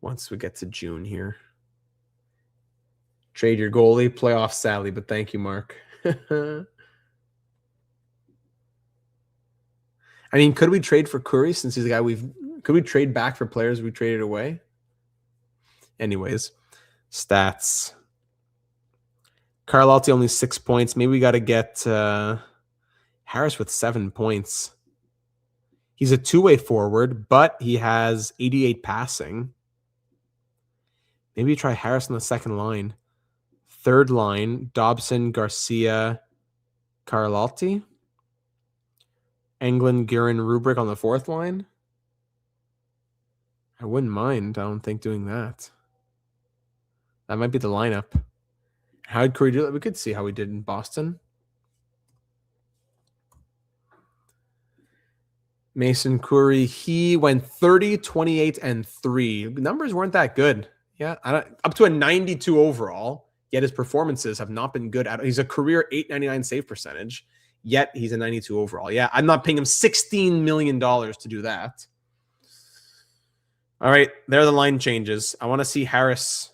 Once we get to June here. Trade your goalie, playoff Sally, but thank you, Mark. I mean, could we trade for Curry since he's a guy could we trade back for players we traded away? Anyways, stats. Carlotti only 6 points. Maybe we got to get Harris with 7 points. He's a two-way forward, but he has 88 passing. Maybe try Harris on the second line. Third line, Dobson, Garcia, Carlotti. Englund, Guerin, Rubric on the fourth line. I wouldn't mind, I don't think, doing that. That might be the lineup. How did Curry do that? We could see how he did in Boston. Mason Curry, he went 30, 28, and 3. Numbers weren't that good. Yeah, up to a 92 overall, yet his performances have not been good. He's a career .899 save percentage, yet he's a 92 overall. Yeah, I'm not paying him $16 million to do that. All right, there are the line changes. I want to see Harris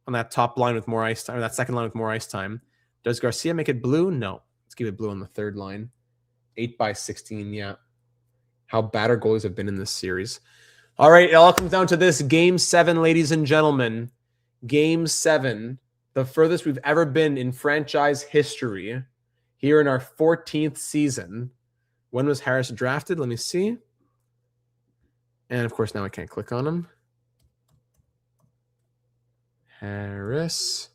on that top line with more ice time, or that second line with more ice time. Does Garcia make it blue? No. Let's give it blue on the third line. 8/16, yeah. How bad our goalies have been in this series. All right, it all comes down to this. Game 7, ladies and gentlemen. Game 7, the furthest we've ever been in franchise history here in our 14th season. When was Harris drafted? Let me see. And, of course, now I can't click on him. Harris.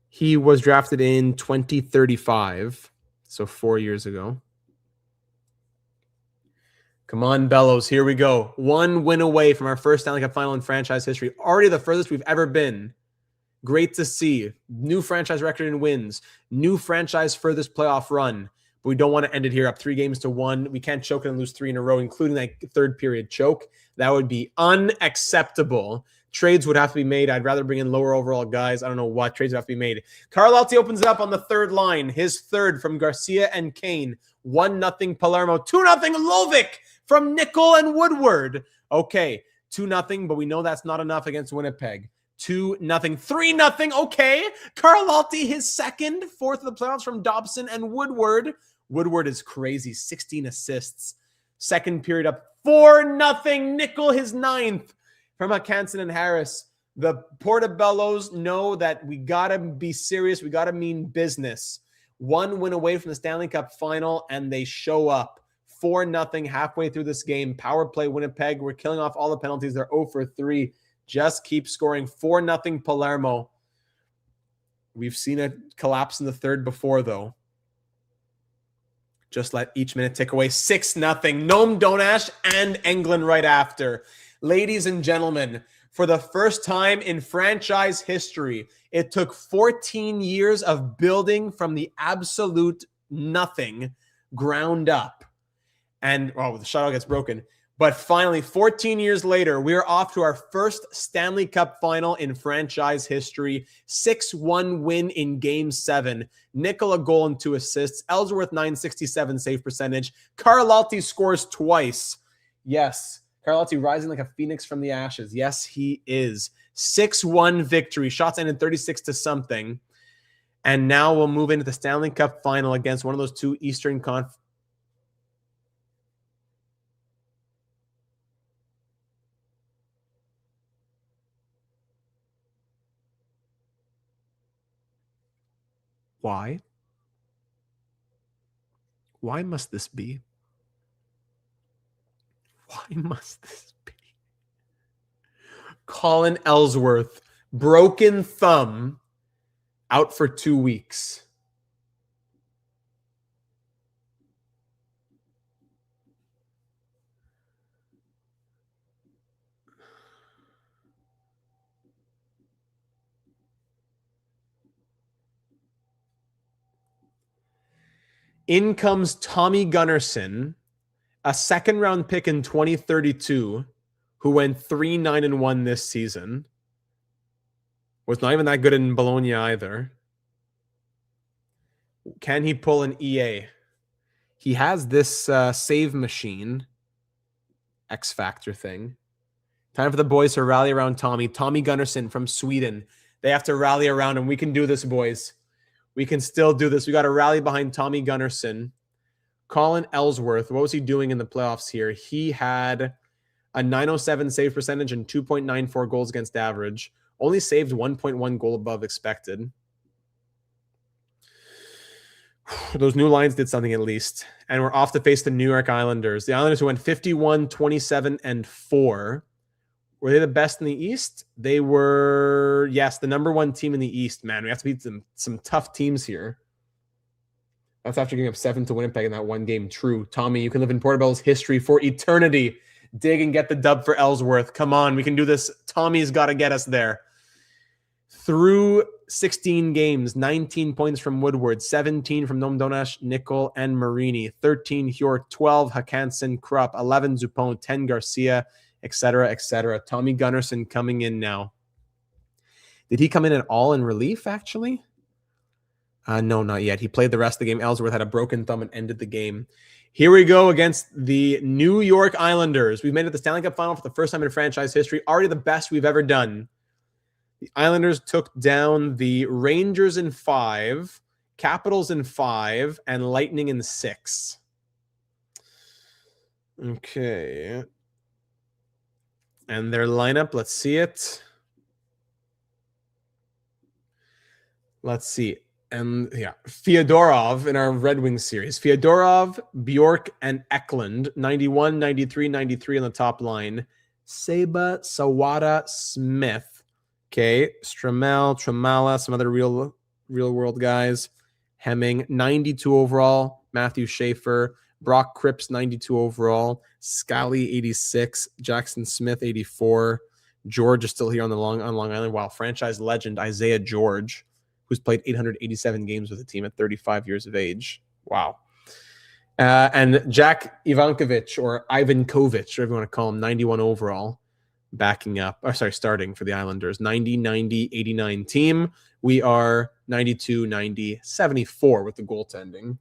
He was drafted in 2035, so 4 years ago. Come on, Bellows. Here we go. 1 win away from our first Stanley Cup final in franchise history. Already the furthest we've ever been. Great to see. New franchise record in wins. New franchise furthest playoff run. But we don't want to end it here up 3-1. We can't choke and lose 3 in a row, including that third period choke. That would be unacceptable. Trades would have to be made. I'd rather bring in lower overall guys. I don't know what trades would have to be made. Carlotti opens it up on the third line. His third from Garcia and Kane. 1-0 Palermo. 2-0 Lovic from Nickel and Woodward. Okay, 2-0, but we know that's not enough against Winnipeg. 2-0, 3-0. Okay, Carlotti, his second, fourth of the playoffs from Dobson and Woodward. Woodward is crazy, 16 assists. Second period up, 4-0. Nickel, his ninth from Hansen and Harris. The Portobellos know that we got to be serious. We got to mean business. 1 win away from the Stanley Cup final, and they show up 4-0 halfway through this game. Power play Winnipeg. We're killing off all the penalties. They're 0 for 3. Just keep scoring. 4-0 Palermo. We've seen a collapse in the third before, though. Just let each minute tick away. 6-0. Nome Donash and Englund right after. Ladies and gentlemen, for the first time in franchise history, it took 14 years of building from the absolute nothing, ground up. And, the shutout gets broken. But finally, 14 years later, we are off to our first Stanley Cup final in franchise history. 6-1 win in Game 7. Nickel a goal and 2 assists. Ellsworth 967 save percentage. Carlotti scores twice. Yes, Carlotti rising like a phoenix from the ashes. Yes, he is. 6-1 victory. Shots ended 36-something. And now we'll move into the Stanley Cup final against one of those two Eastern Conference. Why? Why must this be? Why must this be? Colin Ellsworth, broken thumb, out for 2 weeks. In comes Tommy Gunnarsson, a second-round pick in 2032, who went 3-9-1 this season. Was not even that good in Bologna either. Can he pull an EA? He has this save machine X Factor thing. Time for the boys to rally around Tommy. Tommy Gunnarsson from Sweden. They have to rally around him. We can do this, boys. We can still do this. We got to rally behind Tommy Gunnarsson. Colin Ellsworth, what was he doing in the playoffs here? He had a 907 save percentage and 2.94 goals against average. Only saved 1.1 goal above expected. Those new lines did something at least. And we're off to face the New York Islanders. The Islanders who went 51, 27, and 4. Were they the best in the East? They were, yes, the number 1 team in the East. Man, we have to beat some tough teams here. That's after giving up 7 to Winnipeg in that one game. True. Tommy, you can live in Portobello's history for eternity. Dig and get the dub for Ellsworth. Come on, we can do this. Tommy's got to get us there. Through 16 games, 19 points from Woodward, 17 from Nome Donash, Nickel, and Marini, 13 Hjort, 12 Hakansen, Krupp, 11 Zupone, 10 Garcia, etc., etc. Tommy Gunnarsson coming in now. Did he come in at all in relief, actually? No, not yet. He played the rest of the game. Ellsworth had a broken thumb and ended the game. Here we go against the New York Islanders. We've made it to the Stanley Cup final for the first time in franchise history. Already the best we've ever done. The Islanders took down the Rangers in 5, Capitals in 5, and Lightning in 6. Okay. And their lineup, let's see it. Let's see. And yeah, Fyodorov in our Red Wings series. Fyodorov, Bjork, and Eklund. 91, 93, 93 on the top line. Seba, Sawada, Smith. Okay. Stramel, Tramala, some other real world guys. Hemming, 92 overall. Matthew Schaefer. Brock Cripps, 92 overall. Scally, 86. Jackson Smith, 84. George is still here on Long Island. Wow, franchise legend Isaiah George, who's played 887 games with the team at 35 years of age. Wow. And Jack Ivankovic, or Ivankovic, whatever you want to call him, 91 overall, starting for the Islanders. 90, 90, 89 team. We are 92, 90, 74 with the goaltending.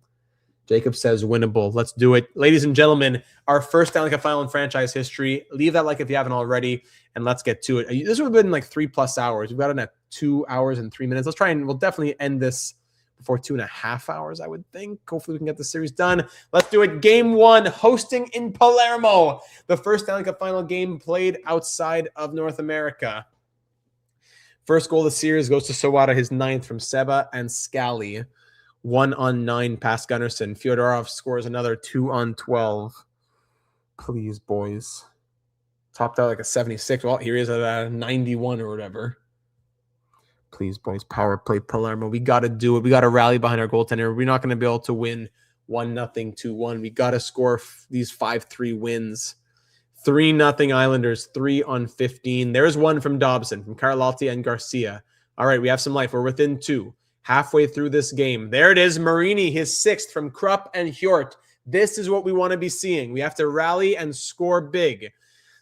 Jacob says winnable. Let's do it. Ladies and gentlemen, our first Stanley Cup final in franchise history. Leave that like if you haven't already, and let's get to it. This would have been like 3+ hours. We've got it at 2 hours and 3 minutes. Let's try and we'll definitely end this before 2.5 hours, I would think. Hopefully we can get the series done. Let's do it. Game 1, hosting in Palermo. The first Stanley Cup final game played outside of North America. First goal of the series goes to Sawada, his 9th from Seba and Scally. 1 on 9 past Gunnarsson. Fyodorov scores another 2 on 12. Please, boys. Topped out like a 76. Well, here he is at a 91 or whatever. Please, boys. Power play Palermo. We got to do it. We got to rally behind our goaltender. We're not going to be able to win 1-0, 2-1. We got to score these 5-3 wins. 3-0 Islanders, 3 on 15. There's one from Dobson, from Carlotti and Garcia. All right, we have some life. We're within 2. Halfway through this game. There it is. Marini, his 6th from Krupp and Hjort. This is what we want to be seeing. We have to rally and score big.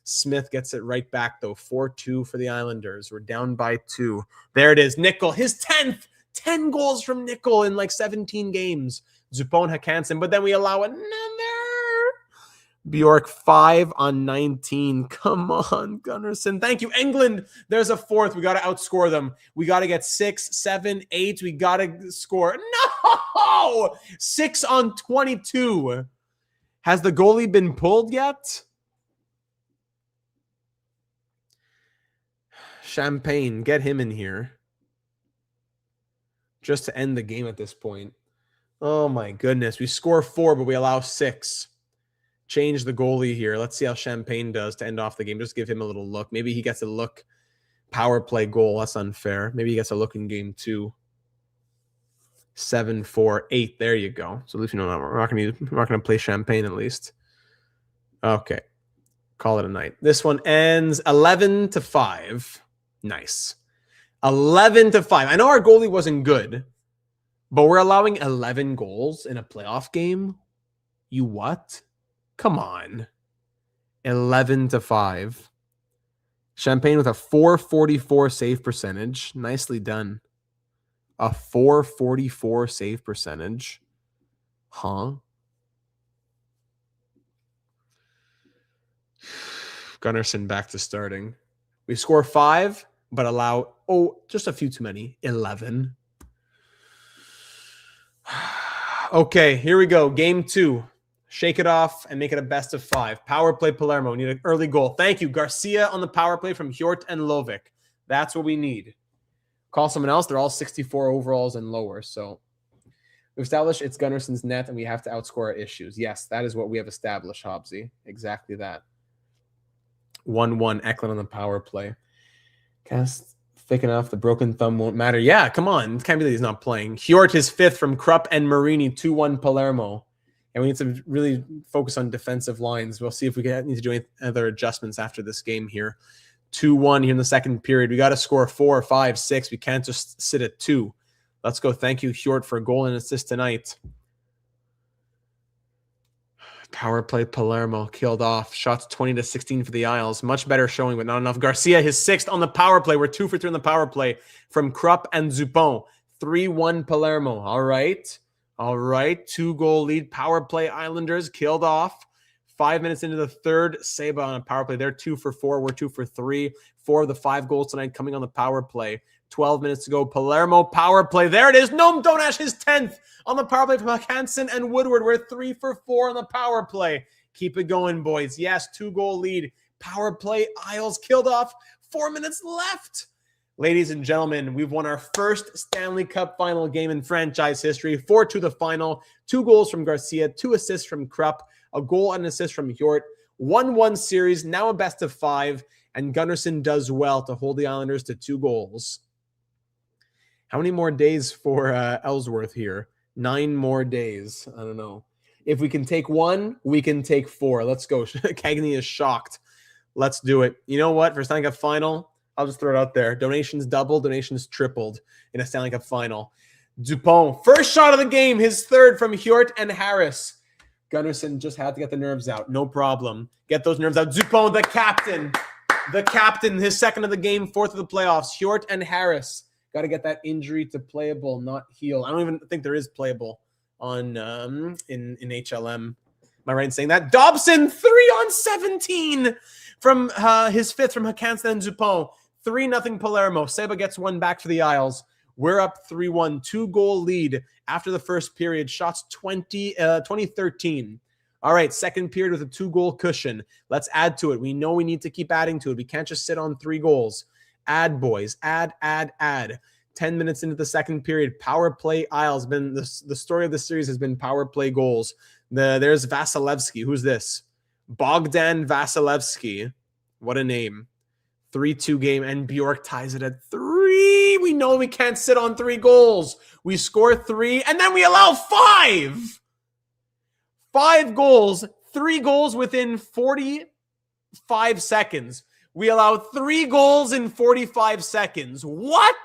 Smith gets it right back, though. 4-2 for the Islanders. We're down by 2. There it is. Nickel, his 10th. 10 goals from Nickel in like 17 games. Zupon, Hakansen, but then we allow another. Bjork, 5 on 19. Come on, Gunnarsson. Thank you. England, there's a 4th. We got to outscore them. We got to get 6, 7, 8. We got to score. No! 6 on 22. Has the goalie been pulled yet? Champagne, get him in here. Just to end the game at this point. Oh, my goodness. We score 4, but we allow 6. Change the goalie here. Let's see how Champagne does to end off the game. Just give him a little look. Maybe he gets a look. Power play goal. That's unfair. Maybe he gets a look in game 2. 7, 4, 8. There you go. So at least you know that we're not going to play Champagne at least. Okay. Call it a night. This one ends 11-5. Nice. 11-5. I know our goalie wasn't good, but we're allowing 11 goals in a playoff game. You what? Come on. 11-5. Champagne with a 444 save percentage. Nicely done. A 444 save percentage. Huh? Gunnarsson back to starting. We score 5, but allow, just a few too many. 11. Okay, here we go. Game 2. Shake it off and make it a best of 5. Power play Palermo. We need an early goal. Thank you. Garcia on the power play from Hjort and Lovic. That's what we need. Call someone else. They're all 64 overalls and lower. So we've established it's Gunnarsson's net and we have to outscore our issues. Yes, that is what we have established, Hobbsy. Exactly that. 1-1. Eklund on the power play. Cast thick enough. The broken thumb won't matter. Yeah, come on. It can't be that he's not playing. Hjort is 5th from Krupp and Marini. 2-1 Palermo. And we need to really focus on defensive lines. We'll see if we need to do any other adjustments after this game here. 2-1 here in the second period. We got to score 4, 5, 6. We can't just sit at 2. Let's go. Thank you, Hjort, for a goal and assist tonight. Power play Palermo killed off. Shots 20-16 for the Isles. Much better showing, but not enough. Garcia, his 6th on the power play. We're 2 for 3 on the power play from Krupp and Zupon. 3-1 Palermo. All right. All right, 2-goal lead. Power play Islanders killed off. 5 minutes into the third, Seba on a power play. They're 2 for 4. We're 2 for 3. 4 of the 5 goals tonight coming on the power play. 12 minutes to go. Palermo power play. There it is. Noam Donash, his 10th on the power play from Hansen and Woodward. We're 3 for 4 on the power play. Keep it going, boys. Yes, 2-goal lead. Power play Isles killed off. 4 minutes left. Ladies and gentlemen, we've won our first Stanley Cup final game in franchise history. 4-2 the final. 2 goals from Garcia, 2 assists from Krupp, a goal and assist from Hjort. 1-1 series, now a best of 5, and Gunnarsson does well to hold the Islanders to 2 goals. How many more days for Ellsworth here? 9 more days. I don't know. If we can take 1, we can take 4. Let's go. Cagney is shocked. Let's do it. You know what? For Stanley Cup final, I'll just throw it out there. Donations doubled, donations tripled in a Stanley Cup final. Dupont, first shot of the game, his 3rd from Hjort and Harris. Gunnarsson just had to get the nerves out. No problem. Get those nerves out. Dupont, the captain, his 2nd of the game, 4th of the playoffs. Hjort and Harris. Got to get that injury to playable, not heal. I don't even think there is playable on in HLM. Am I right in saying that? Dobson, 3 on 17 from his 5th from Hakansen and Dupont. 3-0 Palermo. Seba gets 1 back for the Isles. We're up 3-1. 2-goal lead after the first period. Shots 20-13. All right, second period with a 2-goal cushion. Let's add to it. We know we need to keep adding to it. We can't just sit on 3 goals. Add, boys. Add. 10 minutes into the second period. Power play Isles been the story of the series has been power play goals. There's Vasilevsky. Who's this? Bogdan Vasilevsky. What a name. 3-2 game, and Bjork ties it at 3. We know we can't sit on 3 goals. We score 3, and then we allow 5. 5 goals, 3 goals within 45 seconds. We allow 3 goals in 45 seconds. What?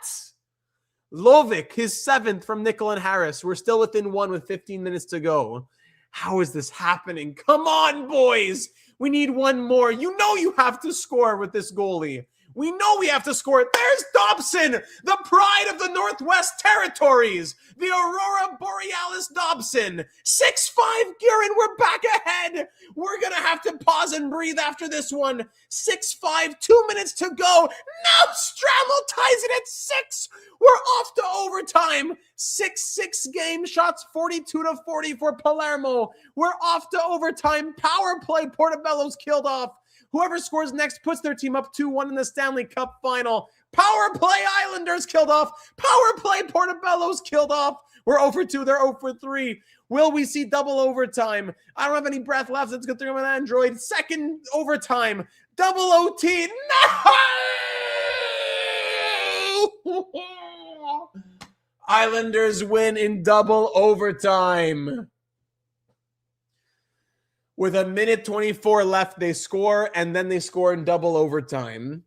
Lovic, his 7th from Nickel and Harris. We're still within 1 with 15 minutes to go. How is this happening? Come on, boys. We need 1 more. You know you have to score with this goalie. We know we have to score. There's Dobson, the pride of the Northwest Territories. The Aurora Borealis Dobson. 6-5, Guerin, we're back ahead. We're going to have to pause and breathe after this one. 6-5, 2 minutes to go. Now Stramel ties it at 6. We're off to overtime. 6-6 game, shots 42-40 for Palermo. We're off to overtime. Power play, Portobellos killed off. Whoever scores next puts their team up 2-1 in the Stanley Cup final. Power play Islanders killed off. Power play Portobellos killed off. We're 0-2. They're 0-3. Will we see double overtime? I don't have any breath left. Let's go through on Android. Second overtime. Double OT. No! Islanders win in double overtime. With 1:24 left, they score, and then they score in double overtime.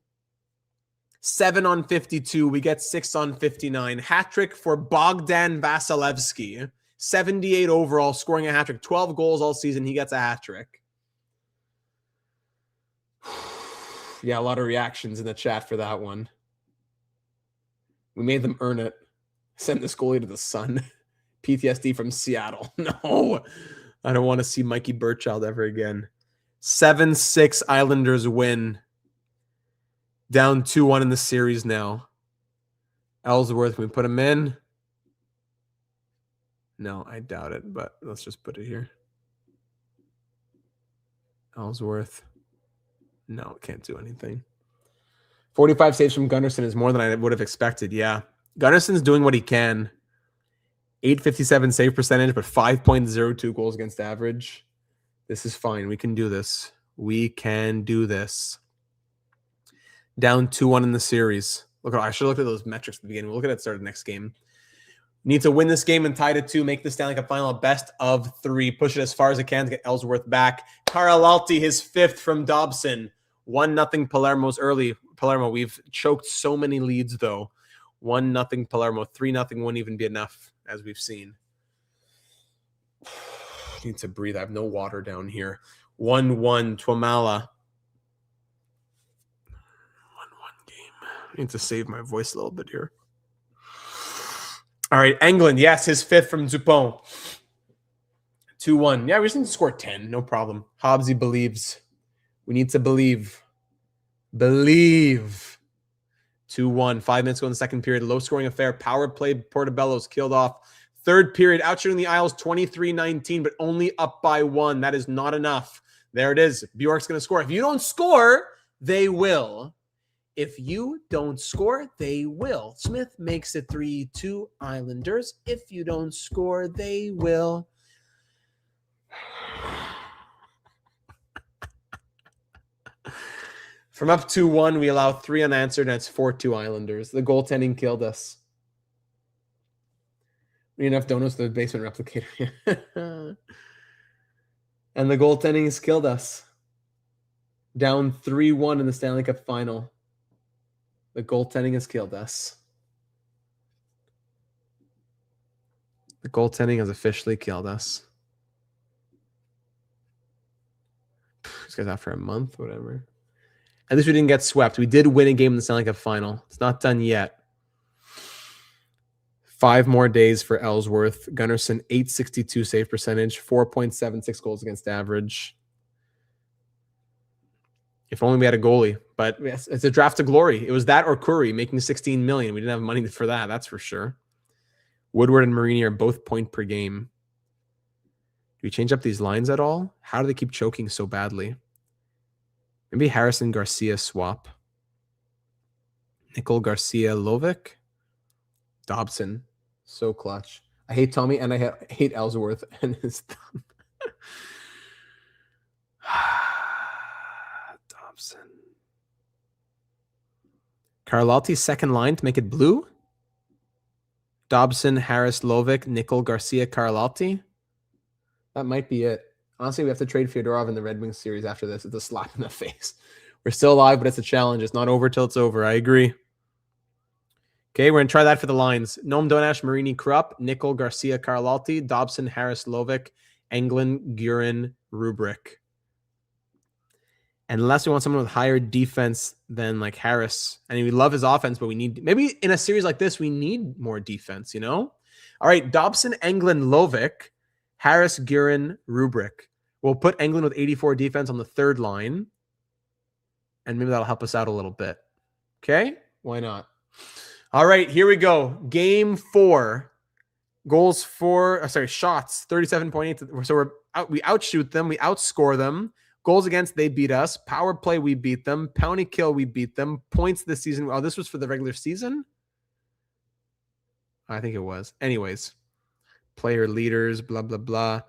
7 on 52. We get 6 on 59. Hat trick for Bogdan Vasilevsky. 78 overall, scoring a hat trick. 12 goals all season. He gets a hat trick. Yeah, a lot of reactions in the chat for that one. We made them earn it. Send this goalie to the sun. PTSD from Seattle. No. I don't want to see Mikey Burchild ever again. 7-6 Islanders win. Down 2-1 in the series now. Ellsworth, can we put him in? No, I doubt it, but let's just put it here. Ellsworth. No, can't do anything. 45 saves from Gunnarsson is more than I would have expected. Yeah. Gunnarsson's doing what he can. 857 save percentage, but 5.02 goals against average. This is fine. We can do this. We can do this. Down 2-1 in the series. Look, I should have looked at those metrics at the beginning. We'll look at it at the start of the next game. Need to win this game and tie it at 2. Make the Stanley Cup final a best of 3. Push it as far as it can to get Ellsworth back. Karalalti, his 5th from Dobson. 1-0 Palermo's early. Palermo, we've choked so many leads, though. 1-0 Palermo. 3-0 wouldn't even be enough, as we've seen. Need to breathe. I have no water down here. 1-1 Twamala. 1-1 game. I need to save my voice a little bit here. All right, England. Yes, his 5th from Dupont. 2-1. Yeah, we just need to score 10. No problem. Hobbsy believes. We need to believe. Believe. 2-1. 5 minutes ago in the second period. Low-scoring affair. Power play. Portobellos killed off. Third period. Outshooting the Isles 23-19, but only up by 1. That is not enough. There it is. Bjork's going to score. If you don't score, they will. If you don't score, they will. Smith makes it 3-2 Islanders. If you don't score, they will. From up 2-1, we allow 3 unanswered, and it's 4-2 Islanders. The goaltending killed us. We need enough donuts to the basement replicator. And the goaltending has killed us. Down 3-1 in the Stanley Cup final. The goaltending has killed us. The goaltending has officially killed us. This guy's out for a month, whatever. At least we didn't get swept. We did win a game in the Stanley Cup final. It's not done yet. 5 more days for Ellsworth. Gunnarsson, 862 save percentage, 4.76 goals against average. If only we had a goalie. But it's a draft to glory. It was that or Curry making $16 million. We didn't have money for that, that's for sure. Woodward and Marini are both point per game. Do we change up these lines at all? How do they keep choking so badly? Maybe Harrison Garcia swap. Nickel Garcia Lovic. Dobson. So clutch. I hate Tommy and I hate Ellsworth and his thumb. Dobson. Carlotti's second line to make it blue. Dobson, Harris, Lovic, Nickel, Garcia, Carlotti. That might be it. Honestly, we have to trade Fyodorov in the Red Wings series after this. It's a slap in the face. We're still alive, but it's a challenge. It's not over till it's over. I agree. Okay, we're going to try that for the lines. Noam Donash, Marini, Krupp, Nickel, Garcia, Carlotti, Dobson, Harris, Lovic, Englund, Guerin, Rubrick. And unless we want someone with higher defense than like Harris, and we love his offense, but we need, maybe in a series like this, we need more defense, you know? All right, Dobson, Englund, Lovic, Harris, Guerin, Rubrick. We'll put Englund with 84 defense on the third line, and maybe that'll help us out a little bit. Okay? Why not? All right, here we go. Game 4. Goals for, shots, 37.8. So we outshoot them. We outscore them. Goals against, they beat us. Power play, we beat them. Penalty kill, we beat them. Points this season. Oh, this was for the regular season? I think it was. Anyways, player leaders, blah, blah, blah.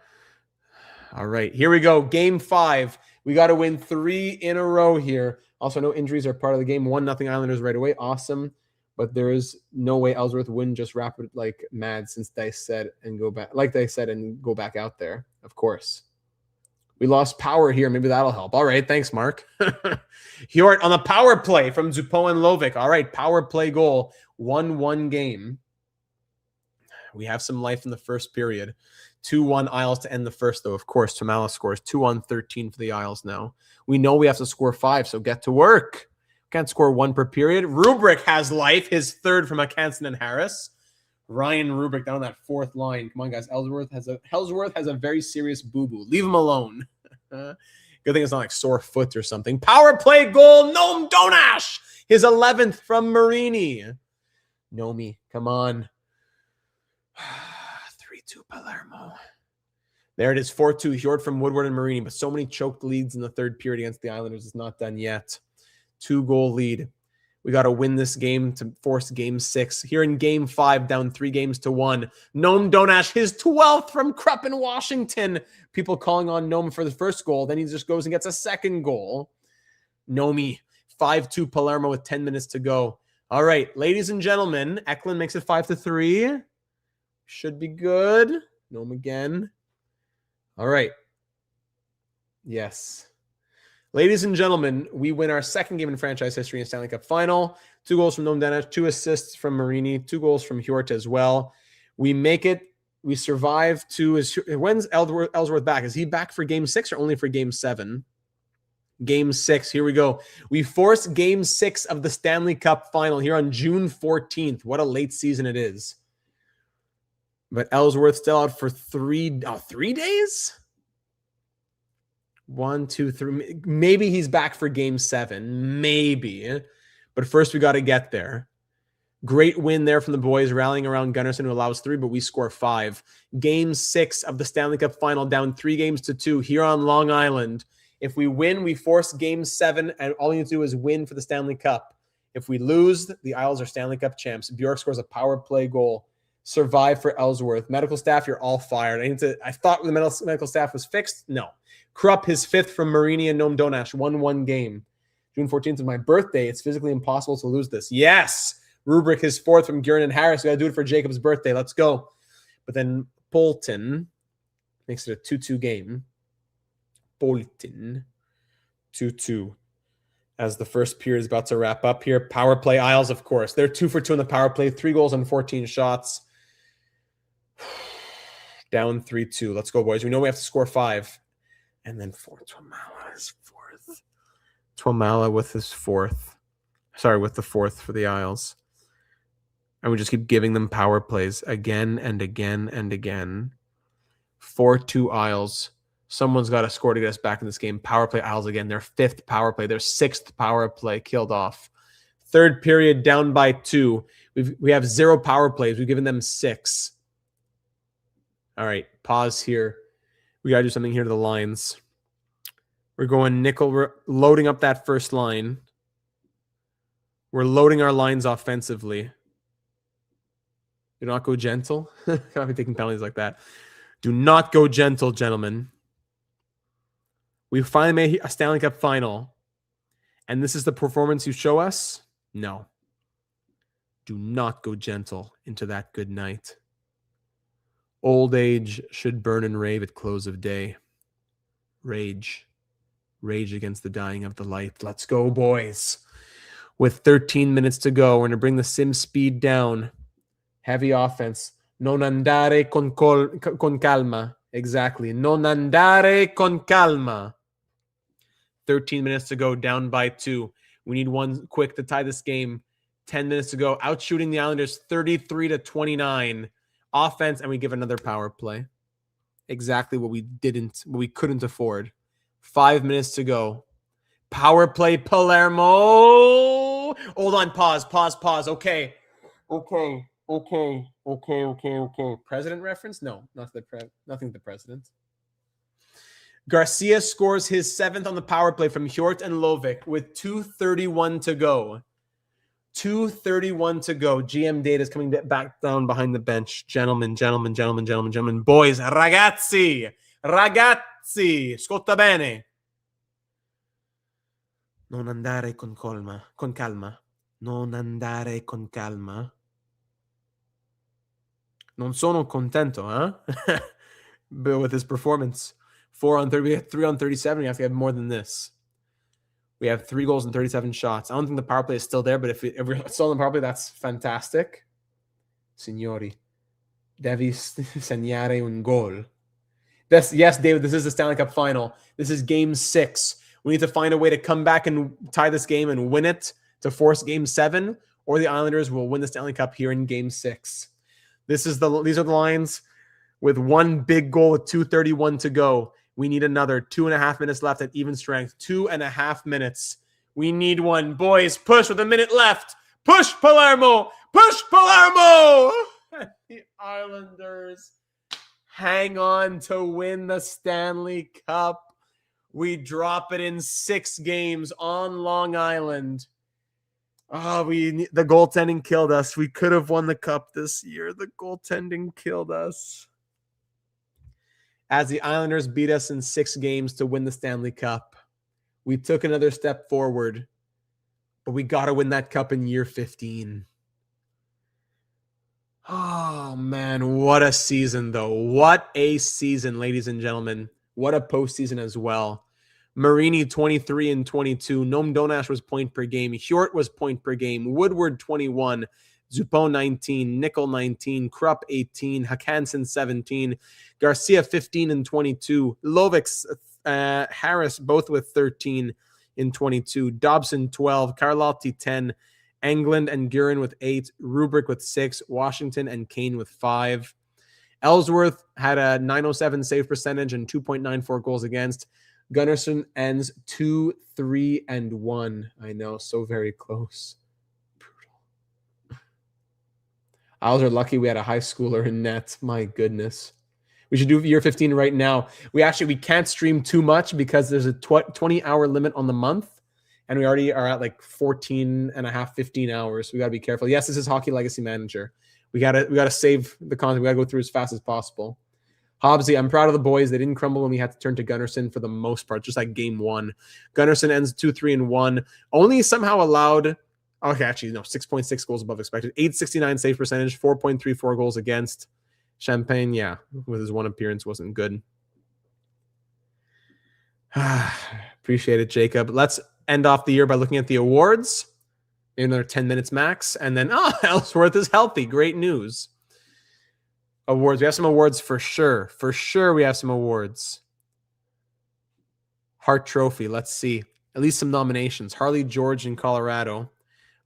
All right, here we go. Game 5. We got to win 3 in a row here. Also, no injuries are part of the game. 1-0 Islanders right away. Awesome. But there is no way Ellsworth wouldn't just wrap it like mad since they said and go back, like they said, and go back out there. Of course. We lost power here. Maybe that'll help. All right. Thanks, Mark. Hjort on the power play from Zupo and Lovic. All right. Power play goal. 1-1 game. We have some life in the first period. 2-1 Isles to end the first, though. Of course, Tamala scores 2-1-13 for the Isles now. We know we have to score 5, so get to work. Can't score 1 per period. Rubrick has life. His third from Hansen and Harris. Ryan Rubrick down on that 4th line. Come on, guys. Ellsworth has a very serious boo-boo. Leave him alone. Good thing it's not like sore foot or something. Power play goal. Noam Donash. His 11th from Marini. Nomi, come on. 3-2 Palermo. There it is. 4-2. Hjort from Woodward and Marini. But so many choked leads in the third period against the Islanders. It's not done yet. 2-goal lead. We got to win this game to force game 6. Here in game 5, down 3-1. Noam Donash, his 12th from Krupp in Washington. People calling on Noam for the first goal. Then he just goes and gets a second goal. Nomi, 5-2 Palermo with 10 minutes to go. All right, ladies and gentlemen, Eklund makes it 5-3. Should be good. Noam again. All right. Yes. Ladies and gentlemen, we win our second game in franchise history in Stanley Cup Final. 2 goals from Noam Donash, 2 assists from Marini, 2 goals from Hjort as well. We make it. We survive to. When's Ellsworth back? Is he back for game 6 or only for game 7? Game 6. Here we go. We force game 6 of the Stanley Cup Final here on June 14th. What a late season it is. But Ellsworth still out for 3 days? 1, 2, 3. Maybe he's back for game 7. Maybe. But first, we got to get there. Great win there from the boys, rallying around Gunnarsson, who allows 3, but we score 5. Game 6 of the Stanley Cup Final, down 3-2 here on Long Island. If we win, we force game 7, and all you need to do is win for the Stanley Cup. If we lose, the Isles are Stanley Cup champs. Bjork scores a power play goal. Survive for Ellsworth. Medical staff, you're all fired. I thought the medical staff was fixed. No. Krupp, his 5th from Marini and Noam Donash. 1-1 game. June 14th is my birthday. It's physically impossible to lose this. Yes. Rubrick, his 4th from Guerin and Harris. We got to do it for Jacob's birthday. Let's go. But then Bolton makes it a 2-2 game. Bolton. 2-2. As the first period is about to wrap up here. Power play Isles, of course. They're 2 for 2 in the power play. 3 goals on 14 shots. Down 3-2. Let's go, boys. We know we have to score 5. And then Twamala is 4th. Twamala with his 4th. Sorry, with the 4th for the Isles. And we just keep giving them power plays again and again and again. 4-2 Isles. Someone's got to score to get us back in this game. Power play Isles again. Their 5th power play. Their 6th power play killed off. Third period down by 2. We have 0 power plays. We've given them 6. All right, pause here. We got to do something here to the lines. We're going nickel. We're loading up that first line. We're loading our lines offensively. Do not go gentle. Can't be taking penalties like that. Do not go gentle, gentlemen. We finally made a Stanley Cup final. And this is the performance you show us? No. Do not go gentle into that good night. Old age should burn and rave at close of day. Rage. Rage against the dying of the light. Let's go, boys. With 13 minutes to go, we're going to bring the sim speed down. Heavy offense. Non andare con calma. Exactly. Non andare con calma. 13 minutes to go, down by 2. We need one quick to tie this game. 10 minutes to go. Outshooting the Islanders 33-29. Offense, and we give another power play. Exactly what we couldn't afford. 5 minutes to go. Power play, Palermo. Hold on, pause. Okay. President reference? No, nothing to the president. Garcia scores his 7th on the power play from Hjort and Lovic with 2:31 to go. 2:31 to go. GM Data is coming back down behind the bench. Gentlemen. Boys, ragazzi. Scotta bene. Non andare con calma. Non andare con calma. Non sono contento, huh? But with his performance. 4 on 30. We have 3 on 37. We have to have more than this. We have 3 goals and 37 shots. I don't think the power play is still there, but if we're still in the power play, that's fantastic. Signori, devi segnare un gol. Yes, David, this is the Stanley Cup final. This is game 6. We need to find a way to come back and tie this game and win it to force game 7, or the Islanders will win the Stanley Cup here in game 6. These are the lines with one big goal with 2:31 to go. We need another 2.5 minutes left at even strength. 2.5 minutes. We need one. Boys, push with a minute left. Push, Palermo. Push, Palermo. The Islanders hang on to win the Stanley Cup. We drop it in 6 games on Long Island. The goaltending killed us. We could have won the cup this year. The goaltending killed us. As the Islanders beat us in 6 games to win the Stanley Cup. We took another step forward, but we got to win that cup in year 15. Oh, man, what a season, though. What a season, ladies and gentlemen. What a postseason as well. Marini, 23 and 22. Noam Donash was point per game. Hjort was point per game. Woodward, 21. Zupon 19, Nickel 19, Krupp 18, Hakanson 17, Garcia 15 and 22, Lovic, Harris both with 13 in 22, Dobson 12, Carlotti 10, Englund and Guerin with 8, Rubrick with 6, Washington and Kane with 5. Ellsworth had a .907 save percentage and 2.94 goals against. Gunnarsson ends 2-3-1. I know, so very close. Isles are lucky we had a high schooler in net. My goodness. We should do year 15 right now. We can't stream too much because there's a 20-hour limit on the month. And we already are at like 14 and a half, 15 hours. We got to be careful. Yes, this is Hockey Legacy Manager. We got to save the content. We got to go through as fast as possible. Hobbsy, I'm proud of the boys. They didn't crumble when we had to turn to Gunnarsson for the most part, just like game 1. Gunnarsson ends 2-3-1. Only somehow allowed... Okay, actually, no, 6.6 goals above expected. 869 save percentage, 4.34 goals against. Champagne, yeah, with his one appearance, wasn't good. Appreciate it, Jacob. Let's end off the year by looking at the awards. Another 10 minutes max. And then, Ellsworth is healthy. Great news. Awards. We have some awards for sure. For sure, we have some awards. Hart Trophy. Let's see. At least some nominations. Harley George in Colorado.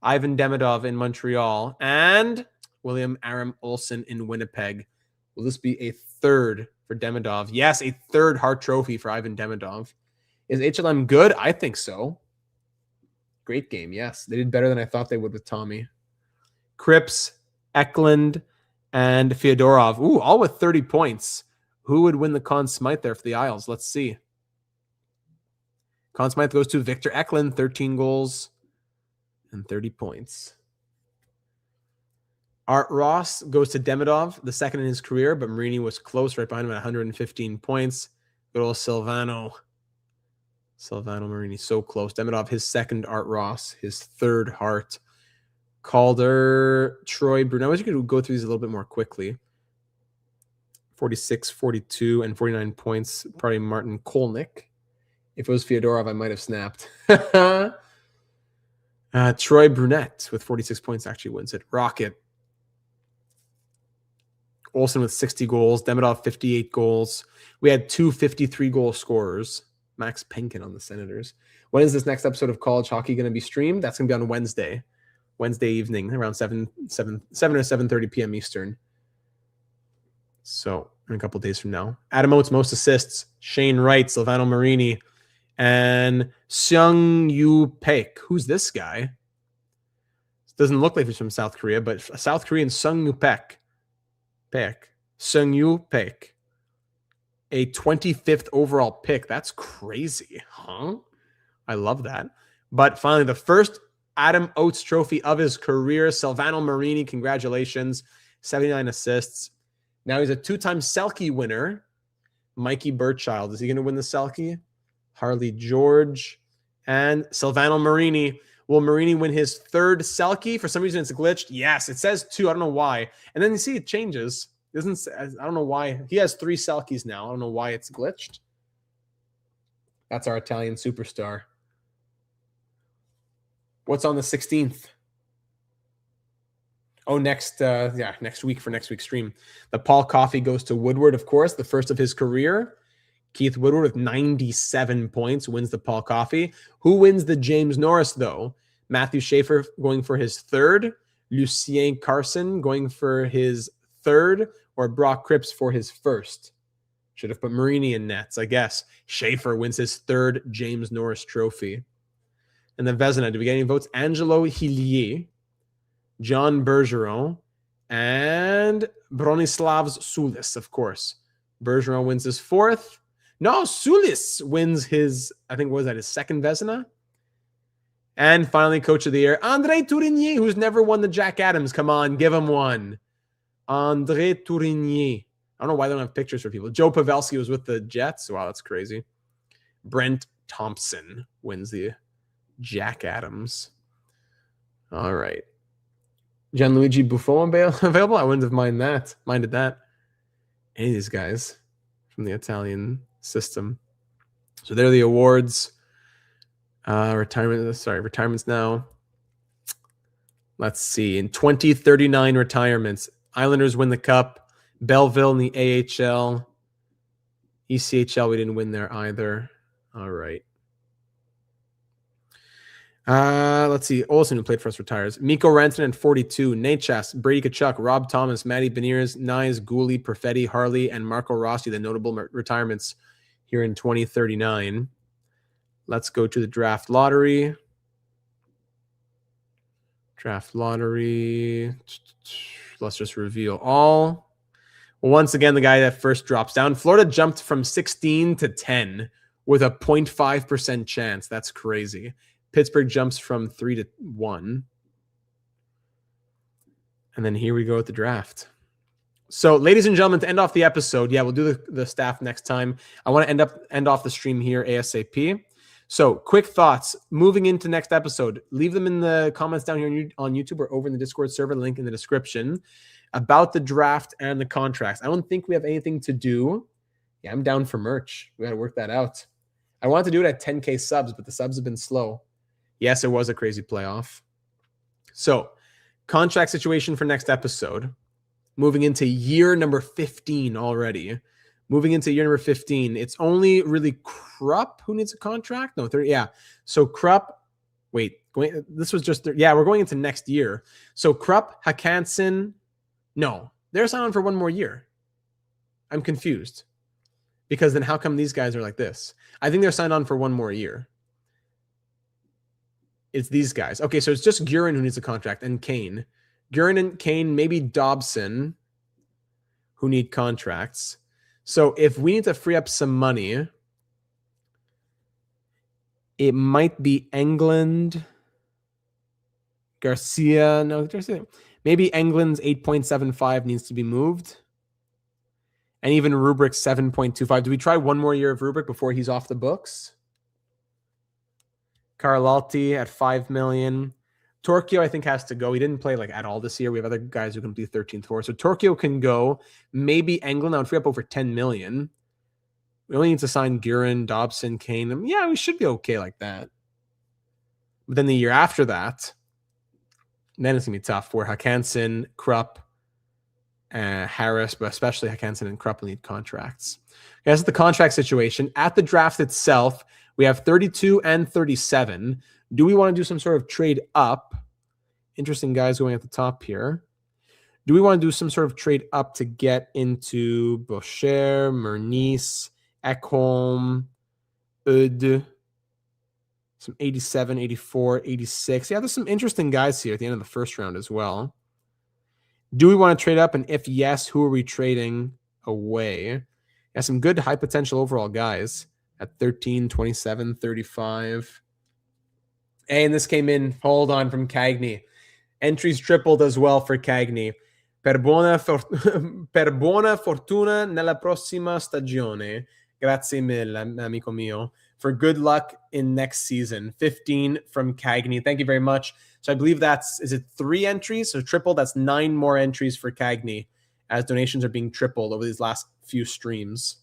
Ivan Demidov in Montreal, and William Aram Olsen in Winnipeg. Will this be a 3rd for Demidov? Yes, a 3rd Hart Trophy for Ivan Demidov. Is HLM good? I think so. Great game, yes. They did better than I thought they would with Tommy. Cripps, Eklund, and Fyodorov. Ooh, all with 30 points. Who would win the Conn Smythe there for the Isles? Let's see. Conn Smythe goes to Victor Eklund, 13 goals. And 30 points. Art Ross goes to Demidov, the second in his career, but Marini was close, right behind him at 115 points. Good old Silvano Marini, so close. Demidov, his second. Art Ross, his third. Hart. Calder, Troy, Bruno. I wish you could go through these a little bit more quickly. 46, 42, and 49 points. Probably Martin Kolnick. If it was Fyodorov, I might have snapped. Troy Brunette with 46 points actually wins it. Rocket. Olsen with 60 goals. Demidov, 58 goals. We had two 53-goal scorers. Max Penkin on the Senators. When is this next episode of College Hockey going to be streamed? That's going to be on Wednesday evening, around 7 or 7:30 p.m. Eastern. So in a couple days from now. Adam Oates, most assists. Shane Wright, Silvano Marini, and Seung Yu Paik. Who's this guy? Doesn't look like he's from South Korea, but a South Korean Seung Yu Paik. Seung Yu Paik. A 25th overall pick. That's crazy, huh? I love that. But finally, the first Adam Oates trophy of his career. Silvano Marini, congratulations. 79 assists. Now he's a two-time Selke winner. Mikey Burchild. Is he going to win the Selke? Harley George. And Silvano Marini. Will Marini win his third Selke? For some reason, it's glitched. Yes, it says 2. I don't know why. And then you see it changes. It doesn't say, I don't know why. He has 3 Selkes now. I don't know why it's glitched. That's our Italian superstar. What's on the 16th? Oh, next week for next week's stream. The Paul Coffey goes to Woodward, of course, the first of his career. Keith Woodward with 97 points wins the Paul Coffey. Who wins the James Norris, though? Matthew Schaefer going for his third. Lucien Carson going for his third. Or Brock Cripps for his first. Should have put Marini in nets, I guess. Schaefer wins his third James Norris trophy. And the Vezina, do we get any votes? Angelo Hillier, John Bergeron, and Bronislavs Sulis, of course. Bergeron wins his fourth. No, Sulis wins his, I think, what was that, his second Vezina? And finally, Coach of the Year, André Tourigny, who's never won the Jack Adams. Come on, give him one. André Tourigny. I don't know why they don't have pictures for people. Joe Pavelski was with the Jets. Wow, that's crazy. Brent Thompson wins the Jack Adams. All right. Gianluigi Buffon available? I wouldn't have minded that. Any of these guys from the Italian system. So they're the awards. Retirements now. Let's see. In 2039 retirements, Islanders win the Cup. Belleville in the AHL. ECHL, we didn't win there either. All right. Let's see. Olsen, who played for us, retires. Mikko Rantanen at 42. Nate Chas, Brady Kachuk, Rob Thomas, Matty Beniers, Nyes, Gooley, Perfetti, Harley, and Marco Rossi, the notable retirements here in 2039. Let's go to the draft lottery. Let's just reveal all. Well, once again, the guy that first drops down. Florida jumped from 16 to 10 with a 0.5% chance. That's crazy. Pittsburgh jumps from 3 to 1. And then here we go with the draft. So, ladies and gentlemen, to end off the episode, we'll do the staff next time. I want to end off the stream here ASAP. So, quick thoughts. Moving into next episode, leave them in the comments down here on YouTube or over in the Discord server, link in the description, about the draft and the contracts. I don't think we have anything to do. Yeah, I'm down for merch. We got to work that out. I wanted to do it at 10K subs, but the subs have been slow. Yes, it was a crazy playoff. So, contract situation for next episode. Moving into year number 15 already. Moving into year number 15, it's only really Krupp who needs a contract. No, 30. Yeah. So Krupp. Wait. This was just. We're going into next year. So Krupp, Hakanson. No, they're signed on for one more year. I'm confused. Because then how come these guys are like this? I think they're signed on for one more year. It's these guys. Okay, so it's just Guerin who needs a contract and Kane. Guerin and Kane, maybe Dobson, who need contracts. So if we need to free up some money, it might be England, Garcia. No, Garcia. Maybe England's 8.75 needs to be moved. And even Rubrik's 7.25. Do we try one more year of Rubrik before he's off the books? Carlalti at 5 million. Torquio, I think, has to go. He didn't play like at all this year. We have other guys who can be 13th for. So Torquio can go. Maybe England. That would free up over 10 million. We only need to sign Guerin, Dobson, Kane. Yeah, we should be okay like that. But then the year after that, then it's going to be tough for Hakanson, Krupp, Harris, but especially Hakanson and Krupp need contracts. Okay, that's the contract situation. At the draft itself, we have 32 and 37. Do we want to do some sort of trade up? Interesting guys going at the top here. Do we want to do some sort of trade up to get into Boucher, Mernis, Ekholm, Ud, some 87, 84, 86. Yeah, there's some interesting guys here at the end of the first round as well. Do we want to trade up? And if yes, who are we trading away? Yeah, some good high potential overall guys at 13, 27, 35. And this came in, hold on, from Cagney. Entries tripled as well for Cagney. Per buona fortuna nella prossima stagione. Grazie mille, amico mio. For good luck in next season. 15 from Cagney. Thank you very much. So I believe that's, is it 3 entries? So triple, that's 9 more entries for Cagney as donations are being tripled over these last few streams.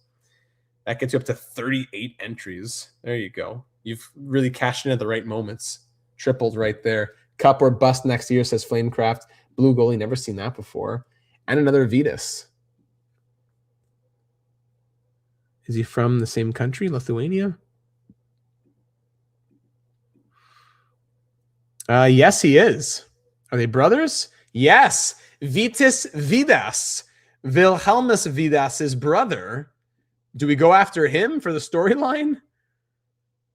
That gets you up to 38 entries. There you go. You've really cashed in at the right moments. Tripled right there. Cup or bust next year, says Flamecraft. Blue goalie, never seen that before. And another Vitas. Is he from the same country, Lithuania? Yes, he is. Are they brothers? Yes. Vitas Vidas. Vilhelmus Vidas' brother. Do we go after him for the storyline?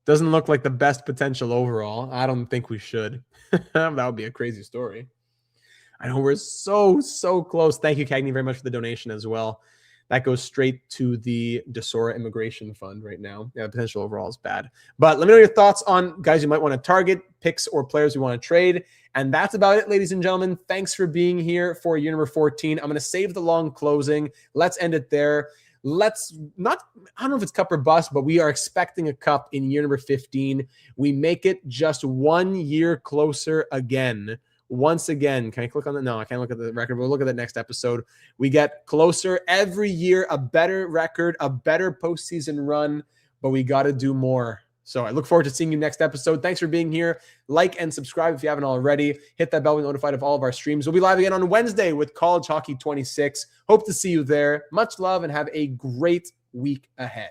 Doesn't look like the best potential overall. I don't think we should. That would be a crazy story. I know we're so close. Thank you, Cagney, very much for the donation as well. That goes straight to the Desora Immigration Fund right now. Yeah, the potential overall is bad. But let me know your thoughts on guys you might want to target, picks or players you want to trade. And that's about it, ladies and gentlemen. Thanks for being here for year number 14. I'm going to save the long closing. Let's end it there. Let's not, I don't know if it's cup or bust, but we are expecting a cup in year number 15. We make it just 1 year closer again. Once again, can I click on that? No, I can't look at the record. We'll look at the next episode. We get closer every year, a better record, a better postseason run, but we got to do more. So I look forward to seeing you next episode. Thanks for being here. Like and subscribe if you haven't already. Hit that bell to be notified of all of our streams. We'll be live again on Wednesday with College Hockey 26. Hope to see you there. Much love and have a great week ahead.